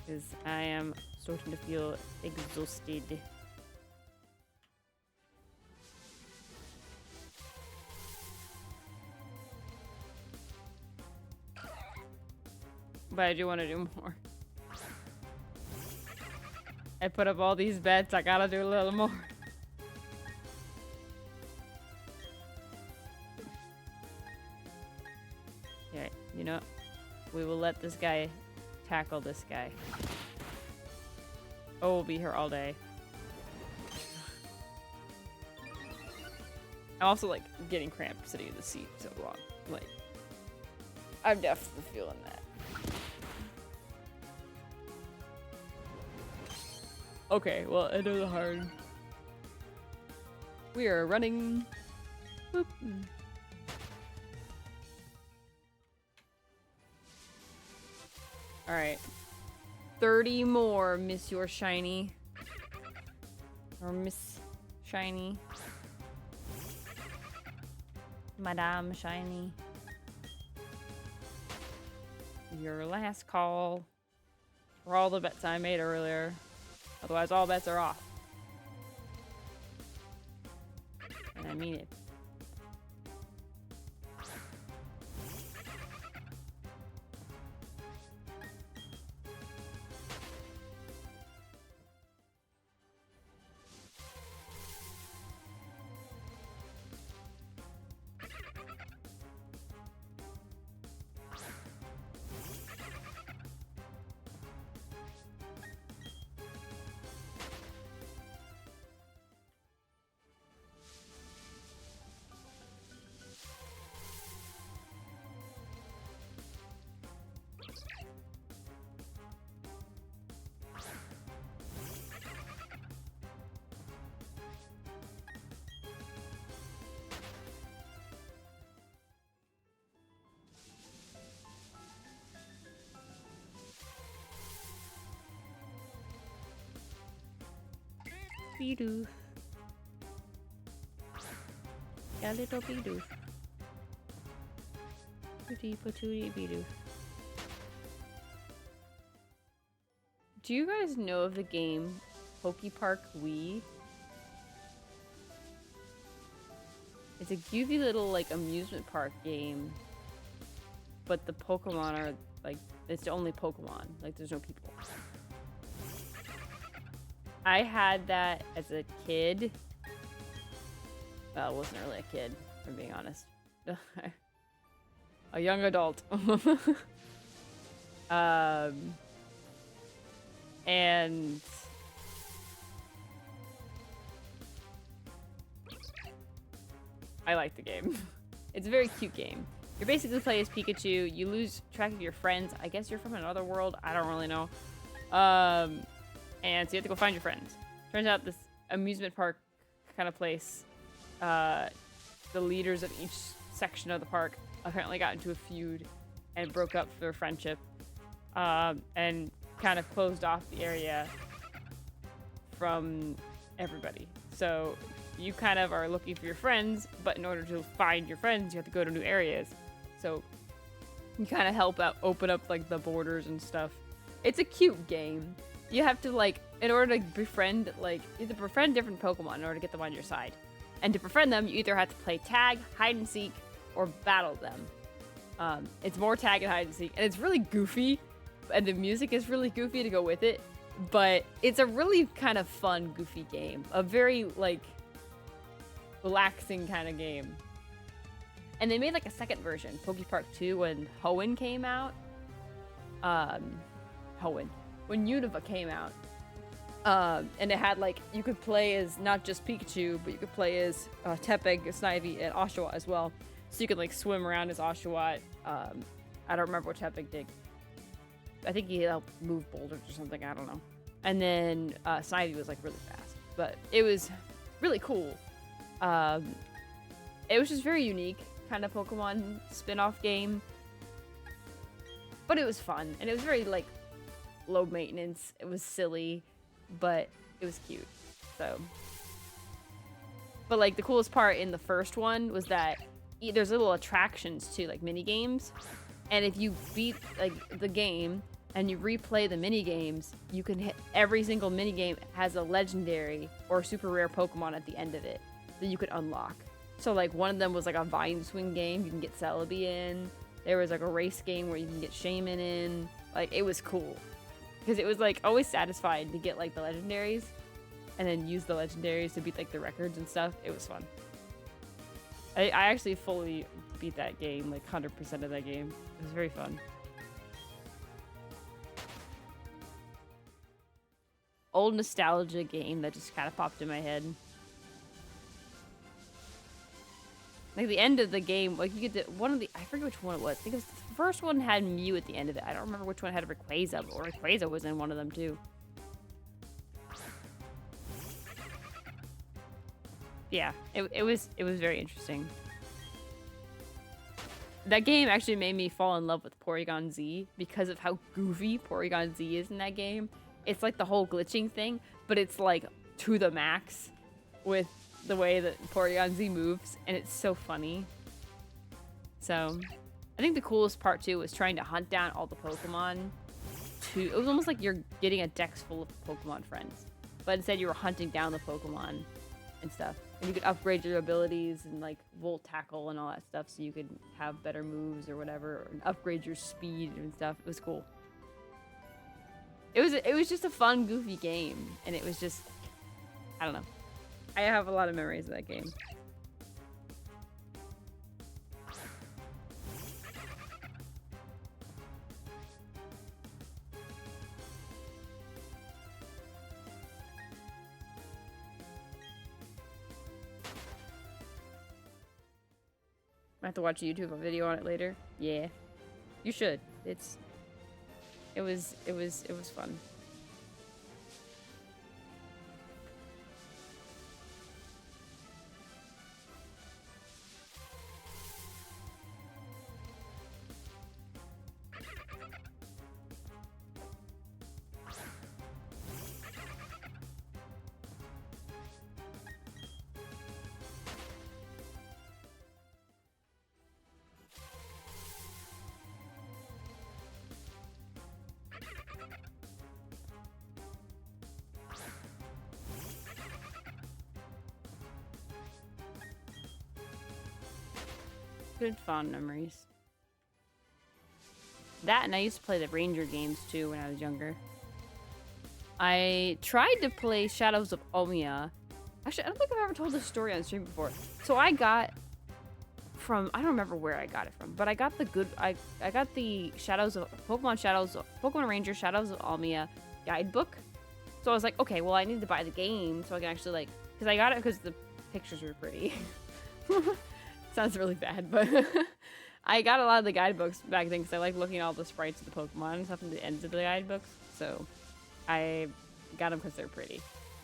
Because I am starting to feel exhausted. But I do want to do more. I put up all these bets, I gotta do a little more. Okay, you know, we will let this guy tackle this guy. Oh, we'll be here all day. I'm also like getting cramped sitting in the seat so long. Like, I'm definitely feeling that. Okay, well, end of the hard. We are running. Boop. Alright. 30 more, Monsieur Shiny. Or Miss Shiny. Madame Shiny. Your last call. For all the bets I made earlier. Otherwise, all bets are off. And I mean it. Bidoof. A little Bidoof. Patootie patootie Bidoof. Do you guys know of the game Pokepark Wii? It's a goofy little like amusement park game, but the Pokemon are like, it's only Pokemon. Like there's no people. I had that as a kid. Well, I wasn't really a kid, if I'm being honest. A young adult. And I like the game. It's a very cute game. You basically play as Pikachu. You lose track of your friends. I guess you're from another world. I don't really know. And so you have to go find your friends. Turns out this amusement park kind of place, the leaders of each section of the park apparently got into a feud and broke up their friendship, and kind of closed off the area from everybody. So you kind of are looking for your friends, but in order to find your friends, you have to go to new areas. So you kind of help out, open up like the borders and stuff. It's a cute game. You have to like, in order to befriend, like, you have to befriend different Pokemon in order to get them on your side. And to befriend them, you either have to play tag, hide and seek, or battle them. It's more tag and hide and seek, and it's really goofy, and the music is really goofy to go with it. But it's a really kind of fun, goofy game. A very like relaxing kind of game. And they made like a second version, Poke Park 2, when Hoenn came out. When Unova came out. And it had like, you could play as not just Pikachu, but you could play as Tepig, Snivy, and Oshawott as well. So you could like swim around as Oshawott. I don't remember what Tepig did. I think he helped move boulders or something, I don't know. And then Snivy was like really fast. But it was really cool. It was just very unique kind of Pokemon spin-off game. But it was fun, and it was very like low maintenance. It was silly, but it was cute. So, but like the coolest part in the first one was that there's little attractions too, like mini games. And if you beat like the game and you replay the mini games, you can hit every single mini game has a legendary or super rare Pokemon at the end of it that you could unlock. So like one of them was like a vine swing game, you can get Celebi in. There was like a race game where you can get Shaman in. Like it was cool. Because it was like always satisfying to get like the legendaries and then use the legendaries to beat like the records and stuff. It was fun. I actually fully beat that game, like 100% of that game. It was very fun. Old nostalgia game that just kind of popped in my head. Like the end of the game, like you get to one of the, I forget which one it was. I think it was the first one had Mew at the end of it. I don't remember which one had Rayquaza, or Rayquaza was in one of them too. Yeah, it was very interesting. That game actually made me fall in love with Porygon Z because of how goofy Porygon Z is in that game. It's like the whole glitching thing, but it's like to the max with the way that Porygon Z moves, and it's so funny. So, I think the coolest part too was trying to hunt down all the Pokemon. It was almost like you're getting a dex full of Pokemon friends, but instead you were hunting down the Pokemon and stuff. And you could upgrade your abilities and like Volt Tackle and all that stuff, so you could have better moves or whatever, and upgrade your speed and stuff. It was cool. It was just a fun, goofy game, and it was just, I don't know. I have a lot of memories of that game. I have to watch a YouTube video on it later. Yeah, you should. It was fun. Good fond memories. That, and I used to play the Ranger games too when I was younger. I tried to play Shadows of Omia. Actually, I don't think I've ever told this story on stream before. So I got from, I don't remember where I got it from, but I got I got the Pokemon Ranger Shadows of Omia guidebook. So I was like, okay, well I need to buy the game so I can actually like, because I got it because the pictures were pretty. Sounds really bad, but I got a lot of the guidebooks back then because I like looking at all the sprites of the Pokemon and stuff in the ends of the guidebooks. So I got them because they're pretty.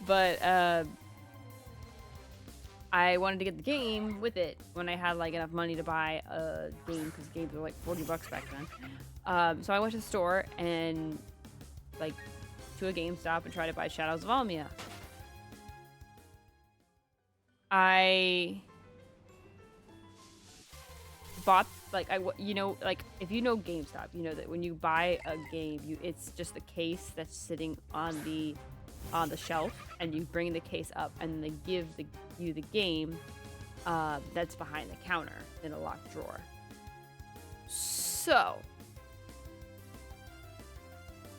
But I wanted to get the game with it when I had like enough money to buy a game because games were like $40 back then. So I went to the store and like to a GameStop and tried to buy Shadows of Almia. I bought like like if you know GameStop, you know that when you buy a game, it's just a case that's sitting on the shelf, and you bring the case up, and they give you the game that's behind the counter in a locked drawer. So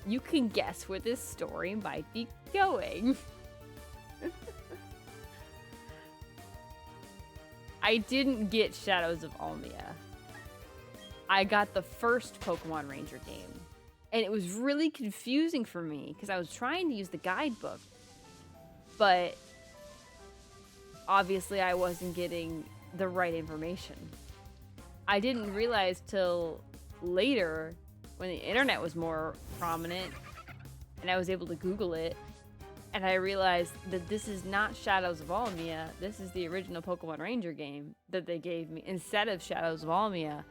you can guess where this story might be going. I didn't get Shadows of Almia. I got the first Pokemon Ranger game. And it was really confusing for me because I was trying to use the guidebook. But obviously I wasn't getting the right information. I didn't realize till later when the internet was more prominent and I was able to Google it. And I realized that this is not Shadows of Almia. This is the original Pokemon Ranger game that they gave me instead of Shadows of Almia.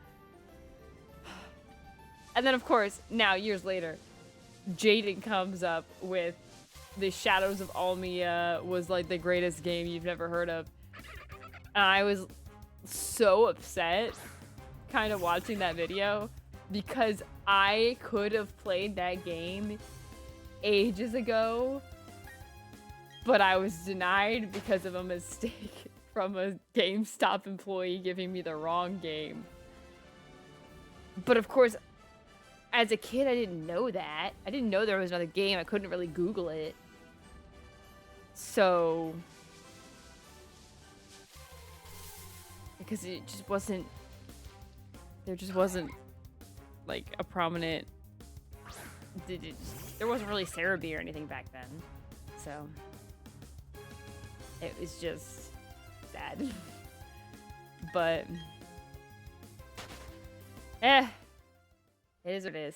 And then, of course, now, years later, Jaden comes up with the Shadows of Almia was like the greatest game you've never heard of. And I was so upset kind of watching that video because I could have played that game ages ago. But I was denied because of a mistake from a GameStop employee giving me the wrong game. But of course, as a kid, I didn't know that. I didn't know there was another game. I couldn't really Google it. So, because it just wasn't, there just wasn't like a prominent, there wasn't really Cerebi or anything back then. So it was just sad. But it is what it is.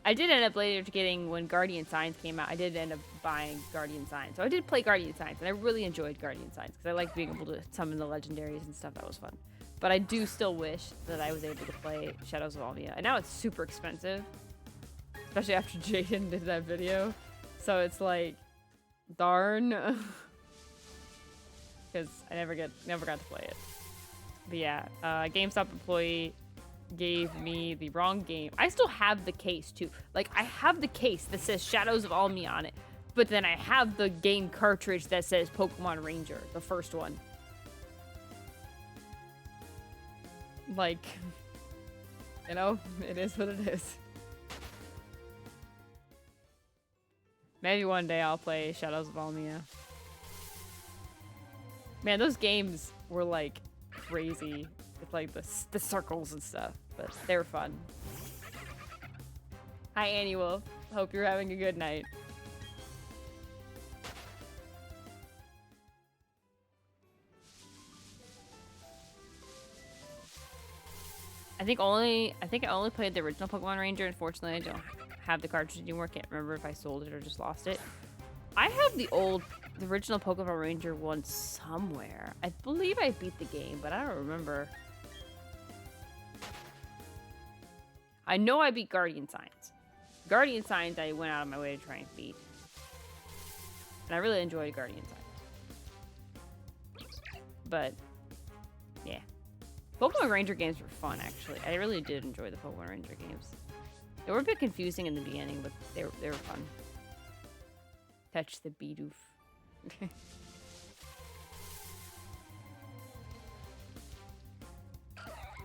I did end up later getting, when Guardian Signs came out, I did end up buying Guardian Signs. So I did play Guardian Signs, and I really enjoyed Guardian Signs because I liked being able to summon the legendaries and stuff. That was fun. But I do still wish that I was able to play Shadows of Almia. And now it's super expensive, especially after Jaden did that video. So it's like, darn. Because I never got to play it. But yeah, GameStop employee gave me the wrong game. I still have the case too. Like, I have the case that says Shadows of Almia on it, but then I have the game cartridge that says Pokemon Ranger, the first one. Like, you know, it is what it is. Maybe one day I'll play Shadows of Almia. Man, those games were like crazy with like the circles and stuff, but they were fun. Hi, Annie Wolf. Hope you're having a good night. I think I only played the original Pokemon Ranger. Unfortunately, I don't have the cartridge anymore. Can't remember if I sold it or just lost it. I have the original Pokemon Ranger one somewhere. I believe I beat the game, but I don't remember. I know I beat Guardian Signs. Guardian Signs I went out of my way to try and beat. And I really enjoyed Guardian Signs. But, yeah. Pokemon Ranger games were fun, actually. I really did enjoy the Pokemon Ranger games. They were a bit confusing in the beginning, but they were fun. Touch the Bidoof. I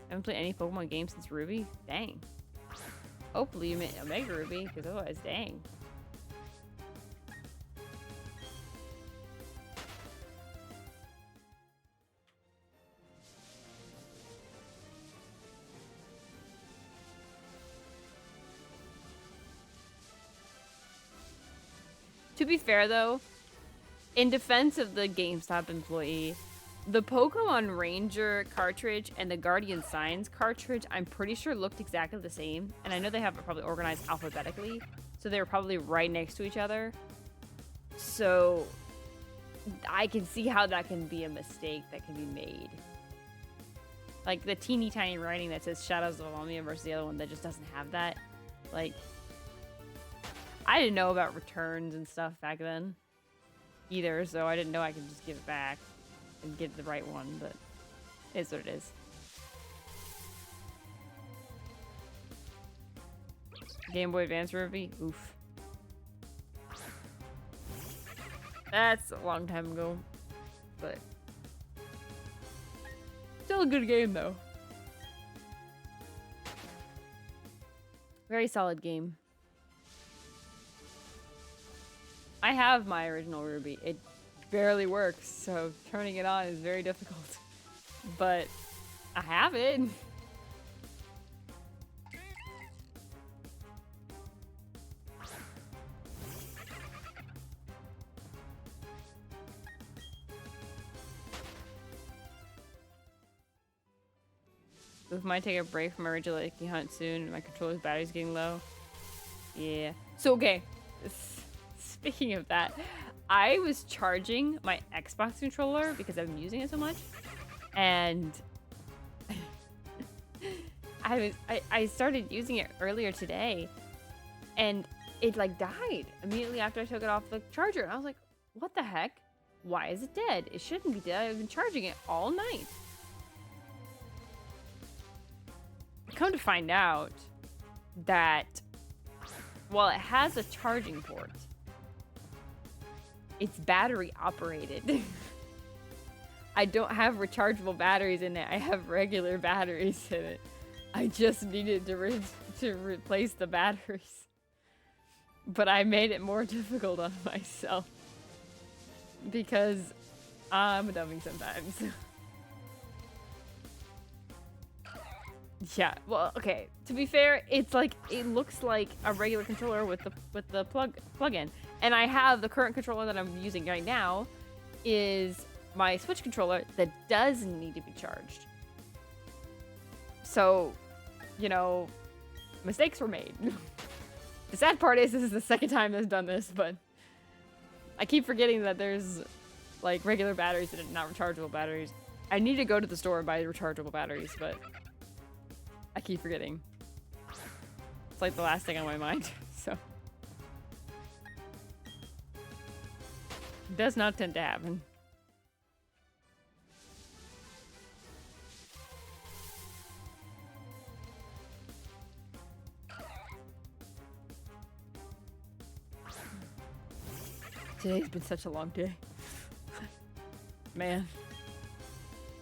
haven't played any Pokemon games since Ruby? Dang. Hopefully you meant Omega Ruby, because otherwise, dang. To be fair, though, in defense of the GameStop employee, The Pokemon Ranger cartridge and the Guardian Signs cartridge, I'm pretty sure looked exactly the same. And I know they have it probably organized alphabetically. So they were probably right next to each other. So I can see how that can be a mistake that can be made. Like the teeny tiny writing that says Shadows of Lamia versus the other one that just doesn't have that. Like, I didn't know about returns and stuff back then either, so I didn't know I could just give it back and get the right one, but it is what it is. Game Boy Advance Ruby? Oof. That's a long time ago, but still a good game though. Very solid game. I have my original Ruby. It barely works, so turning it on is very difficult. But I have it. We might take a break from our regular Icky hunt soon. My controller's battery's getting low. Yeah. So, okay. Speaking of that, I was charging my Xbox controller because I've been using it so much. And I started using it earlier today. And it like died immediately after I took it off the charger. And I was like, what the heck? Why is it dead? It shouldn't be dead. I've been charging it all night. Come to find out that while it has a charging port, it's battery operated. I don't have rechargeable batteries in it. I have regular batteries in it. I just needed to replace the batteries. But I made it more difficult on myself because I'm a dummy sometimes. Yeah, well, okay. To be fair, it's like it looks like a regular controller with the plug-in, and I have the current controller that I'm using right now is my Switch controller that does need to be charged. So, you know, mistakes were made. The sad part is this is the second time I've done this, but I keep forgetting that there's like regular batteries and not rechargeable batteries. I need to go to the store and buy rechargeable batteries, but I keep forgetting. It's like the last thing on my mind, so. It does not tend to happen. Today's been such a long day. Man.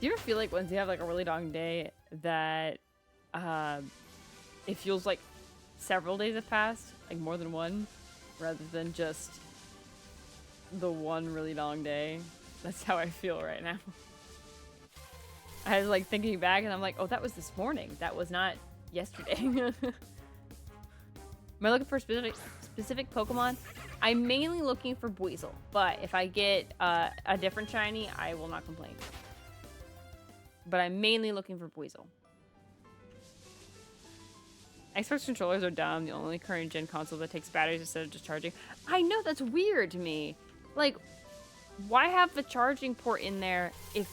Do you ever feel like once you have like a really long day that it feels like several days have passed, like more than one, rather than just the one really long day? That's how I feel right now. I was like thinking back and I'm like, oh, that was this morning. That was not yesterday. Am I looking for specific Pokemon? I'm mainly looking for Buizel, but if I get a different shiny, I will not complain. But I'm mainly looking for Buizel. Xbox controllers are dumb. The only current gen console that takes batteries instead of just charging. I know, that's weird to me. Like, why have the charging port in there if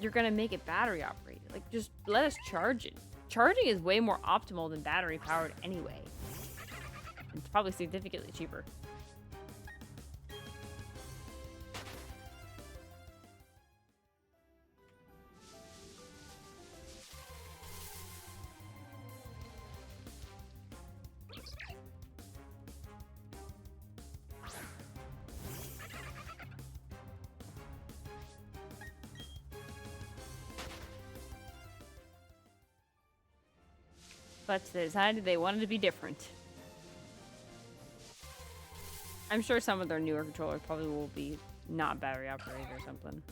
you're gonna make it battery operated? Like, just let us charge it. Charging is way more optimal than battery powered anyway. It's probably significantly cheaper. But they decided they wanted to be different. I'm sure some of their newer controllers probably will be not battery operated or something.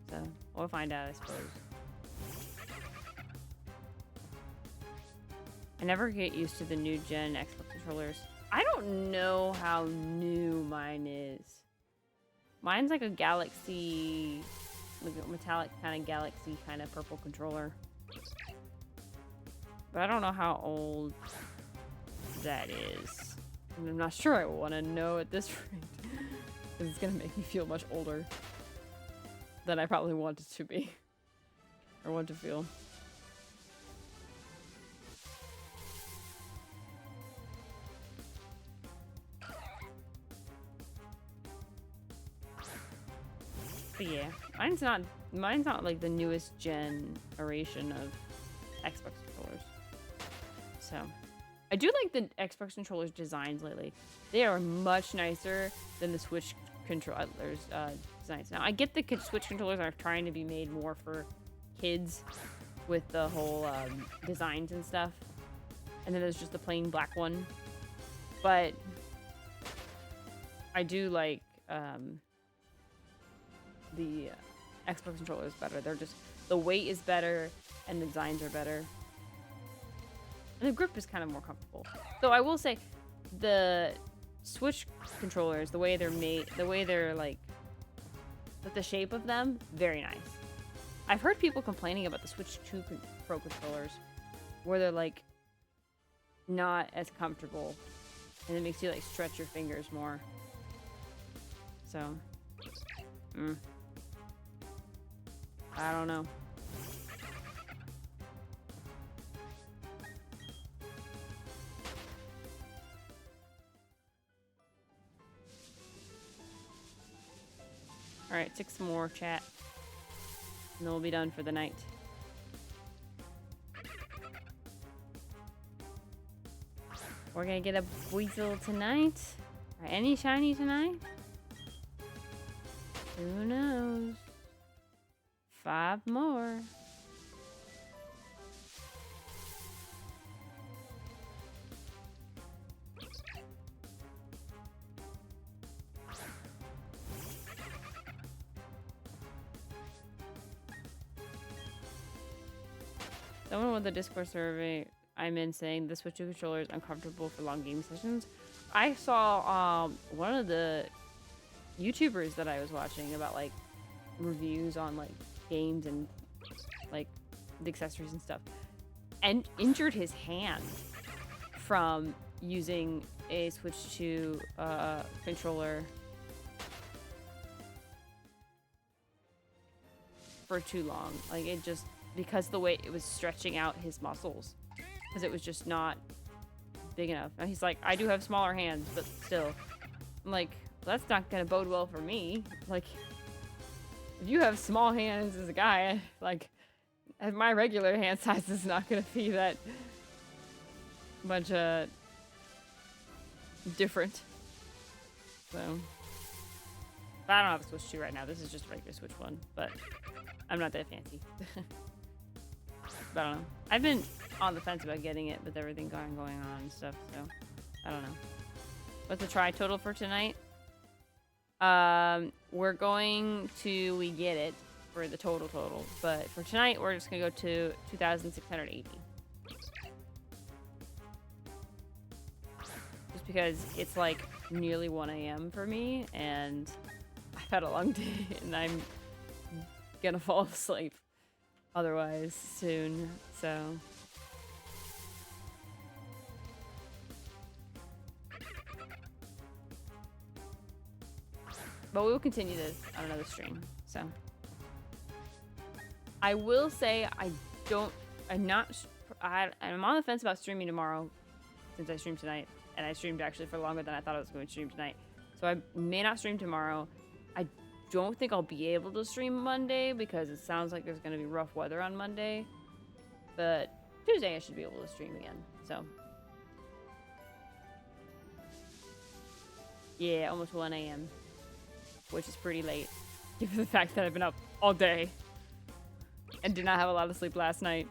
So, we'll find out, I suppose. I never get used to the new gen Xbox controllers. I don't know how new mine is. Mine's like a Galaxy like a metallic kind of galaxy kind of purple controller. But I don't know how old that is. And I'm not sure I want to know at this rate. Because it's going to make me feel much older than I probably want it to be. Or want to feel. But yeah, mine's not like the newest generation of Xbox controllers. So, I do like the Xbox controllers designs lately. They are much nicer than the Switch controllers designs. Now, I get the Switch controllers are trying to be made more for kids with the whole designs and stuff. And then there's just the plain black one. But I do like the Xbox controllers better. They're just, the weight is better and the designs are better. And the grip is kind of more comfortable. Though I will say, the Switch controllers, the way they're made, the way they're like the shape of them, very nice. I've heard people complaining about the Switch 2 Pro controllers, where they're like not as comfortable, and it makes you like stretch your fingers more. So, I don't know. Alright, 6 more, chat. And then we'll be done for the night. We're gonna get a Buizel tonight. Are any shiny tonight? Who knows? 5 more. Someone with the Discord survey I'm in saying the Switch 2 controller is uncomfortable for long game sessions. I saw one of the YouTubers that I was watching about like reviews on like games and like the accessories and stuff, and injured his hand from using a Switch 2 controller for too long. Like it just, because the way it was stretching out his muscles, because it was just not big enough. And he's like, I do have smaller hands, but still. I'm like, well, that's not gonna bode well for me. Like, if you have small hands as a guy, like, my regular hand size is not gonna be that much different. So, but I don't have a Switch 2 right now. This is just a regular Switch 1, but I'm not that fancy. But I don't know. I've been on the fence about getting it with everything going on and stuff, so I don't know. What's the try total for tonight? We're going to, we get it for the total, but for tonight we're just gonna go to 2,680. Just because it's like nearly 1 a.m. for me, and I've had a long day, and I'm gonna fall asleep otherwise soon, so. But we will continue this on another stream, so. I will say I'm on the fence about streaming tomorrow, since I streamed tonight, and I streamed actually for longer than I thought I was going to stream tonight. So I may not stream tomorrow. I don't think I'll be able to stream Monday because it sounds like there's going to be rough weather on Monday. But Tuesday I should be able to stream again, so. Yeah, almost 1 a.m. which is pretty late, given the fact that I've been up all day and did not have a lot of sleep last night.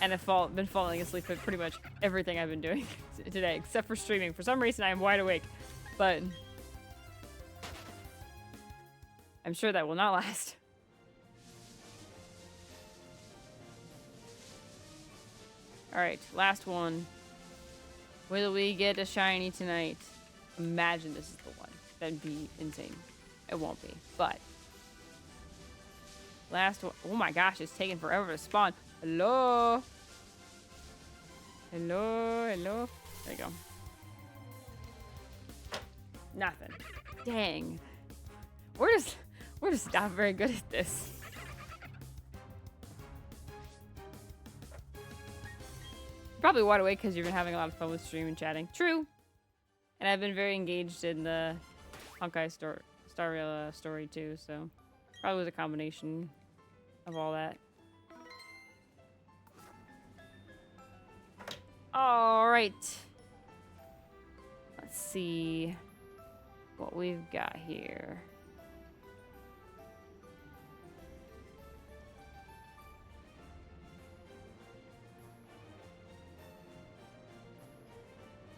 And I've been falling asleep at pretty much everything I've been doing today, except for streaming. For some reason, I am wide awake, but I'm sure that will not last. Alright, last one. Will we get a shiny tonight? Imagine this is the one. That'd be insane. It won't be, but Last one. Oh my gosh, it's taking forever to spawn. Hello? Hello? Hello? There you go. Nothing. Dang. We're just not very good at this. Probably wide awake because you've been having a lot of fun with stream and chatting. True. And I've been very engaged in the Honkai Starrail story too, so probably was a combination of all that. All right. Let's see what we've got here.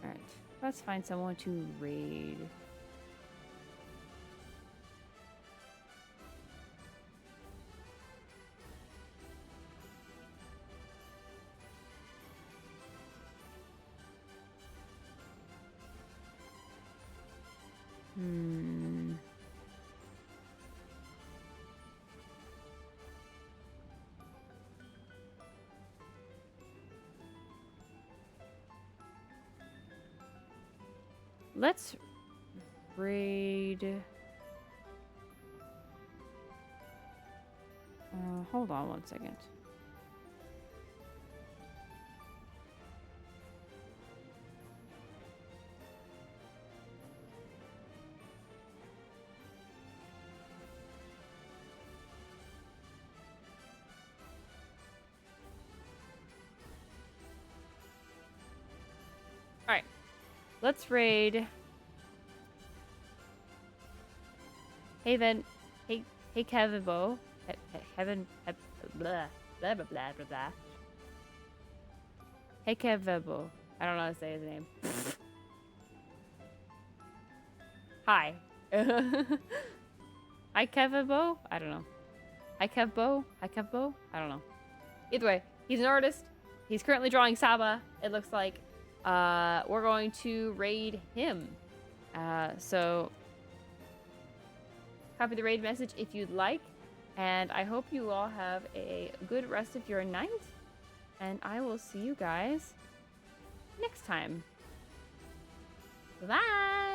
All right. Let's find someone to raid. Let's raid. Hold on one second. All right. Let's raid. Hey Ben, hey Kevin Bo, Heaven, blah blah blah blah blah blah. Hey Kevin Bo, I don't know how to say his name. Hi. Hi Kevin Bo, I don't know. Hi Kev Bo, I don't know. Either way, he's an artist. He's currently drawing Saba. It looks like. We're going to raid him. So copy the raid message if you'd like. And I hope you all have a good rest of your night. And I will see you guys next time. Bye.